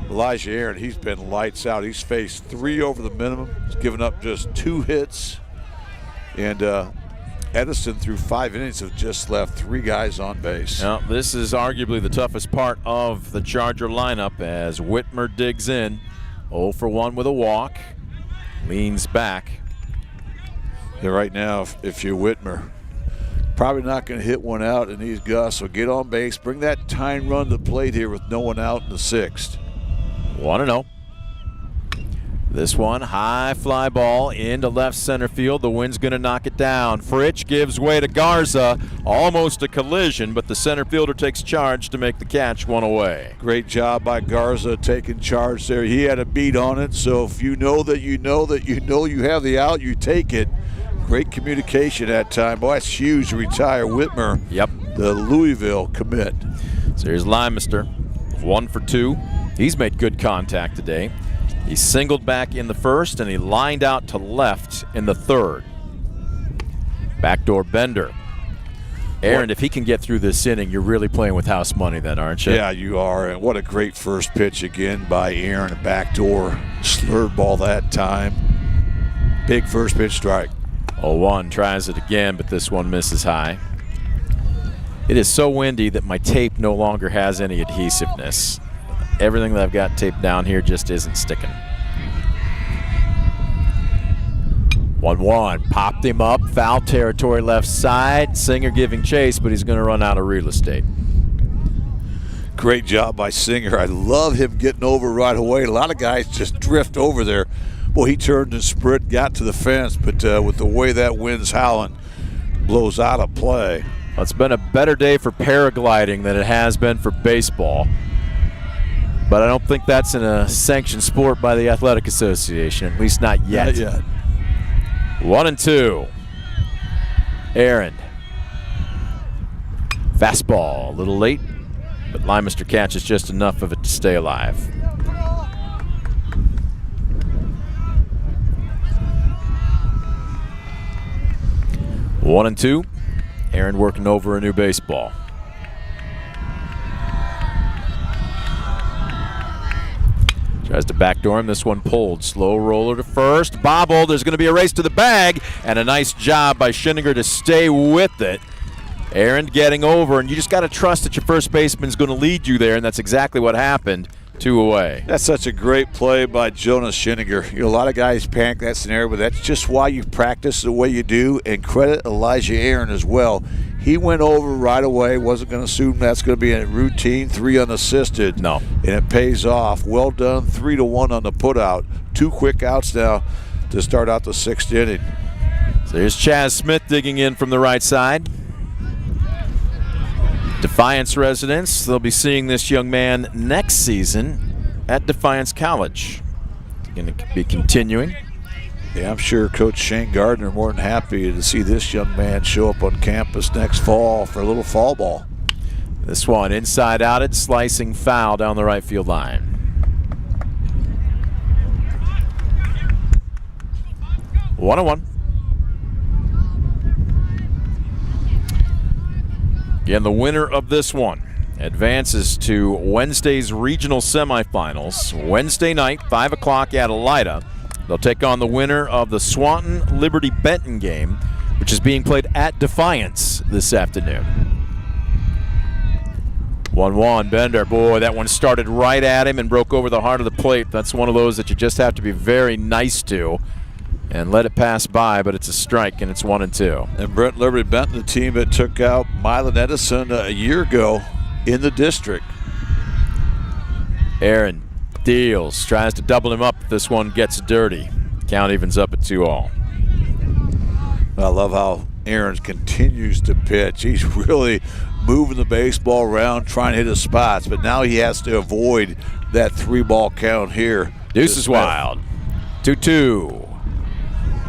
Elijah Aaron, he's been lights out. He's faced 3 over the minimum. He's given up just 2 hits. And Edison, through 5 innings, have just left 3 guys on base. Now, this is arguably the toughest part of the Charger lineup as Whitmer digs in. 0 for 1 with a walk. Leans back. Yeah, right now, if you're Whitmer, probably not going to hit one out in these gusts, so get on base. Bring that tying run to the plate here with no one out in the 6th. 1-0. This one, high fly ball into left center field. The wind's going to knock it down. Fritsch gives way to Garza. Almost a collision, but the center fielder takes charge to make the catch, 1 away. Great job by Garza taking charge there. He had a beat on it, so if you know that you know that you know you have the out, you take it. Great communication that time. Boy, that's huge to retire Whitmer. Yep. The Louisville commit. So here's Limester, 1 for 2. He's made good contact today. He singled back in the first, and he lined out to left in the third. Backdoor bender. Aaron, if he can get through this inning, you're really playing with house money then, aren't you? Yeah, you are. And what a great first pitch again by Aaron. A backdoor slurred ball that time. Big first pitch strike. 0-1 tries it again, but this one misses high. It is so windy that my tape no longer has any adhesiveness. Everything that I've got taped down here just isn't sticking. 1-1, popped him up, foul territory left side. Singer giving chase, but he's going to run out of real estate. Great job by Singer. I love him getting over right away. A lot of guys just drift over there. Well, he turned and sprint, got to the fence, but with the way that wind's howling, blows out of play. Well, it's been a better day for paragliding than it has been for baseball. But I don't think that's in a sanctioned sport by the Athletic Association, at least not yet. Not yet. 1-2. Aaron. Fastball, a little late, but Leimister catches just enough of it to stay alive. One and two. Aaron working over a new baseball. Tries to backdoor him. This one pulled. Slow roller to first. Bobble. There's going to be a race to the bag. And a nice job by Schinninger to stay with it. Aaron getting over. And you just got to trust that your first baseman's going to lead you there. And that's exactly what happened. 2 away. That's such a great play by Jonas Schinninger. You know, a lot of guys panic that scenario, but that's just why you practice the way you do. And credit Elijah Aaron as well. He went over right away. Wasn't going to assume that's going to be a routine 3 unassisted. No. And it pays off. Well done. 3-1 on the putout. 2 quick outs now to start out the 6th inning. So here's Chaz Smith digging in from the right side. Defiance residents, they'll be seeing this young man next season at Defiance College. Going to be continuing. Yeah, I'm sure Coach Shane Gardner more than happy to see this young man show up on campus next fall for a little fall ball. This one inside outed, slicing foul down the right field line. One and one. Again, the winner of this one advances to Wednesday's regional semifinals. Wednesday night, 5 o'clock at Elida. They'll take on the winner of the Swanton Liberty Benton game, which is being played at Defiance this afternoon. 1-1, Bender. Boy, that one started right at him and broke over the heart of the plate. That's one of those that you just have to be very nice to and let it pass by, but it's a strike, and it's 1-2. And Brent Liberty Benton, the team that took out Milan Edison a year ago in the district. Aaron deals, tries to double him up. This one gets dirty. Count evens up at 2-all. I love how Aaron continues to pitch. He's really moving the baseball around, trying to hit his spots, but now he has to avoid that 3-ball count here. Deuce is wild. 2-2.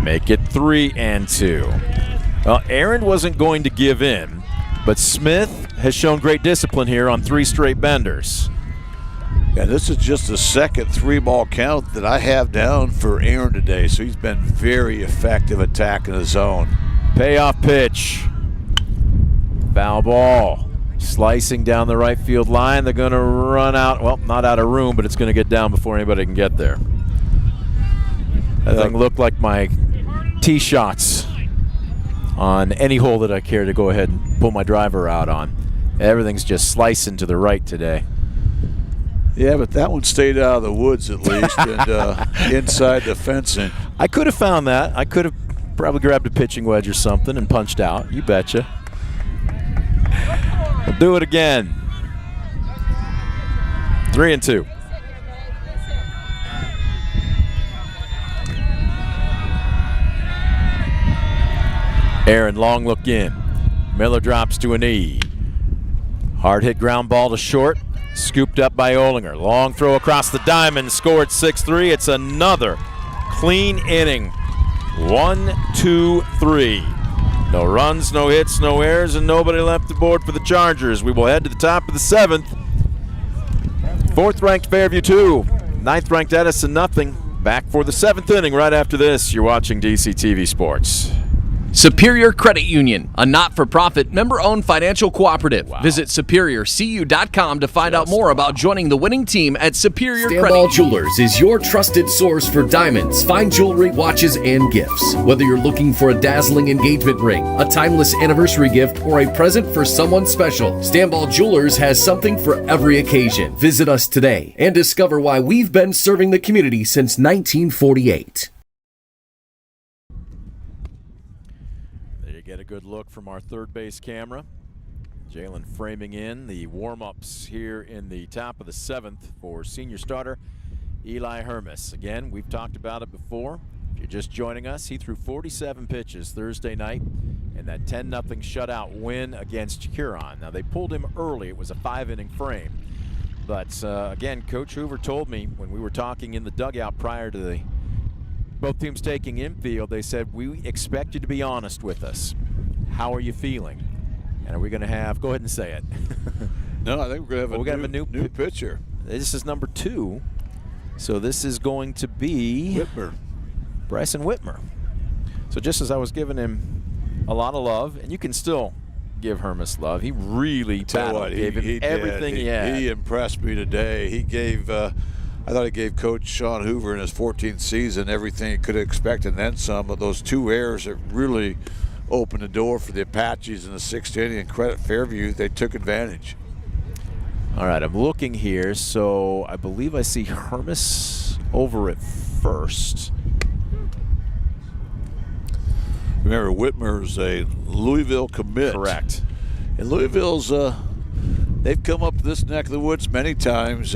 Make it 3-2. Well, Aaron wasn't going to give in, but Smith has shown great discipline here on 3 straight benders. Yeah, this is just the second 3-ball count that I have down for Aaron today, so he's been very effective attacking the zone. Payoff pitch. Foul ball. Slicing down the right field line. They're going to run out, well, not out of room, but it's going to get down before anybody can get there. That thing looked like my tee shots on any hole that I care to go ahead and pull my driver out on. Everything's just slicing to the right today. Yeah, but that one stayed out of the woods at least and inside the fencing. I could have found that. I could have probably grabbed a pitching wedge or something and punched out. You betcha. We'll do it again. 3-2. Aaron, long look in. Miller drops to a knee. Hard hit ground ball to short. Scooped up by Olinger. Long throw across the diamond. Scored 6-3. It's another clean inning. 1-2-3. No runs, no hits, no errors, and nobody left the board for the Chargers. We will head to the top of the 7th. 4th-ranked Fairview 2, 9th-ranked Edison 0. Back for the 7th inning right after this. You're watching DCTV Sports. Superior Credit Union, a not-for-profit, member-owned financial cooperative. Wow. Visit SuperiorCU.com to find out more about joining the winning team at Superior Credit. Standball Jewelers is your trusted source for diamonds, fine jewelry, watches, and gifts. Whether you're looking for a dazzling engagement ring, a timeless anniversary gift, or a present for someone special, Standball Jewelers has something for every occasion. Visit us today and discover why we've been serving the community since 1948. Get a good look from our third base camera. Jalen framing in the warm-ups here in the top of the 7th for senior starter Eli Hermes. Again, we've talked about it before. If you're just joining us, he threw 47 pitches Thursday night in that 10-0 shutout win against Huron. Now, they pulled him early. It was a 5-inning frame. But, again, Coach Hoover told me when we were talking in the dugout prior to both teams taking infield, they said, we expect you to be honest with us. How are you feeling? And are we going to have, go ahead and say it. No, I think we're going to have a new pitcher. This is number 2. So this is going to be Whitmer. Bryson Whitmer. So just as I was giving him a lot of love, and you can still give Hermes love, he really gave him everything he had. He impressed me today. He gave I thought he gave Coach Sean Hoover in his 14th season everything he could have expected and then some. But those 2 errors that really opened the door for the Apaches in the 6th inning, and credit Fairview, they took advantage. All right, I'm looking here. So I believe I see Hermes over at first. Remember, Whitmer's a Louisville commit. Correct. And Louisville's, they've come up this neck of the woods many times.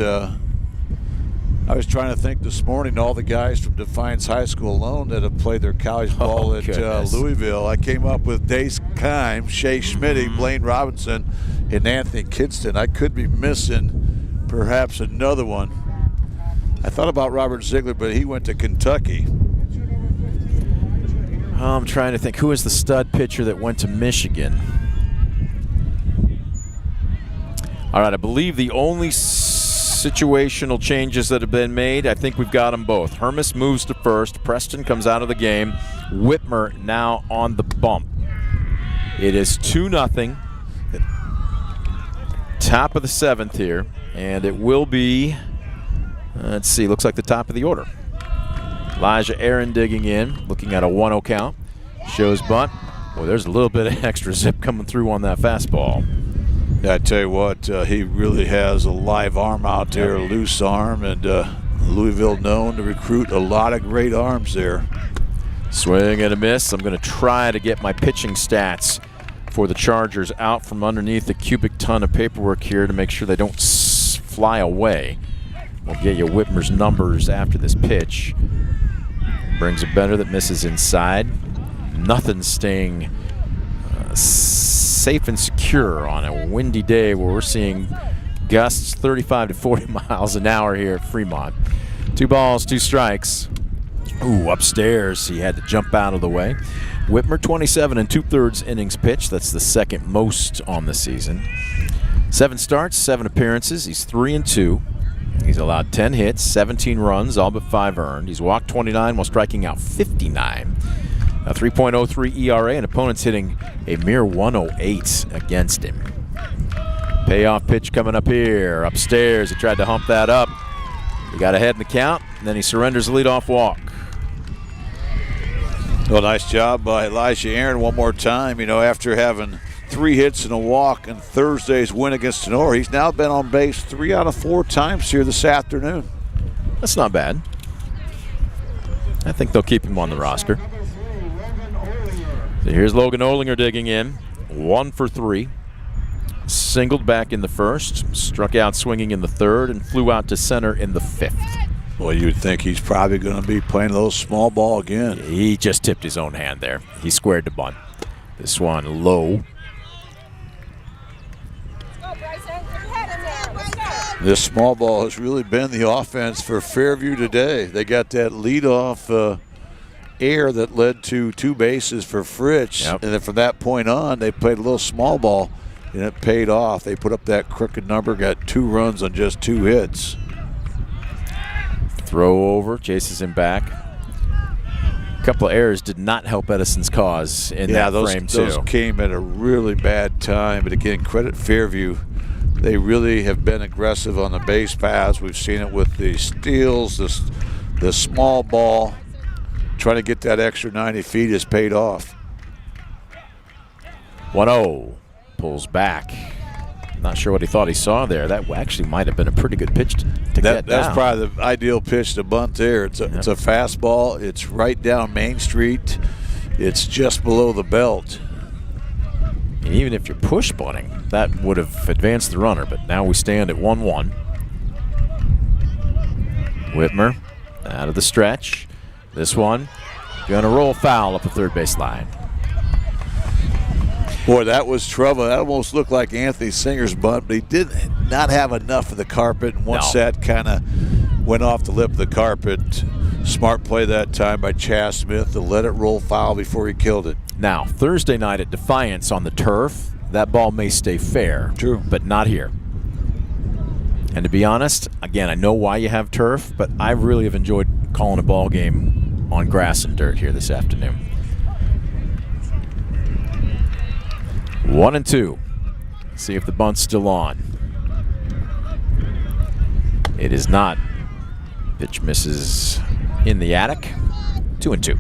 I was trying to think this morning, all the guys from Defiance High School alone that have played their college ball at Louisville. I came up with Dace Kime, Shea Schmitty, Blaine Robinson, and Anthony Kidston. I could be missing perhaps another one. I thought about Robert Ziegler, but he went to Kentucky. I'm trying to think. Who is the stud pitcher that went to Michigan? All right, I believe the only situational changes that have been made, I think we've got them both. Hermes moves to first. Preston comes out of the game. Whitmer now on the bump. It is 2-0. Top of the 7th here. And it will be, let's see, looks like the top of the order. Elijah Aaron digging in, looking at a 1-0 count. Shows bunt. Well, there's a little bit of extra zip coming through on that fastball. Yeah, I tell you what, he really has a live arm out there, a loose arm, and Louisville known to recruit a lot of great arms there. Swing and a miss. I'm going to try to get my pitching stats for the Chargers out from underneath the cubic ton of paperwork here to make sure they don't fly away. We'll get you Whitmer's numbers after this pitch. Brings a better that misses inside. Nothing staying safe and secure on a windy day where we're seeing gusts 35 to 40 miles an hour here at Fremont. 2 balls, 2 strikes. Ooh, upstairs. He had to jump out of the way. Whitmer, 27 2/3 innings pitched. That's the 2nd most on the season. 7 starts, 7 appearances. He's 3-2. He's allowed 10 hits, 17 runs, all but 5 earned. He's walked 29 while striking out 59. A 3.03 ERA, and opponents hitting a mere 108 against him. Payoff pitch coming up here. Upstairs, he tried to hump that up. He got ahead in the count, and then he surrenders the leadoff walk. Well, nice job by Elijah Aaron one more time. You know, after having 3 hits and a walk in Thursday's win against Sonora, he's now been on base 3 out of 4 times here this afternoon. That's not bad. I think they'll keep him on the roster. So here's Logan Olinger digging in. 1 for 3. Singled back in the 1st, struck out swinging in the 3rd, and flew out to center in the 5th. Well, you'd think he's probably going to be playing a little small ball again. He just tipped his own hand there. He squared the bunt. This one low. This small ball has really been the offense for Fairview today. They got that leadoff air that led to 2 bases for Fritz. Yep. And then from that point on, they played a little small ball. and it paid off. They put up that crooked number, got 2 runs on just 2 hits. Throw over, chases him back. A couple of errors did not help Edison's cause in that frame, too. Those came at a really bad time. But again, credit Fairview. They really have been aggressive on the base paths. We've seen it with the steals, the small ball. Trying to get that extra 90 feet has paid off. 1-0, pulls back. Not sure what he thought he saw there. That actually might have been a pretty good pitch to get down. That's probably the ideal pitch to bunt there. It's a fastball. It's right down Main Street. It's just below the belt. And even if you're push bunting, that would have advanced the runner. But now we stand at 1-1. Whitmer out of the stretch. This one gonna roll foul up the third base line. Boy, that was trouble. That almost looked like Anthony Singer's bunt, but he did not have enough of the carpet. And once that kind of went off the lip of the carpet, smart play that time by Chaz Smith to let it roll foul before he killed it. Now, Thursday night at Defiance on the turf, that ball may stay fair. True. But not here. And to be honest, again, I know why you have turf, but I really have enjoyed calling a ball game on grass and dirt here this afternoon. 1-2. See if the bunt's still on. It is not. Pitch misses in the attic. 2-2.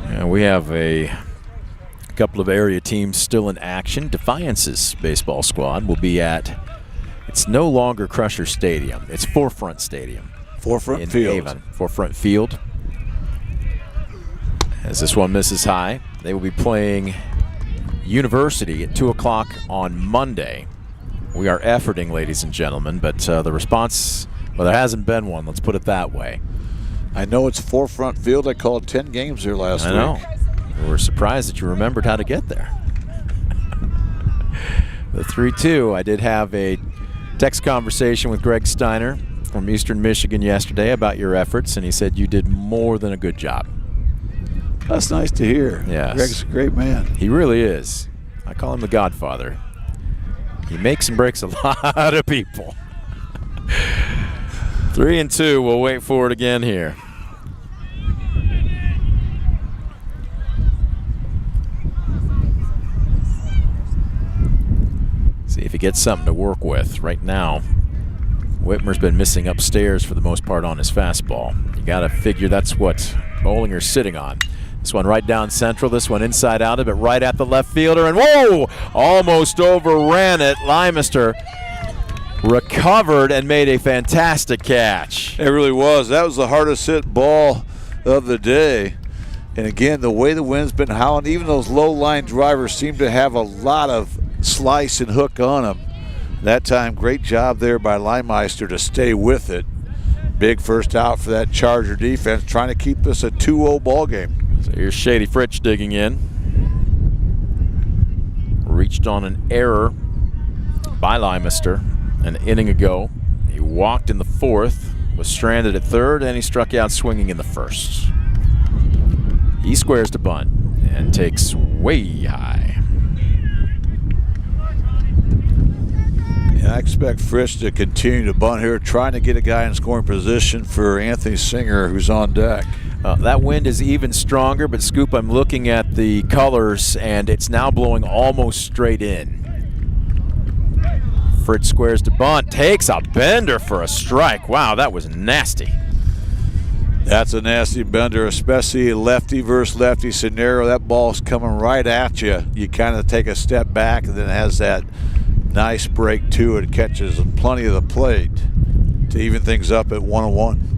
And we have a couple of area teams still in action. Defiance's baseball squad will be at, it's no longer Crusher Stadium. It's Forefront Stadium. Forefront in Field. Avon. Forefront Field. As this one misses high, they will be playing University at 2 o'clock on Monday. We are efforting, ladies and gentlemen, but the response, well, there hasn't been one. Let's put it that way. I know it's Forefront Field. I called 10 games there last week. I know. We're surprised that you remembered how to get there. The 3-2, I did have a text conversation with Greg Steiner from Eastern Michigan yesterday about your efforts, and he said you did more than a good job. That's nice to hear. Yes. Greg's a great man. He really is. I call him the Godfather. He makes and breaks a lot of people. 3-2, we'll wait for it again here. See if he gets something to work with. Right now, Whitmer's been missing upstairs for the most part on his fastball. You got to figure that's what Bollinger's sitting on. This one right down central, this one inside out of it, right at the left fielder, and whoa! Almost overran it. Limester recovered and made a fantastic catch. It really was. That was the hardest hit ball of the day. And again, the way the wind's been howling, even those low line drivers seem to have a lot of slice and hook on them. That time, great job there by Limeister to stay with it. Big first out for that Charger defense, trying to keep this a 2-0 ball game. So here's Shady Fritch digging in. Reached on an error by Limeister an inning ago. He walked in the fourth, was stranded at third, and he struck out swinging in the first. He squares to bunt and takes way high. And I expect Fritch to continue to bunt here, trying to get a guy in scoring position for Anthony Singer, who's on deck. That wind is even stronger, but Scoop, I'm looking at the colors, and it's now blowing almost straight in. Fritz squares to bunt, takes a bender for a strike. Wow, that was nasty. That's a nasty bender, especially lefty versus lefty scenario. That ball's coming right at you. You kind of take a step back, and then it has that nice break to it. Catches plenty of the plate to even things up at 1-1.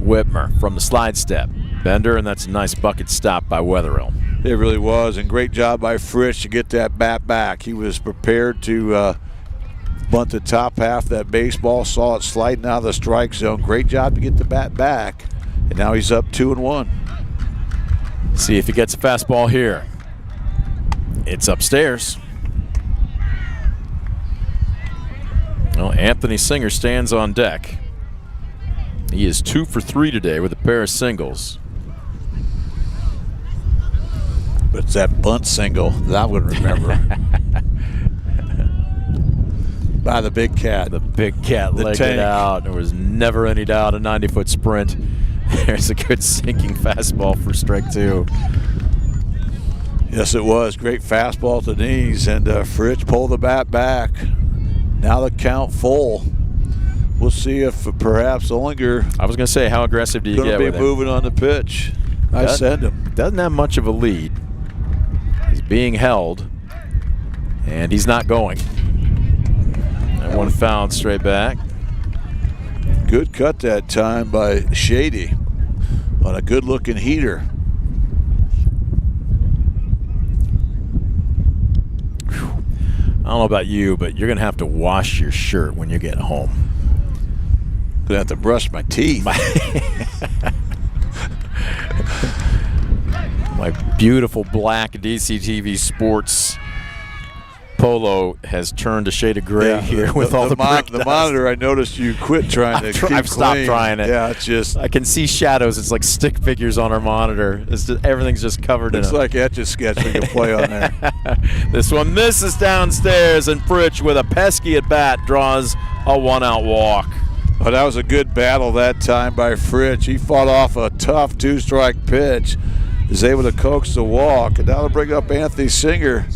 Whitmer from the slide step. Bender, and that's a nice bucket stop by Wetherill. It really was, and great job by Fritch to get that bat back. He was prepared to bunt the top half of that baseball, saw it sliding out of the strike zone. Great job to get the bat back, and now he's up 2-1. See if he gets a fastball here. It's upstairs. Well, Anthony Singer stands on deck. He is 2 for 3 today with a pair of singles. But it's that bunt single that I'm going to remember. By the big cat. The big cat legged it out. There was never any doubt a 90-foot sprint. There's a good sinking fastball for strike 2. Yes, it was. Great fastball to knees, and Fritch pulled the bat back. Now the count full. We'll see if perhaps Ollinger. I was going to say, how aggressive do you get with him? Going to be moving on the pitch. I send him. Doesn't have much of a lead. He's being held, and he's not going. That one fouled straight back. Good cut that time by Shady on a good-looking heater. I don't know about you, but you're going to have to wash your shirt when you get home. Going to have to brush my teeth. My beautiful black DCTV Sports polo has turned a shade of gray here with all the brick dust. Monitor, I noticed you quit trying to keep I've stopped trying it. Yeah, it's just. I can see shadows. It's like stick figures on our monitor. It's just, everything's just covered in it. It's like Etch-a-Sketch we can play on there. This one misses downstairs, and Fritch with a pesky at bat draws a 1-out walk. Oh, that was a good battle that time by Fritch. He fought off a tough 2-strike pitch. Is able to coax the walk, and now to bring up Anthony Singer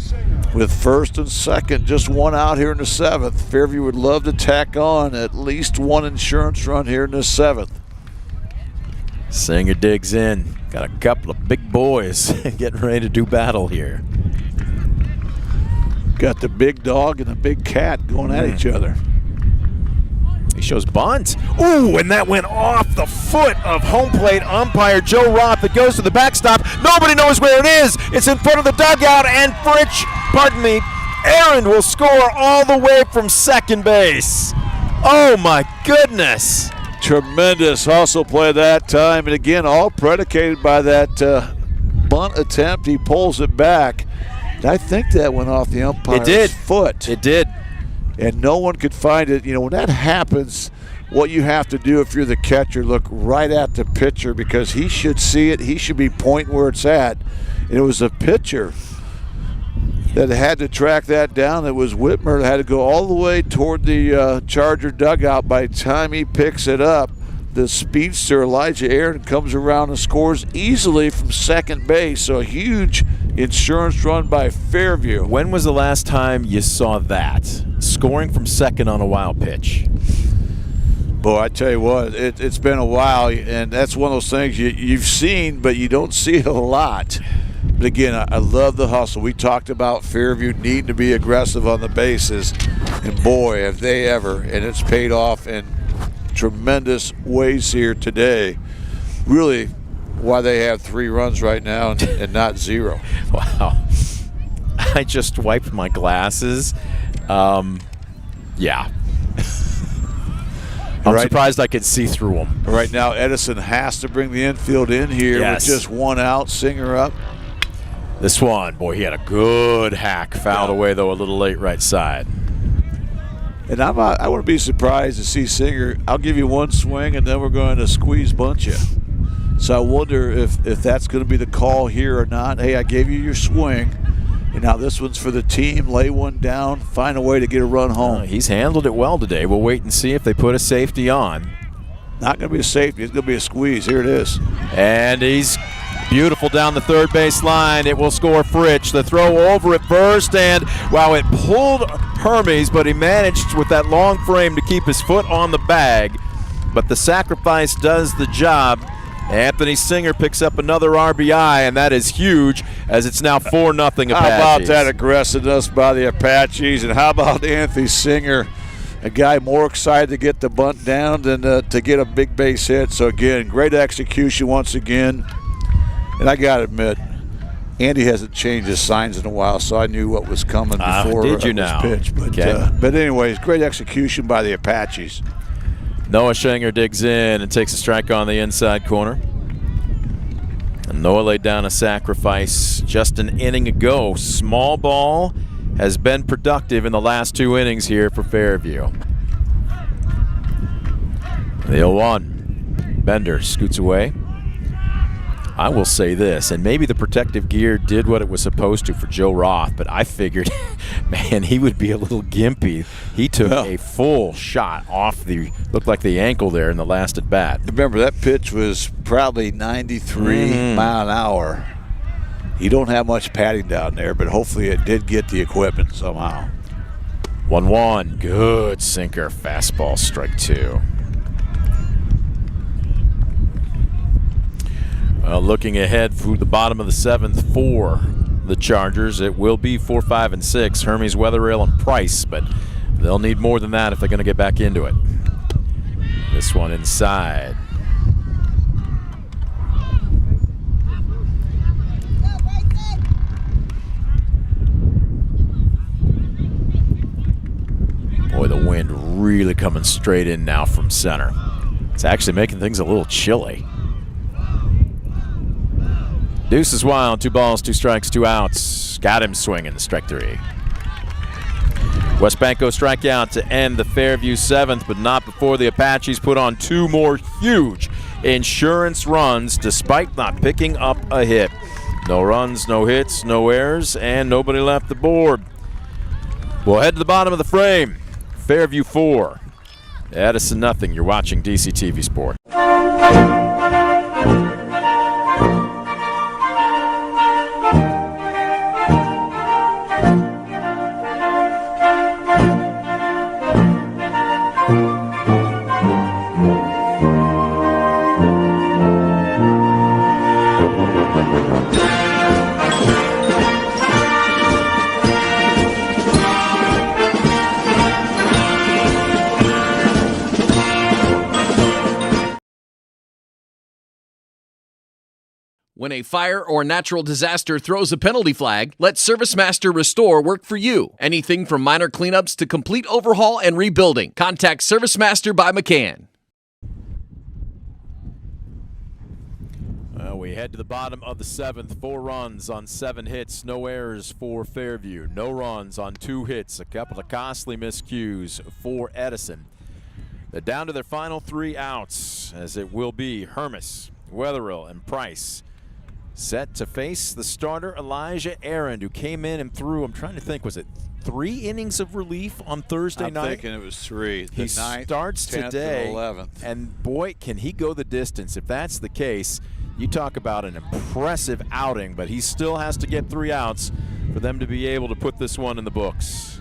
with first and second, just 1 out here in the 7th. Fairview would love to tack on at least 1 insurance run here in the 7th. Singer digs in. Got a couple of big boys getting ready to do battle here. Got the big dog and the big cat going at each other. He shows bunt. Ooh, and that went off the foot of home plate umpire Joe Roth. It goes to the backstop. Nobody knows where it is. It's in front of the dugout, and Aaron will score all the way from second base. Oh, my goodness. Tremendous hustle play that time, and again, all predicated by that bunt attempt. He pulls it back. And I think that went off the umpire's foot. It did. And no one could find it. You know, when that happens, what you have to do if you're the catcher, look right at the pitcher, because he should see it. He should be pointing where it's at. And it was the pitcher that had to track that down. It was Whitmer that had to go all the way toward the Charger dugout. By the time he picks it up, the speedster Elijah Aaron comes around and scores easily from second base. So a huge insurance run by Fairview. When was the last time you saw that? Scoring from second on a wild pitch. Boy, I tell you what, it's been a while, and that's one of those things you've seen, but you don't see it a lot. But again, I love the hustle. We talked about Fairview needing to be aggressive on the bases, and boy, have they ever, and it's paid off in tremendous ways here today. Really, why they have 3 runs right now and not 0. Wow. I just wiped my glasses. Yeah. I'm surprised I could see through them. Right now, Edison has to bring the infield in here with just 1 out. Singer up. This one, boy, he had a good hack. Fouled away, though, a little late right side. And I wouldn't be surprised to see Singer. I'll give you 1 swing, and then we're going to squeeze bunch you. So I wonder if that's going to be the call here or not. Hey, I gave you your swing, and now this one's for the team. Lay one down, find a way to get a run home. He's handled it well today. We'll wait and see if they put a safety on. Not going to be a safety. It's going to be a squeeze. Here it is. And he's beautiful down the third base line. It will score Fritch. The throw over at first, and wow, it pulled Hermes, but he managed with that long frame to keep his foot on the bag. But the sacrifice does the job. Anthony Singer picks up another RBI, and that is huge, as it's now 4-0 Apaches. How about that aggressiveness by the Apaches, and how about Anthony Singer, a guy more excited to get the bunt down than to get a big base hit. So again, great execution once again. And I got to admit, Andy hasn't changed his signs in a while, so I knew what was coming before did you now? Pitch. But, but anyways, great execution by the Apaches. Noah Schenger digs in and takes a strike on the inside corner. And Noah laid down a sacrifice just an inning ago. Small ball has been productive in the last 2 innings here for Fairview. The 0-1. Bender scoots away. I will say this, and maybe the protective gear did what it was supposed to for Joe Roth, but I figured, man, he would be a little gimpy. He took a full shot off looked like the ankle there in the last at bat. Remember, that pitch was probably 93 mile an hour. You don't have much padding down there, but hopefully it did get the equipment somehow. 1-1, good sinker, fastball, strike 2. Looking ahead through the bottom of the 7th for the Chargers, it will be 4, 5, and 6. Hermes, Wetherill, and Price, but they'll need more than that if they're going to get back into it. This one inside. Boy, the wind really coming straight in now from center. It's actually making things a little chilly. Deuce is wild, 2 balls, 2 strikes, 2 outs. Got him swinging, strike 3. West Banco strikeout to end the Fairview 7th, but not before the Apaches put on 2 more huge insurance runs despite not picking up a hit. No runs, no hits, no errors, and nobody left the board. We'll head to the bottom of the frame. Fairview 4, Edison nothing. You're watching DCTV Sport. When a fire or natural disaster throws a penalty flag, let ServiceMaster Restore work for you. Anything from minor cleanups to complete overhaul and rebuilding. Contact ServiceMaster by McCann. We head to the bottom of the 7th. 4 runs on 7 hits, no errors for Fairview. No runs on 2 hits, a couple of costly miscues for Edison. They're down to their final 3 outs, as it will be Hermes, Wetherill, and Price. Set to face the starter Elijah Aaron, who came in and threw, I'm trying to think, was it 3 innings of relief on Thursday night? I'm thinking it was 3. He 9th, starts 10th, today, and 11th. And boy, can he go the distance. If that's the case, you talk about an impressive outing, but he still has to get 3 outs for them to be able to put this one in the books.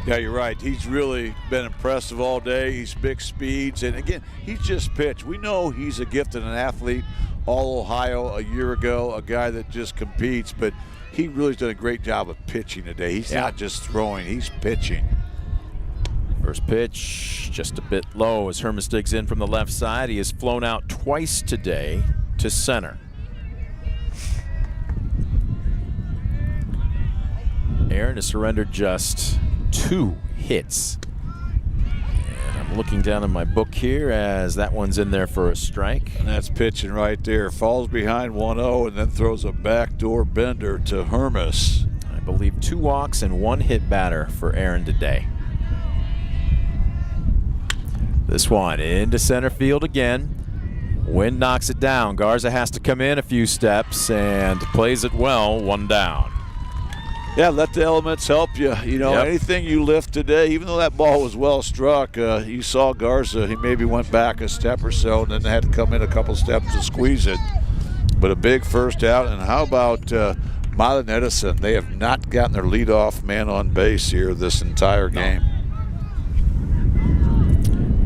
Yeah, you're right. He's really been impressive all day. He's big speeds, and again, he's just pitched. We know he's a gifted an athlete. All Ohio a year ago, a guy that just competes, but he really's done a great job of pitching today. He's not just throwing, he's pitching. First pitch just a bit low as Hermes digs in from the left side. He has flown out twice today to center. Aaron has surrendered just 2 hits. I'm looking down in my book here as that one's in there for a strike. And that's pitching right there. Falls behind 1-0 and then throws a backdoor bender to Hermes. I believe 2 walks and 1 hit batter for Aaron today. This one into center field again. Wind knocks it down. Garza has to come in a few steps and plays it well, 1 down. Yeah, let the elements help you. You know, anything you lift today, even though that ball was well struck, you saw Garza, he maybe went back a step or so and then had to come in a couple steps to squeeze it. But a big first out. And how about Milo and Edison? They have not gotten their leadoff man on base here this entire game.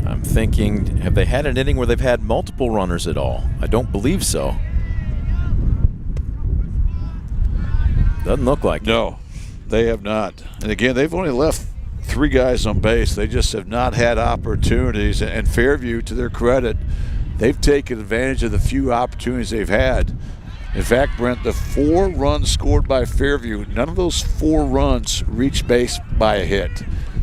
I'm thinking, have they had an inning where they've had multiple runners at all? I don't believe so. Doesn't look like it. No, they have not. And again, they've only left 3 guys on base. They just have not had opportunities. And Fairview, to their credit, they've taken advantage of the few opportunities they've had. In fact, Brent, the 4 runs scored by Fairview, none of those 4 runs reached base by a hit.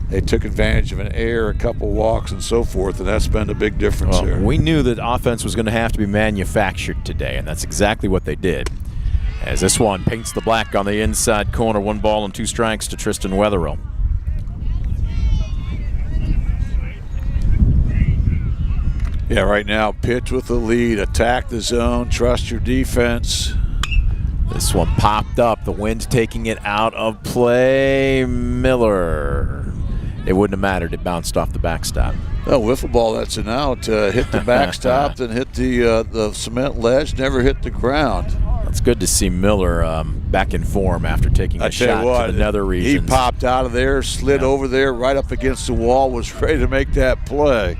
They took advantage of an error, a couple walks, and so forth, and that's been a big difference here. We knew that offense was going to have to be manufactured today, and that's exactly what they did. As this one paints the black on the inside corner, 1 ball and 2 strikes to Tristan Wetherill. Yeah, right now, pitch with the lead, attack the zone, trust your defense. This one popped up. The wind's taking it out of play. Miller. It wouldn't have mattered. It bounced off the backstop. Oh, wiffle ball, that's an out. Hit the backstop, then hit the cement ledge, never hit the ground. It's good to see Miller back in form after taking a shot to the nether regions. He popped out of there, slid over there, right up against the wall, was ready to make that play.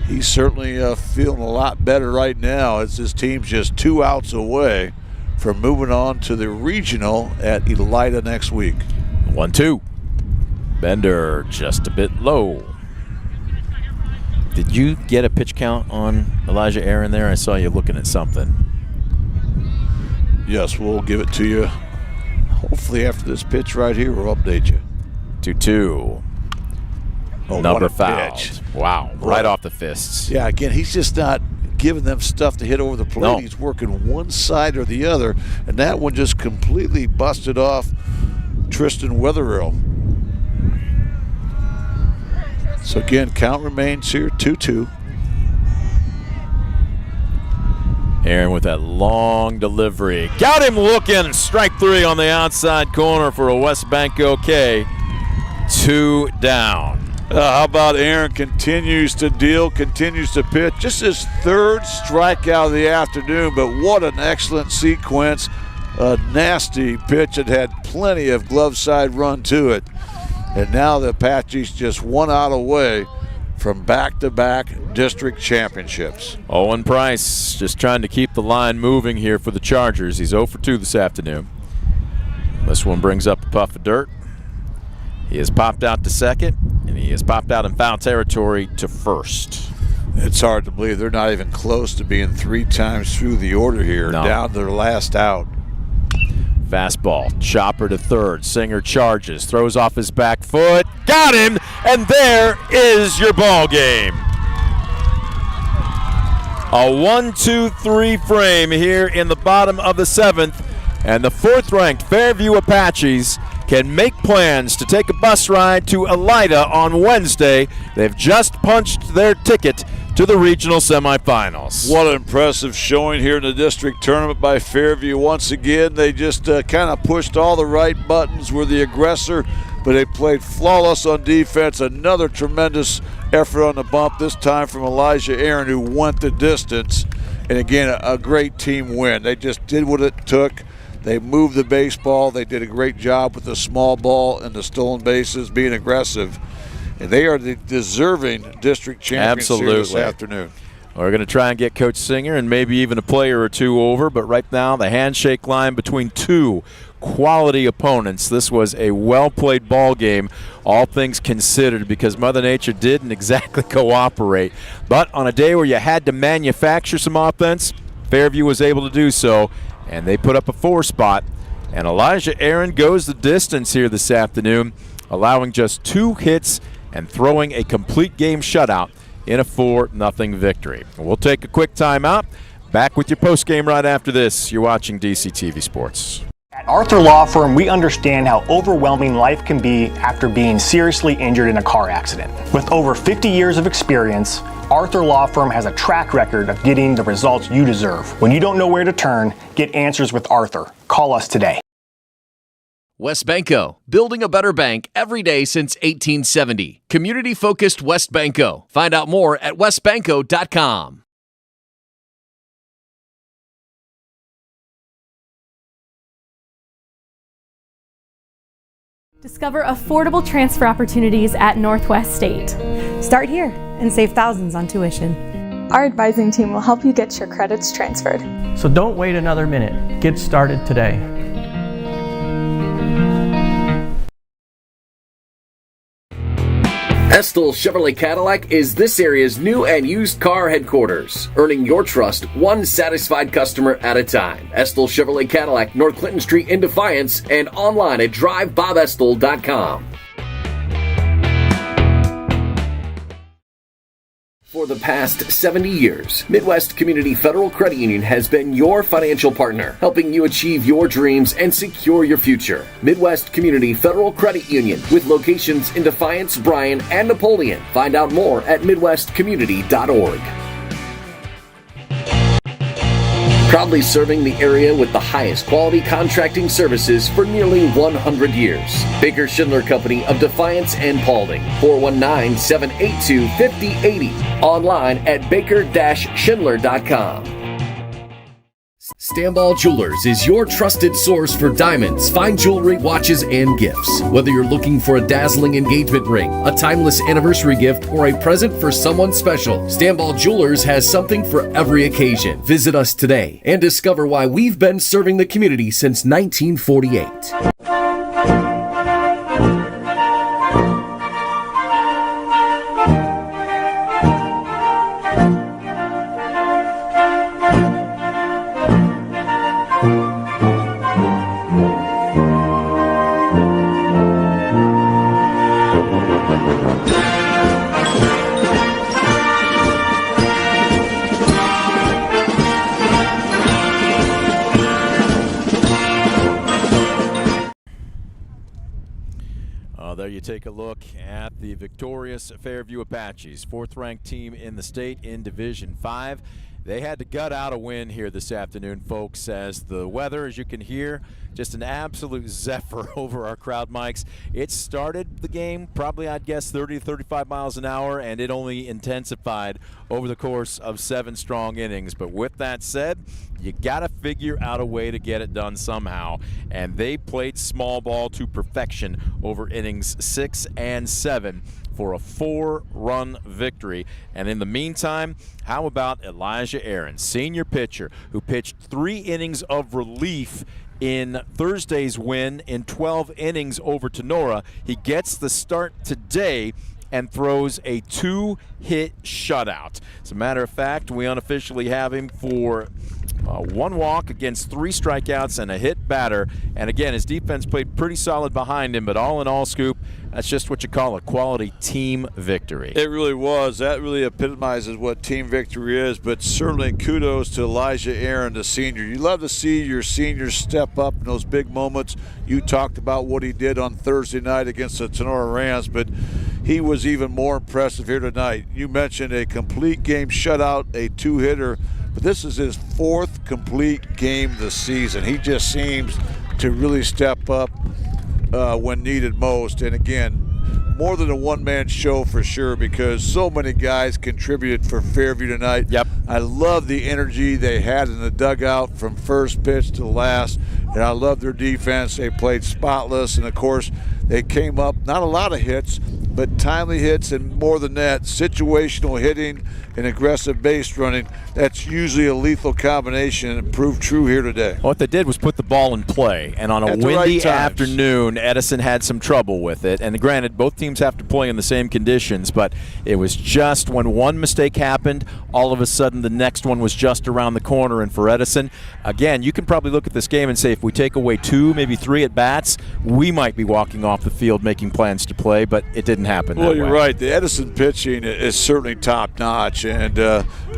He's certainly feeling a lot better right now as his team's just 2 outs away from moving on to the regional at Elida next week. 1-2. Bender just a bit low. Did you get a pitch count on Elijah Aaron there? I saw you looking at something. Yes, we'll give it to you. Hopefully after this pitch right here, we'll update you. 2-2. Oh, number fouled. Wow, right off the fists. Yeah, again, he's just not giving them stuff to hit over the plate. No. He's working one side or the other, and that one just completely busted off Tristan Wetherill. So again, count remains here, 2-2. Aaron with that long delivery. Got him looking. Strike 3 on the outside corner for a West Banco K. 2 down. How about Aaron continues to deal, continues to pitch. Just his 3rd strikeout of the afternoon, but what an excellent sequence. A nasty pitch that had plenty of glove side run to it. And now the Apaches just 1 out away from back-to-back district championships. Owen Price just trying to keep the line moving here for the Chargers. He's 0 for 2 this afternoon. This one brings up a puff of dirt. He has popped out to second, and he has popped out in foul territory to first. It's hard to believe they're not even close to being 3 times through the order here, down to their last out. Fastball, chopper to third. Singer charges, throws off his back foot, got him, and there is your ball game. A 1-2-3 frame here in the bottom of the 7th, and the 4th-ranked Fairview Apaches can make plans to take a bus ride to Elida on Wednesday. They've just punched their ticket to the regional semifinals. What an impressive showing here in the district tournament by Fairview. Once again, they just kind of pushed all the right buttons, were the aggressor, but they played flawless on defense. Another tremendous effort on the bump, this time from Elijah Aaron, who went the distance. And again, a great team win. They just did what it took. They moved the baseball. They did a great job with the small ball and the stolen bases, being aggressive. And they are the deserving district champions here this afternoon. We're going to try and get Coach Singer and maybe even a player or two over, but right now the handshake line between 2 quality opponents. This was a well-played ball game, all things considered, because Mother Nature didn't exactly cooperate. But on a day where you had to manufacture some offense, Fairview was able to do so, and they put up a 4 spot. And Elijah Aaron goes the distance here this afternoon, allowing just 2 hits and throwing a complete game shutout in a 4-0 victory. We'll take a quick timeout. Back with your postgame right after this. You're watching DCTV Sports. At Arthur Law Firm, we understand how overwhelming life can be after being seriously injured in a car accident. With over 50 years of experience, Arthur Law Firm has a track record of getting the results you deserve. When you don't know where to turn, get answers with Arthur. Call us today. West Banco, building a better bank every day since 1870. Community-focused West Banco. Find out more at westbanco.com. Discover affordable transfer opportunities at Northwest State. Start here and save thousands on tuition. Our advising team will help you get your credits transferred. So don't wait another minute. Get started today. Estill Chevrolet Cadillac is this area's new and used car headquarters, earning your trust one satisfied customer at a time. Estill Chevrolet Cadillac, North Clinton Street in Defiance, and online at drivebobestill.com. For the past 70 years, Midwest Community Federal Credit Union has been your financial partner, helping you achieve your dreams and secure your future. Midwest Community Federal Credit Union, with locations in Defiance, Bryan, and Napoleon. Find out more at midwestcommunity.org. Proudly serving the area with the highest quality contracting services for nearly 100 years. Baker Schindler Company of Defiance and Paulding. 419-782-5080. Online at baker-schindler.com. Stanball Jewelers is your trusted source for diamonds, fine jewelry, watches, and gifts. Whether you're looking for a dazzling engagement ring, a timeless anniversary gift, or a present for someone special, Stanball Jewelers has something for every occasion. Visit us today and discover why we've been serving the community since 1948. There you take a look at the victorious Fairview Apaches, 4th-ranked team in the state in Division 5. They had to gut out a win here this afternoon, folks, as the weather, as you can hear, just an absolute zephyr over our crowd mics. It started the game probably, I'd guess, 30 to 35 miles an hour, and it only intensified over the course of 7 strong innings. But with that said, you got to figure out a way to get it done somehow. And they played small ball to perfection over innings 6 and 7 for a 4-run victory. And in the meantime, how about Elijah Aaron, senior pitcher, who pitched 3 innings of relief in Thursday's win in 12 innings over Tenora. He gets the start today and throws a 2-hit shutout. As a matter of fact, we unofficially have him for 1 walk against 3 strikeouts and a hit batter. And again, his defense played pretty solid behind him, but all in all, Scoop, that's just what you call a quality team victory. It really was. That really epitomizes what team victory is, but certainly kudos to Elijah Aaron, the senior. You love to see your seniors step up in those big moments. You talked about what he did on Thursday night against the Tenora Rams, but he was even more impressive here tonight. You mentioned a complete game shutout, a 2-hitter, but this is his 4th complete game this season. He just seems to really step up when needed most. And again, more than a one-man show for sure, because so many guys contributed for Fairview tonight. Yep. I love the energy they had in the dugout from first pitch to last, and I love their defense. They played spotless, and of course, they came up, not a lot of hits, but timely hits, and more than that, situational hitting and aggressive base running. That's usually a lethal combination, and it proved true here today. What they did was put the ball in play, and on a windy afternoon, Edison had some trouble with it. And granted, both teams have to play in the same conditions, but it was just when one mistake happened, all of a sudden the next one was just around the corner. And for Edison, again, you can probably look at this game and say if we take away 2, maybe 3 at bats, we might be walking off the field making plans to play, but it didn't happen that way. Well, you're right. The Edison pitching is certainly top-notch, and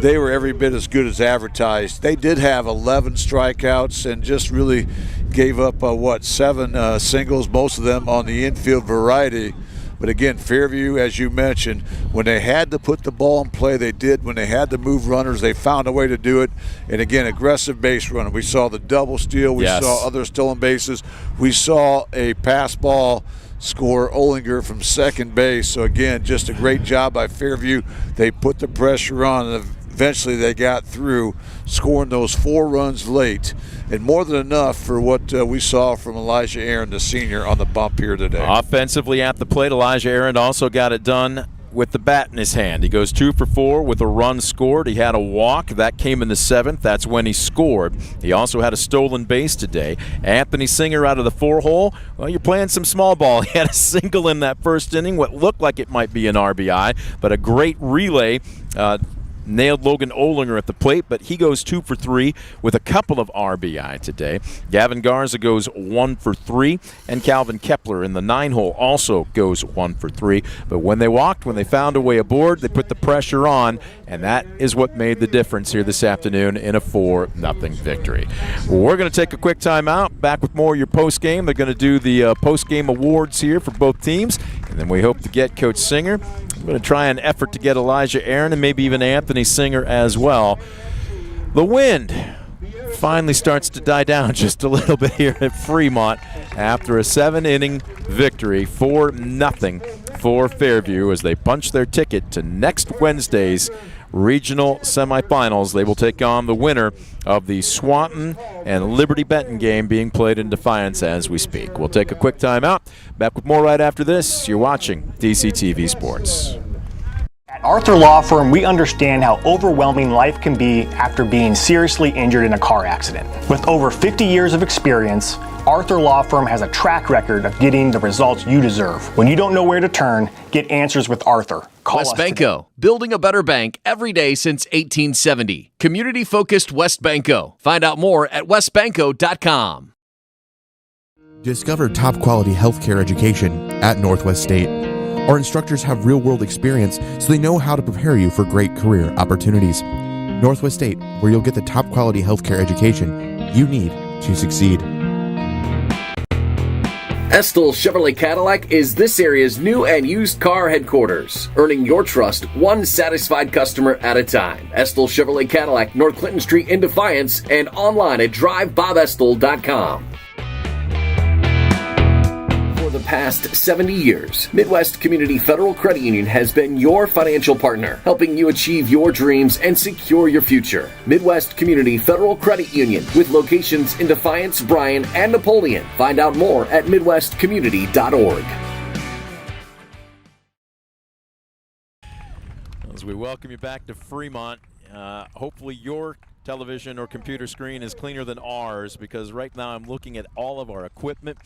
they were every bit as good as advertised. They did have 11 strikeouts and just really gave up, 7 singles, most of them on the infield variety. But again, Fairview, as you mentioned, when they had to put the ball in play, they did. When they had to move runners, they found a way to do it. And again, aggressive base running. We saw the double steal. We saw others stolen bases. We saw a pass ball score Olinger from second base. So again, just a great job by Fairview. They put the pressure on, and eventually they got through, scoring those 4 runs late, and more than enough for what we saw from Elijah Aaron, the senior, on the bump here today. Offensively at the plate, Elijah Aaron also got it done with the bat in his hand. He goes 2 for 4 with a run scored. He had a walk. That came in the 7th. That's when he scored. He also had a stolen base today. Anthony Singer out of the 4-hole. Well, you're playing some small ball. He had a single in that first inning, what looked like it might be an RBI, but a great relay nailed Logan Olinger at the plate, but he goes 2 for 3 with a couple of RBI today. Gavin Garza goes 1 for 3, and Calvin Kepler in the 9-hole also goes 1 for 3. But when they walked, when they found a way aboard, they put the pressure on, and that is what made the difference here this afternoon in a 4-0 victory. Well, we're going to take a quick timeout. Back with more of your post-game. They're going to do the post-game awards here for both teams, and then we hope to get Coach Singer. I'm going to try an effort to get Elijah Aaron and maybe even Anthony Singer as well. The wind finally starts to die down just a little bit here at Fremont after a 7-inning victory, 4-0 for Fairview as they punch their ticket to next Wednesday's regional semifinals. They will take on the winner of the Swanton and Liberty Benton game being played in Defiance as we speak. We'll take a quick time out. Back with more right after this. You're watching DCTV Sports. At Arthur Law Firm, we understand how overwhelming life can be after being seriously injured in a car accident. With over 50 years of experience, Arthur Law Firm has a track record of getting the results you deserve. When you don't know where to turn, get answers with Arthur. Call us Westbanco, building a better bank every day since 1870. Community-focused Westbanco. Find out more at westbanco.com. Discover top quality healthcare education at Northwest State. Our instructors have real-world experience, so they know how to prepare you for great career opportunities. Northwest State, where you'll get the top quality healthcare education you need to succeed. Estill Chevrolet Cadillac is this area's new and used car headquarters, earning your trust one satisfied customer at a time. Estill Chevrolet Cadillac, North Clinton Street in Defiance, and online at drivebobestill.com. For the past 70 years, Midwest Community Federal Credit Union has been your financial partner, helping you achieve your dreams and secure your future. Midwest Community Federal Credit Union, with locations in Defiance, Bryan, and Napoleon. Find out more at midwestcommunity.org. As we welcome you back to Fremont, hopefully your television or computer screen is cleaner than ours, because right now I'm looking at all of our equipment.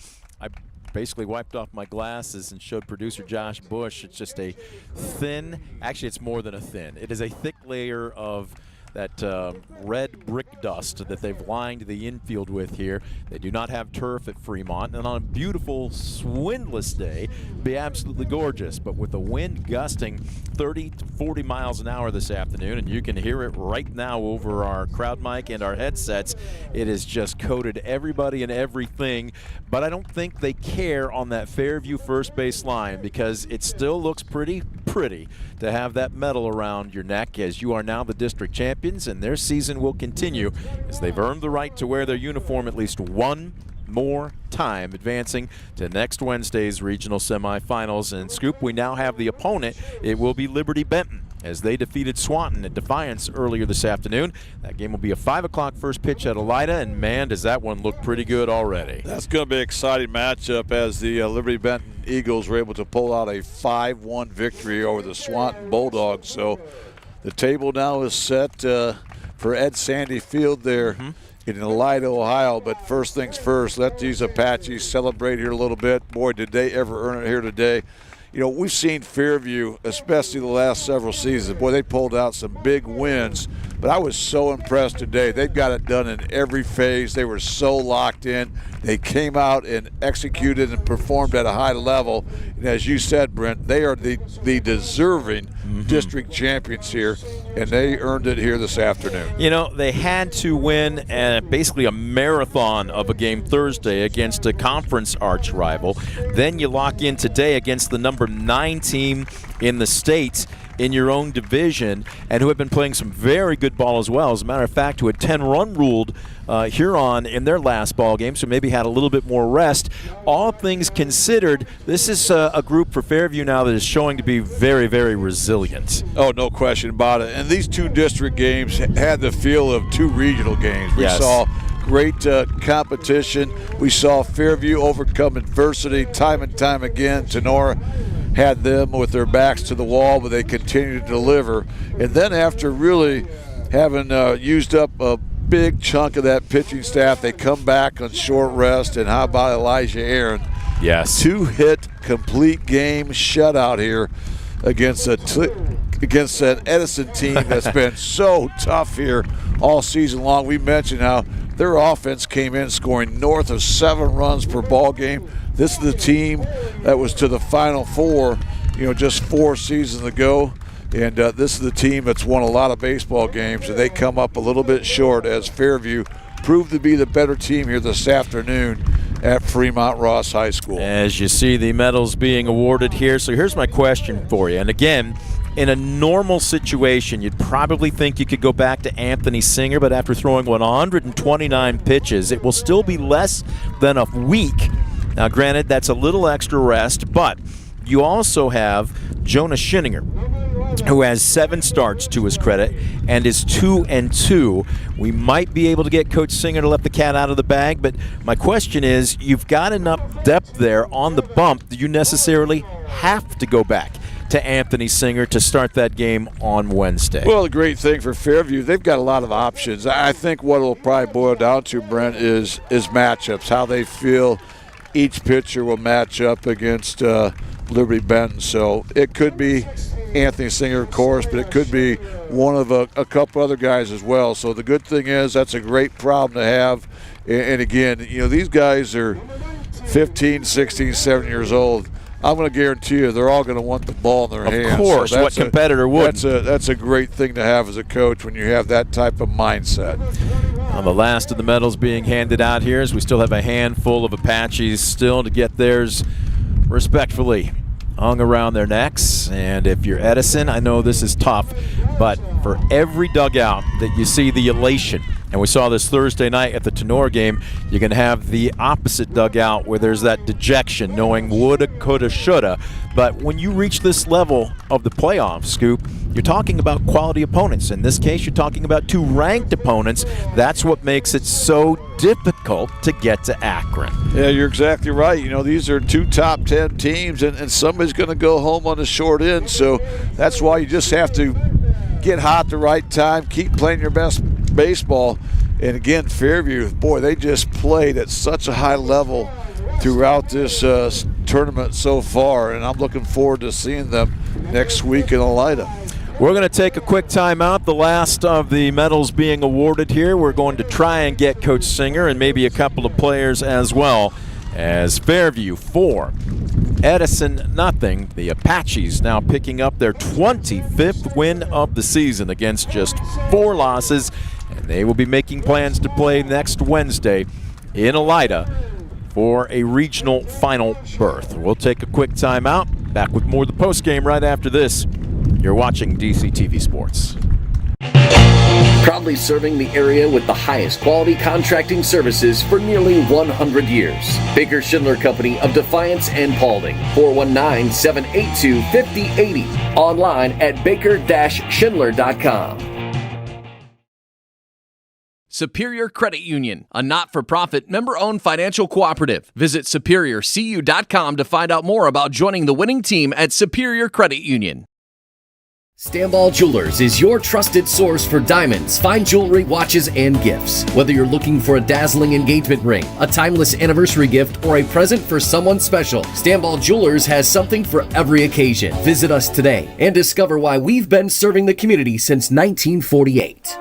I basically wiped off my glasses and showed producer Josh Bush. It's just a thin, actually it's more than a thin, it is a thick layer of that red brick dust that they've lined the infield with here. They do not have turf at Fremont, and on a beautiful, windless day, be absolutely gorgeous. But with the wind gusting 30 to 40 miles an hour this afternoon, and you can hear it right now over our crowd mic and our headsets, it has just coated everybody and everything. But I don't think they care on that Fairview first base line, because it still looks pretty to have that medal around your neck, as you are now the district champions, and their season will continue as they've earned the right to wear their uniform at least one more time, advancing to next Wednesday's regional semifinals. And Scoop, we now have the opponent. It will be Liberty Benton, as they defeated Swanton at Defiance earlier this afternoon. That game will be a 5 o'clock first pitch at Elida, and man, does that one look pretty good already. That's going to be an exciting matchup, as the Liberty Benton Eagles were able to pull out a 5-1 victory over the Swanton Bulldogs. So the table now is set for Ed Sandy Field there in Elida, Ohio. But first things first, let these Apaches celebrate here a little bit. Boy, did they ever earn it here today. You know, we've seen Fairview, especially the last several seasons. Boy, they pulled out some big wins, but I was so impressed today. They've got it done in every phase. They were so locked in. They came out and executed and performed at a high level. And as you said, Brent, they are the deserving district champions here, and they earned it here this afternoon. You know, they had to win basically a marathon of a game Thursday against a conference arch rival. Then you lock in today against the number 9 team in the state in your own division, and who have been playing some very good ball as well. As a matter of fact, who had 10-run ruled Huron in their last ball game, so maybe had a little bit more rest. All things considered, this is a group for Fairview now that is showing to be very, very resilient. Oh, no question about it. And these two district games had the feel of two regional games. We saw great competition. We saw Fairview overcome adversity time and time again. Tenora had them with their backs to the wall, but they continued to deliver. And then after really having used up a big chunk of that pitching staff, they come back on short rest. And how about Elijah Aaron? Yes. 2-hit complete game shutout here against an Edison team that's been so tough here all season long. We mentioned how their offense came in scoring north of 7 runs per ball game. This is the team that was to the Final Four, just 4 seasons ago. And this is the team that's won a lot of baseball games, and they come up a little bit short as Fairview proved to be the better team here this afternoon at Fremont Ross High School. As you see the medals being awarded here, so here's my question for you. And again, in a normal situation, you'd probably think you could go back to Anthony Singer, but after throwing 129 pitches, it will still be less than a week. Now, granted, that's a little extra rest, but you also have Jonah Schinninger, who has 7 starts to his credit and is 2-2. We might be able to get Coach Singer to let the cat out of the bag, but my question is, you've got enough depth there on the bump. Do you necessarily have to go back to Anthony Singer to start that game on Wednesday? Well, the great thing for Fairview, they've got a lot of options. I think what it'll probably boil down to, Brent, is matchups, how they feel each pitcher will match up against Liberty Benton. So it could be Anthony Singer, of course, but it could be one of a couple other guys as well. So the good thing is that's a great problem to have. And again, these guys are 15, 16, 17 years old. I'm going to guarantee you they're all going to want the ball in their hands. Of course, so what competitor wouldn't? That's a great thing to have as a coach when you have that type of mindset. On the last of the medals being handed out here, as we still have a handful of Apaches still to get theirs respectfully hung around their necks. And if you're Edison, I know this is tough, but for every dugout that you see the elation, and we saw this Thursday night at the Tenor game, you're going to have the opposite dugout where there's that dejection, knowing woulda, coulda, shoulda. But when you reach this level of the playoffs, Scoop, you're talking about quality opponents. In this case, you're talking about 2 ranked opponents. That's what makes it so difficult to get to Akron. Yeah, you're exactly right. These are 2 top 10 teams, and somebody's going to go home on the short end. So that's why you just have to get hot at the right time, keep playing your best baseball. And again, Fairview, boy, they just played at such a high level throughout this tournament so far, and I'm looking forward to seeing them next week in Elida. We're going to take a quick timeout. The last of the medals being awarded here. We're going to try and get Coach Singer and maybe a couple of players as well, as Fairview 4, Edison nothing. The Apaches now picking up their 25th win of the season against just 4 losses, and they will be making plans to play next Wednesday in Elida for a regional final berth. We'll take a quick timeout. Back with more of the postgame right after this. You're watching DCTV Sports. Proudly serving the area with the highest quality contracting services for nearly 100 years. Baker Schindler Company of Defiance and Paulding. 419-782-5080. Online at baker-schindler.com. Superior Credit Union, a not-for-profit member-owned financial cooperative. Visit superiorcu.com to find out more about joining the winning team at Superior Credit Union. Stanball Jewelers is your trusted source for diamonds, fine jewelry, watches, and gifts. Whether you're looking for a dazzling engagement ring, a timeless anniversary gift, or a present for someone special, Stanball Jewelers has something for every occasion. Visit us today and discover why we've been serving the community since 1948.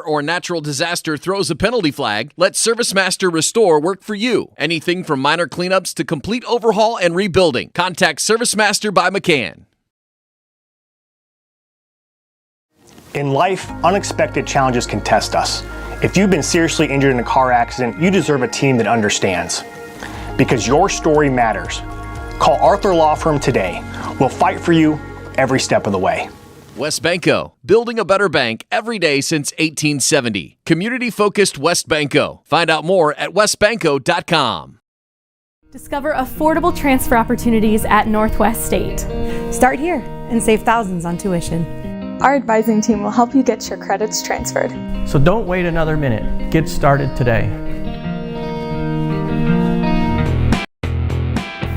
Or natural disaster throws a penalty flag, let ServiceMaster Restore work for you. Anything from minor cleanups to complete overhaul and rebuilding. Contact ServiceMaster by McCann. In life, unexpected challenges can test us. If you've been seriously injured in a car accident, you deserve a team that understands. Because your story matters. Call Arthur Law Firm today. We'll fight for you every step of the way. WestBanco, building a better bank every day since 1870. Community-focused WestBanco. Find out more at westbanco.com. Discover affordable transfer opportunities at Northwest State. Start here and save thousands on tuition. Our advising team will help you get your credits transferred. So don't wait another minute. Get started today.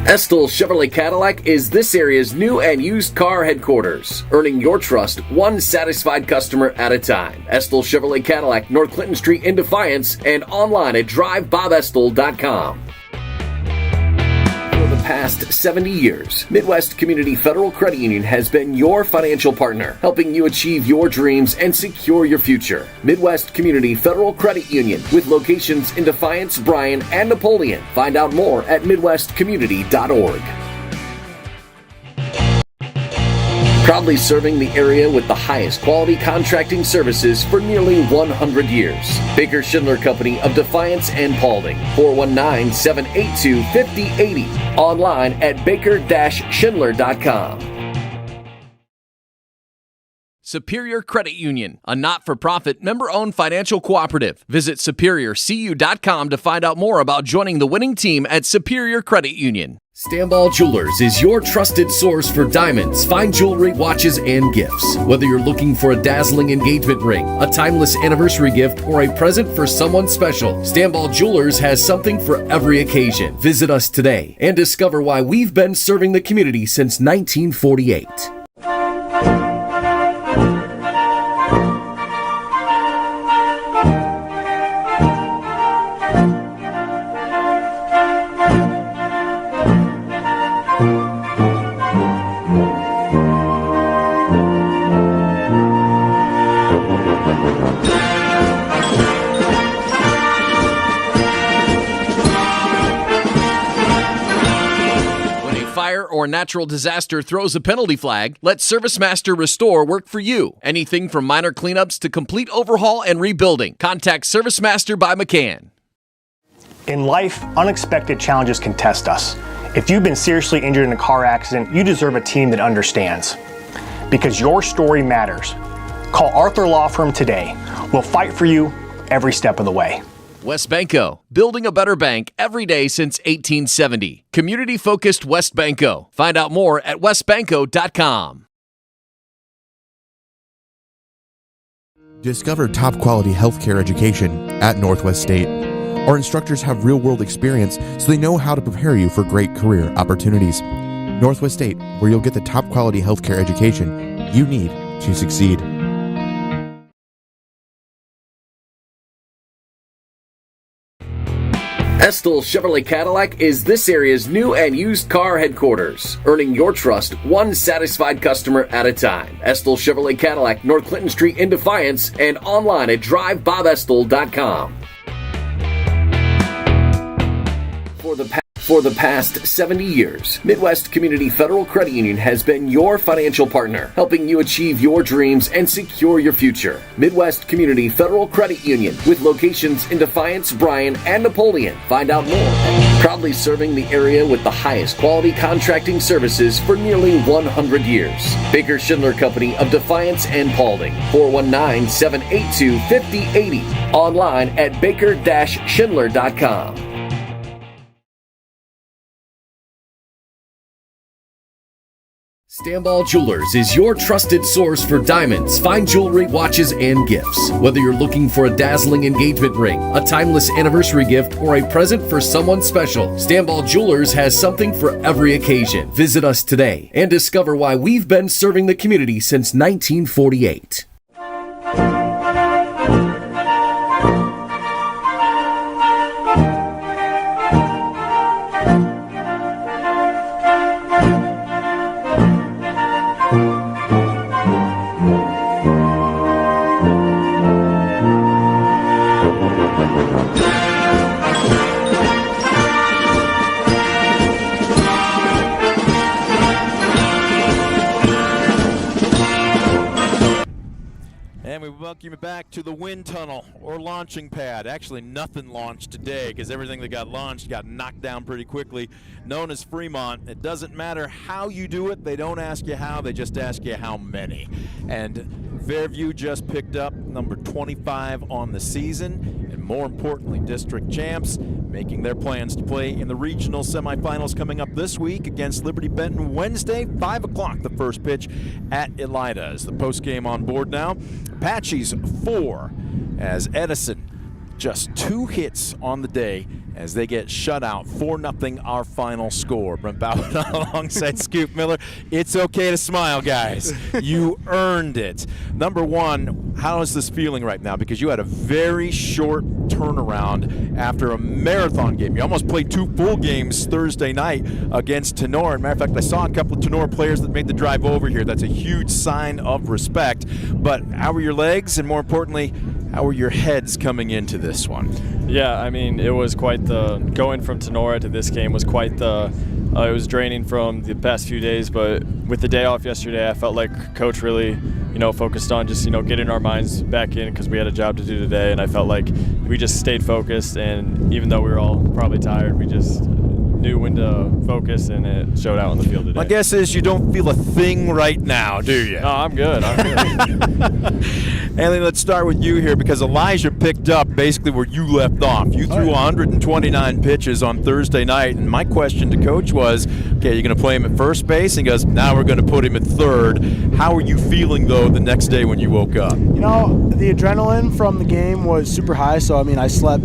Estill Chevrolet Cadillac is this area's new and used car headquarters, earning your trust one satisfied customer at a time. Estill Chevrolet Cadillac, North Clinton Street in Defiance, and online at drivebobestill.com. past 70 years, Midwest Community Federal Credit Union has been your financial partner, helping you achieve your dreams and secure your future. Midwest Community Federal Credit Union, with locations in Defiance, Bryan, and Napoleon. Find out more at midwestcommunity.org. Proudly serving the area with the highest quality contracting services for nearly 100 years. Baker Schindler Company of Defiance and Paulding. 419-782-5080. Online at baker-schindler.com. Superior Credit Union, a not-for-profit member-owned financial cooperative. Visit superiorcu.com to find out more about joining the winning team at Superior Credit Union. Stanball Jewelers is your trusted source for diamonds, fine jewelry, watches, and gifts. Whether you're looking for a dazzling engagement ring, a timeless anniversary gift, or a present for someone special, Stanball Jewelers has something for every occasion. Visit us today and discover why we've been serving the community since 1948. Or natural disaster throws a penalty flag, let ServiceMaster Restore work for you. Anything from minor cleanups to complete overhaul and rebuilding. Contact ServiceMaster by McCann. In life, unexpected challenges can test us. If you've been seriously injured in a car accident, you deserve a team that understands. Because your story matters. Call Arthur Law Firm today. We'll fight for you every step of the way. WestBanco, building a better bank every day since 1870. Community-focused WestBanco. Find out more at westbanco.com. Discover top-quality healthcare education at Northwest State. Our instructors have real-world experience, so they know how to prepare you for great career opportunities. Northwest State, where you'll get the top-quality healthcare education you need to succeed. Estill Chevrolet Cadillac is this area's new and used car headquarters, earning your trust one satisfied customer at a time. Estill Chevrolet Cadillac, North Clinton Street in Defiance, and online at drivebobestill.com. For the past 70 years, Midwest Community Federal Credit Union has been your financial partner, helping you achieve your dreams and secure your future. Midwest Community Federal Credit Union, with locations in Defiance, Bryan, and Napoleon. Find out more. Proudly serving the area with the highest quality contracting services for nearly 100 years. Baker Schindler Company of Defiance and Paulding. 419-782-5080. Online at baker-schindler.com. Stanball Jewelers is your trusted source for diamonds, fine jewelry, watches, and gifts. Whether you're looking for a dazzling engagement ring, a timeless anniversary gift, or a present for someone special, Stanball Jewelers has something for every occasion. Visit us today and discover why we've been serving the community since 1948. Welcome you back to the wind tunnel or launching pad. Actually, nothing launched today because everything that got launched got knocked down pretty quickly. Known as Fremont, it doesn't matter how you do it. They don't ask you how, they just ask you how many. And Fairview just picked up number 25 on the season, and more importantly, district champs, making their plans to play in the regional semifinals coming up this week against Liberty Benton Wednesday, 5 o'clock, the first pitch at Elida. Is the post game on board now? Apaches 4 as Edison just 2 hits on the day as they get shut out. 4-0 our final score. Brent Bowden alongside Scoop Miller. It's okay to smile, guys. You earned it. Number one, how is this feeling right now? Because you had a very short turnaround after a marathon game. You almost played 2 full games Thursday night against Tenor. Matter of fact, I saw a couple of Tenor players that made the drive over here. That's a huge sign of respect. But how were your legs, and more importantly, how were your heads coming into this one? Yeah, I mean, it was quite the going from Tenora to this game was quite the it was draining from the past few days, but with the day off yesterday, I felt like Coach really, focused on just, getting our minds back in because we had a job to do today, and I felt like we just stayed focused, and even though we were all probably tired, we just knew when to focus, and it showed out on the field today. My guess is you don't feel a thing right now, do you? No, I'm good. Anthony, let's start with you here because Elijah picked up basically where you left off. You threw 129 pitches on Thursday night, and my question to Coach was, okay, you're going to play him at first base? And he goes, now we're going to put him at third. How are you feeling, though, the next day when you woke up? The adrenaline from the game was super high, so, I slept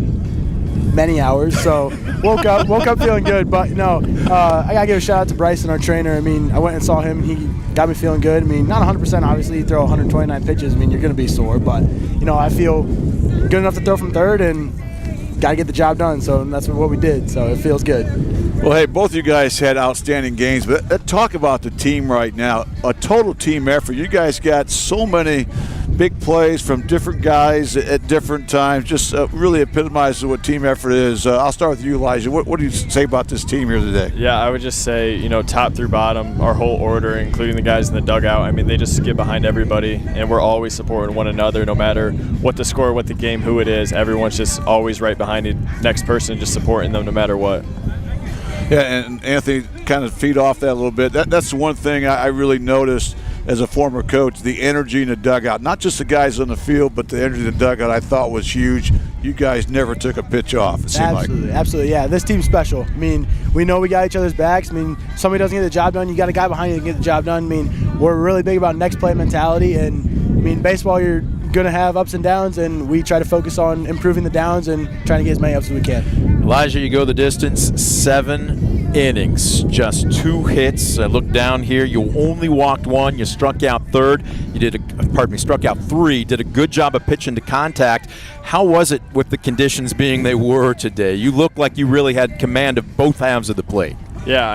many hours, so woke up feeling good. But I gotta give a shout out to Bryson, our trainer. I went and saw him, and he got me feeling good. Not 100%, obviously. You throw 129 pitches, you're gonna be sore, but I feel good enough to throw from third and gotta get the job done. So that's what we did. So it feels good. Well, hey, both of you guys had outstanding games, but let's talk about the team right now. A total team effort. You guys got so many big plays from different guys at different times. Just really epitomizes what team effort is. I'll start with you, Elijah. What do you say about this team here today? Yeah, I would just say, top through bottom, our whole order, including the guys in the dugout, they just get behind everybody, and we're always supporting one another no matter what the score, what the game, who it is. Everyone's just always right behind the next person, just supporting them no matter what. Yeah, and Anthony, kind of feed off that a little bit. That's one thing I really noticed as a former coach, the energy in the dugout. Not just the guys on the field, but the energy in the dugout I thought was huge. You guys never took a pitch off, it seemed like. Absolutely, yeah. This team's special. We know we got each other's backs. Somebody doesn't get the job done, you got a guy behind you to get the job done. We're really big about next play mentality, and baseball, you're going to have ups and downs, and we try to focus on improving the downs and trying to get as many ups as we can. Elijah, you go the distance, 7 innings, just 2 hits. I look down here, you only walked 1, you struck out third. Struck out 3, did a good job of pitching to contact. How was it with the conditions being they were today? You looked like you really had command of both halves of the plate. Yeah,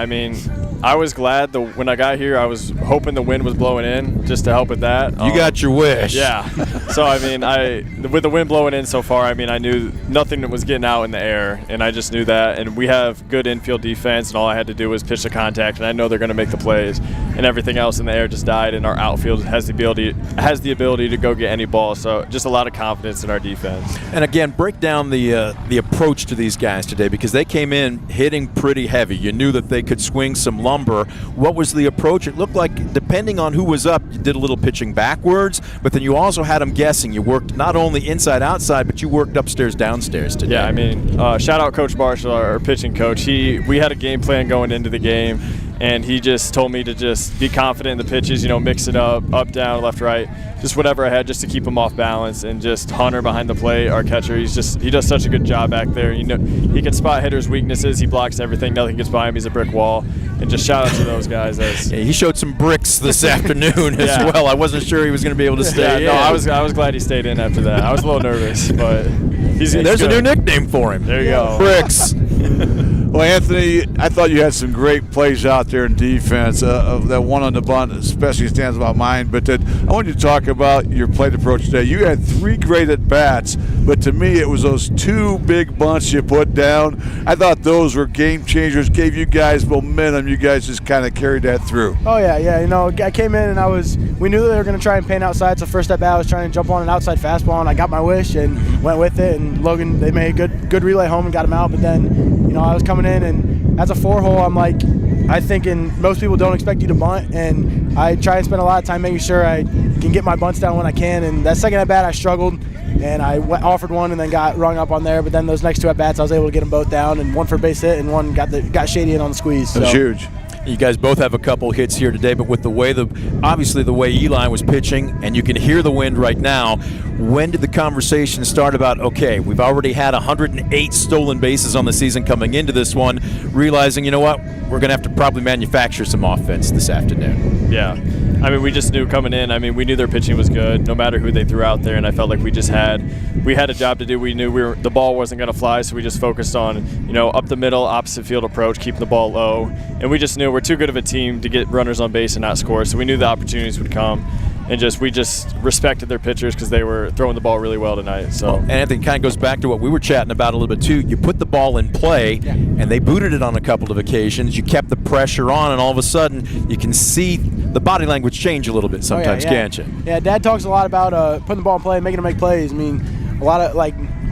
I was glad when I got here. I was hoping the wind was blowing in just to help with that. You got your wish. Yeah. So, with the wind blowing in so far, I knew nothing was getting out in the air, and I just knew that. And we have good infield defense, and all I had to do was pitch the contact, and I know they're going to make the plays. And everything else in the air just died, and our outfield has the ability to go get any ball. So, just a lot of confidence in our defense. And again, break down the approach to these guys today, because they came in hitting pretty heavy. You knew that they could swing some lumber. What was the approach? It looked like, depending on who was up, you did a little pitching backwards, but then you also had them guessing. You worked not only inside, outside, but you worked upstairs, downstairs today. Yeah, shout out Coach Marshall, our pitching coach. We had a game plan going into the game, and he just told me to just be confident in the pitches, mix it up, down, left, right, just whatever I had just to keep him off balance. And just Hunter behind the plate, our catcher, he does such a good job back there. He can spot hitters' weaknesses, he blocks everything, nothing gets by him, he's a brick wall. And just shout out to those guys. Yeah, he showed some bricks this afternoon as well. I wasn't sure he was going to be able to stay in. No, I was glad he stayed in after that. I was a little nervous, but he's there's good. A new nickname for him. There you go. Bricks. Well, Anthony, I thought you had some great plays out there in defense. That one on the bunt especially stands out mine. But I want you to talk about your plate approach today. You had 3 great at-bats, but to me it was those 2 big bunts you put down. I thought those were game changers, gave you guys momentum. You guys just kind of carried that through. Oh, yeah. I came in and we knew that they were going to try and paint outside. So first at bat, I was trying to jump on an outside fastball, and I got my wish and went with it. And Logan, they made a good relay home and got him out. But then, I was coming in, and as a 4-hole, I think most people don't expect you to bunt, and I try and spend a lot of time making sure I can get my bunts down when I can. And that second at bat, I struggled, and I offered one and then got rung up on there. But then those next 2 at bats, I was able to get them both down, and one for base hit, and one got shady in on the squeeze. That's huge. You guys both have a couple hits here today, but with the way obviously the way Eli was pitching, and you can hear the wind right now, when did the conversation start about, okay, we've already had 108 stolen bases on the season coming into this one, realizing, you know what, we're going to have to probably manufacture some offense this afternoon? Yeah. I mean, we just knew coming in, we knew their pitching was good, no matter who they threw out there, and I felt like we had a job to do. We knew the ball wasn't going to fly, so we just focused on, up the middle, opposite field approach, keeping the ball low, and we just knew we're too good of a team to get runners on base and not score, so we knew the opportunities would come, and we just respected their pitchers because they were throwing the ball really well tonight. So, and Anthony, kind of goes back to what we were chatting about a little bit too. You put the ball in play, and they booted it on a couple of occasions. You kept the pressure on, and all of a sudden, you can see the body language change a little bit sometimes, can't you? Yeah, Dad talks a lot about putting the ball in play, making them make plays. I mean, a lot of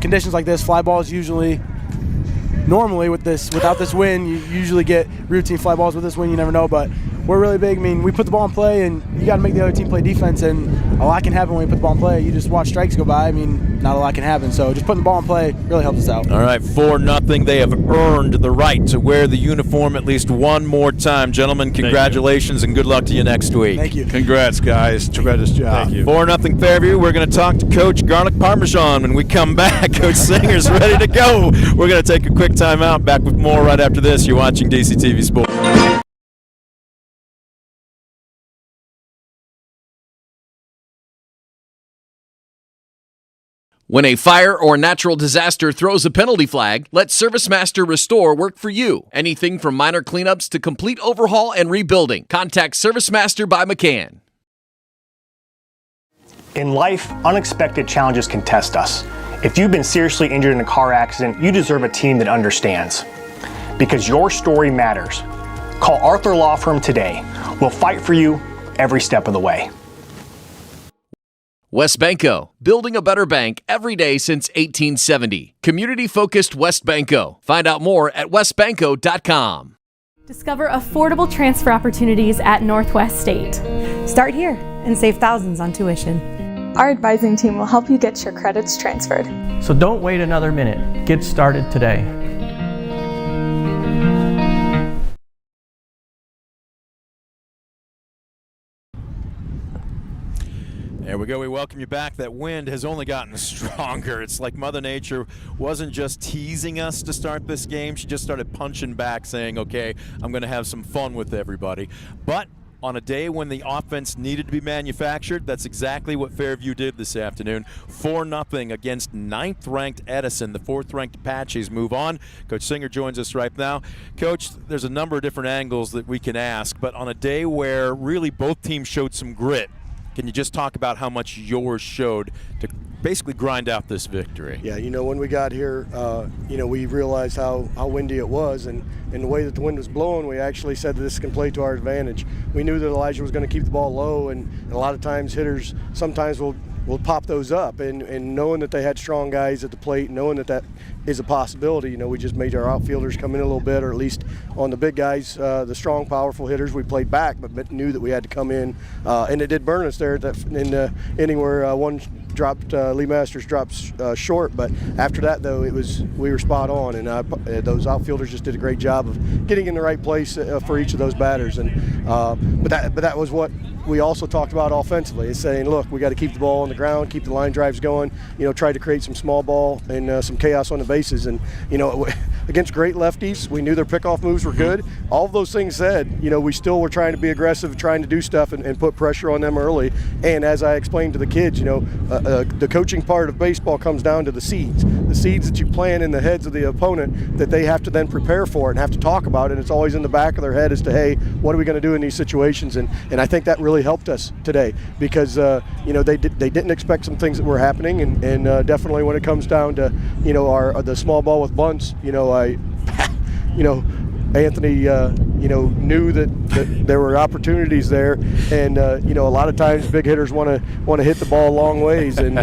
conditions like this, fly balls usually. Normally, without this wind, you usually get routine fly balls. With this wind, you never know, but we're really big. I mean, we put the ball in play, and you got to make the other team play defense, and a lot can happen when you put the ball in play. You just watch strikes go by. I mean, not a lot can happen, so just putting the ball in play really helps us out. All right, 4-0. They have earned the right to wear the uniform at least one more time. Gentlemen, congratulations, and good luck to you next week. Thank you. Congrats, guys. Tremendous job. Thank you. 4-0 Fairview. We're going to talk to Coach Garlic Parmesan when we come back. Coach Singer's ready to go. We're going to take a quick timeout. Back with more right after this. You're watching DCTV Sports. When a fire or natural disaster throws a penalty flag, let ServiceMaster Restore work for you. Anything from minor cleanups to complete overhaul and rebuilding. Contact ServiceMaster by McCann. In life, unexpected challenges can test us. If you've been seriously injured in a car accident, you deserve a team that understands. Because your story matters. Call Arthur Law Firm today. We'll fight for you every step of the way. West Banco, building a better bank every day since 1870. Community-focused West Banco. Find out more at westbanco.com. Discover affordable transfer opportunities at Northwest State. Start here and save thousands on tuition. Our advising team will help you get your credits transferred. So don't wait another minute. Get started today. There we go. We welcome you back. That wind has only gotten stronger. It's like Mother Nature wasn't just teasing us to start this game. She just started punching back, saying, okay, I'm going to have some fun with everybody. But on a day when the offense needed to be manufactured, that's exactly what Fairview did this afternoon. 4-0 against 9th-ranked Edison. The 4th-ranked Apaches move on. Coach Singer joins us right now. Coach, there's a number of different angles that we can ask, but on a day where really both teams showed some grit, can you just talk about how much yours showed to basically grind out this victory? Yeah, when we got here, we realized how windy it was, and the way that the wind was blowing, we actually said that this can play to our advantage. We knew that Elijah was going to keep the ball low, and a lot of times hitters sometimes will pop those up, and knowing that they had strong guys at the plate, knowing that is a possibility, we just made our outfielders come in a little bit, or at least on the big guys, the strong, powerful hitters, we played back, but knew that we had to come in, and it did burn us there in the inning where one dropped, Lee Masters dropped short, but after that though, we were spot on, and those outfielders just did a great job of getting in the right place for each of those batters, and but that was what we also talked about offensively, is saying, look, we got to keep the ball on the ground, keep the line drives going, try to create some small ball and some chaos on the bases. And, against great lefties, we knew their pickoff moves were good. All of those things said, we still were trying to be aggressive, trying to do stuff and put pressure on them early. And as I explained to the kids, the coaching part of baseball comes down to the seeds that you plant in the heads of the opponent that they have to then prepare for it and have to talk about it. It's always in the back of their head as to, hey, what are we going to do in these situations? And I think that really helped us today because they didn't expect some things that were happening, and definitely when it comes down to the small ball with bunts, Anthony knew that there were opportunities there, and a lot of times big hitters want to hit the ball a long ways, and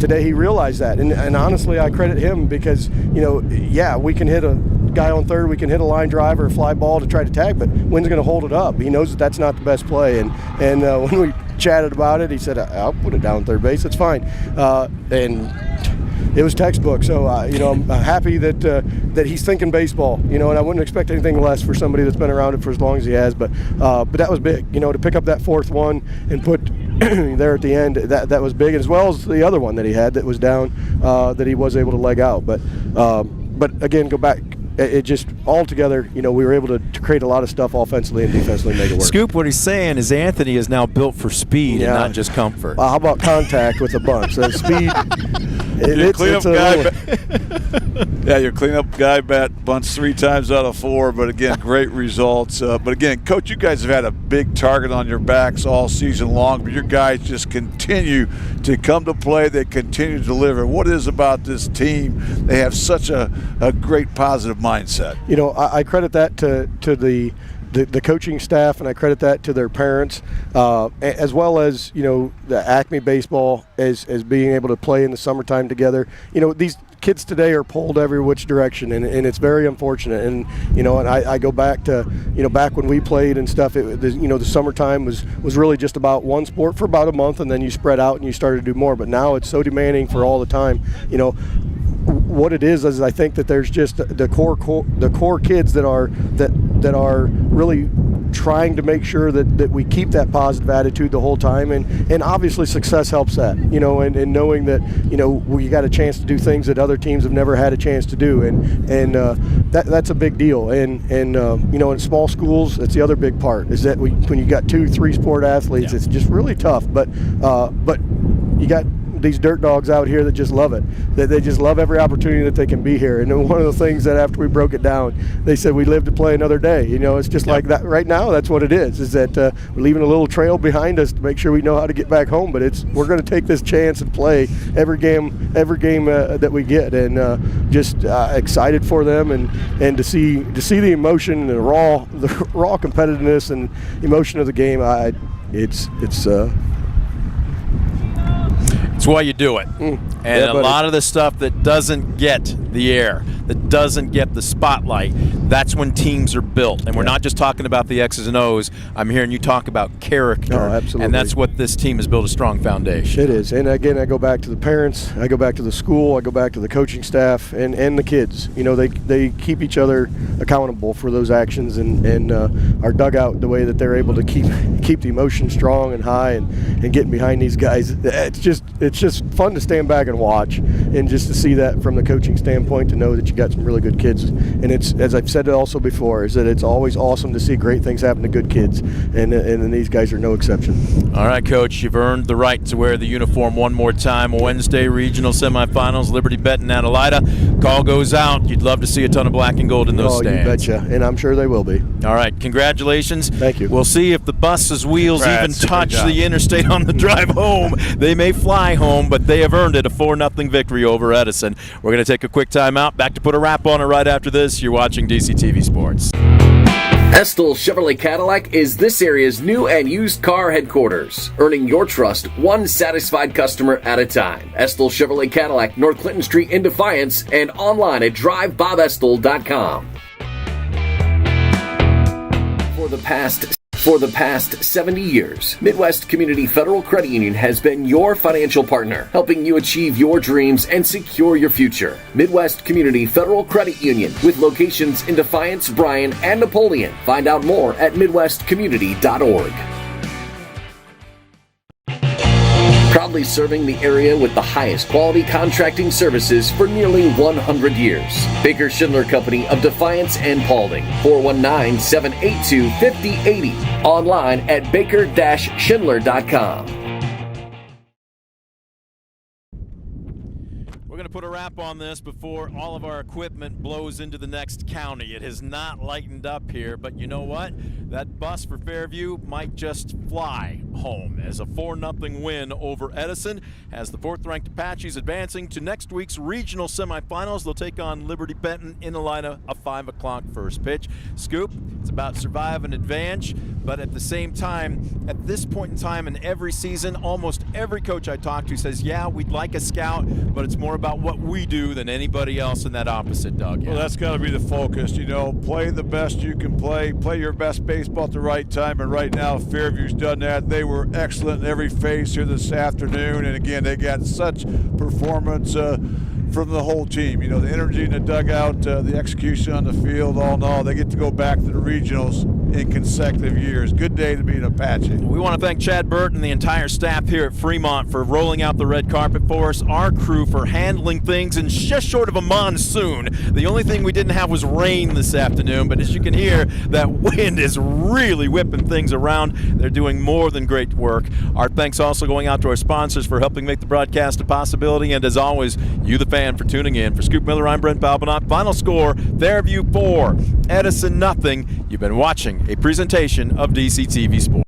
today he realized that, and honestly I credit him because we can hit a guy on third, we can hit a line drive or a fly ball to try to tag, but Wynn's going to hold it up. He knows that that's not the best play, and when we chatted about it, he said, I'll put it down third base, it's fine, and it was textbook. So I'm happy that he's thinking baseball. And I wouldn't expect anything less for somebody that's been around it for as long as he has. But that was big. To pick up that fourth one and put there at the end, that was big, as well as the other one that he had that was down that he was able to leg out. But again, go back. It just all together, we were able to create a lot of stuff offensively and defensively, make it work. Scoop, what he's saying is Anthony is now built for speed and not just comfort. How about contact with a bunch? So speed. Your cleanup guy bat bunts 3 times out of 4, but again, great results. But again, Coach, you guys have had a big target on your backs all season long, but your guys just continue to come to play. They continue to deliver. What is about this team? They have such a great positive mindset. I credit that to the coaching staff, and I credit that to their parents, as well as the Acme baseball as being able to play in the summertime together. These kids today are pulled every which direction, and it's very unfortunate. And I go back to back when we played and stuff. The summertime was really just about one sport for about a month, and then you spread out and you started to do more. But now it's so demanding for all the time. What it is I think that there's just the core kids that are really trying to make sure that we keep that positive attitude the whole time, and obviously success helps that, and knowing that we got a chance to do things that other teams have never had a chance to do, and that's a big deal, and in small schools, that's the other big part, is that when you got 2-3 sport athletes, it's just really tough, but you got these dirt dogs out here that just love it, that they just love every opportunity that they can be here. And one of the things that after we broke it down, they said we live to play another day. It's just like that right now. That's what it is that we're leaving a little trail behind us to make sure we know how to get back home, but we're going to take this chance and play every game that we get, and just excited for them, and to see the emotion and the raw competitiveness and emotion of the game. It's why you do it. And a lot of the stuff that doesn't get the air, that doesn't get the spotlight, that's when teams are built. And we're not just talking about the X's and O's. I'm hearing you talk about character. Oh, absolutely. And that's what this team has built a strong foundation. It is. And again, I go back to the parents, I go back to the school, I go back to the coaching staff, and the kids. They keep each other accountable for those actions, and our dugout, the way that they're able to keep the emotion strong and high, and getting behind these guys. It's just fun to stand back and watch, and just to see that from the coaching standpoint, to know that you got some really good kids. And it's, as I've said it also before, is that it's always awesome to see great things happen to good kids, and these guys are no exception. All right, Coach, you've earned the right to wear the uniform one more time. Wednesday regional semifinals, Liberty Benton at Elida. Call goes out. You'd love to see a ton of black and gold in those stands. You betcha, and I'm sure they will be. All right, congratulations. Thank you. We'll see if the bus's wheels even touch the interstate on the drive home. They may fly home, but they have earned it, a 4-0 victory over Edison. We're going to take a quick timeout. Back to put a wrap on it right after this. You're watching DCTV Sports. Estill Chevrolet Cadillac is this area's new and used car headquarters, earning your trust one satisfied customer at a time. Estill Chevrolet Cadillac, North Clinton Street in Defiance, and online at drivebobestill.com. For the past 70 years, Midwest Community Federal Credit Union has been your financial partner, helping you achieve your dreams and secure your future. Midwest Community Federal Credit Union, with locations in Defiance, Bryan, and Napoleon. Find out more at midwestcommunity.org. Proudly serving the area with the highest quality contracting services for nearly 100 years. Baker Schindler Company of Defiance and Paulding. 419-782-5080. Online at baker-schindler.com. We're going to put a wrap on this before all of our equipment blows into the next county. It has not lightened up here, but you know what? That bus for Fairview might just fly home as a 4-0 win over Edison, as the 4th-ranked Apaches advancing to next week's regional semifinals. They'll take on Liberty Benton in Elida, a 5 o'clock first pitch. Scoop, it's about survive and advance, but at the same time, at this point in time in every season, almost every coach I talk to says, yeah, we'd like a scout, but it's more about what we do than anybody else in that opposite dugout. Well, that's got to be the focus. Play the best you can play your best baseball at the right time, and right now Fairview's done that. They were excellent in every phase here this afternoon, and again, they got such performance from the whole team. You know, the energy in the dugout, the execution on the field, all in all, they get to go back to the regionals in consecutive years. Good day to be an Apache. We want to thank Chad Burt and the entire staff here at Fremont for rolling out the red carpet for us, our crew for handling things in just short of a monsoon. The only thing we didn't have was rain this afternoon, but as you can hear, that wind is really whipping things around. They're doing more than great work. Our thanks also going out to our sponsors for helping make the broadcast a possibility, and as always, you the fan for tuning in. For Scoop Miller, I'm Brent Balbinot. Final score, Fairview 4, Edison nothing. You've been watching a presentation of DCTV Sports.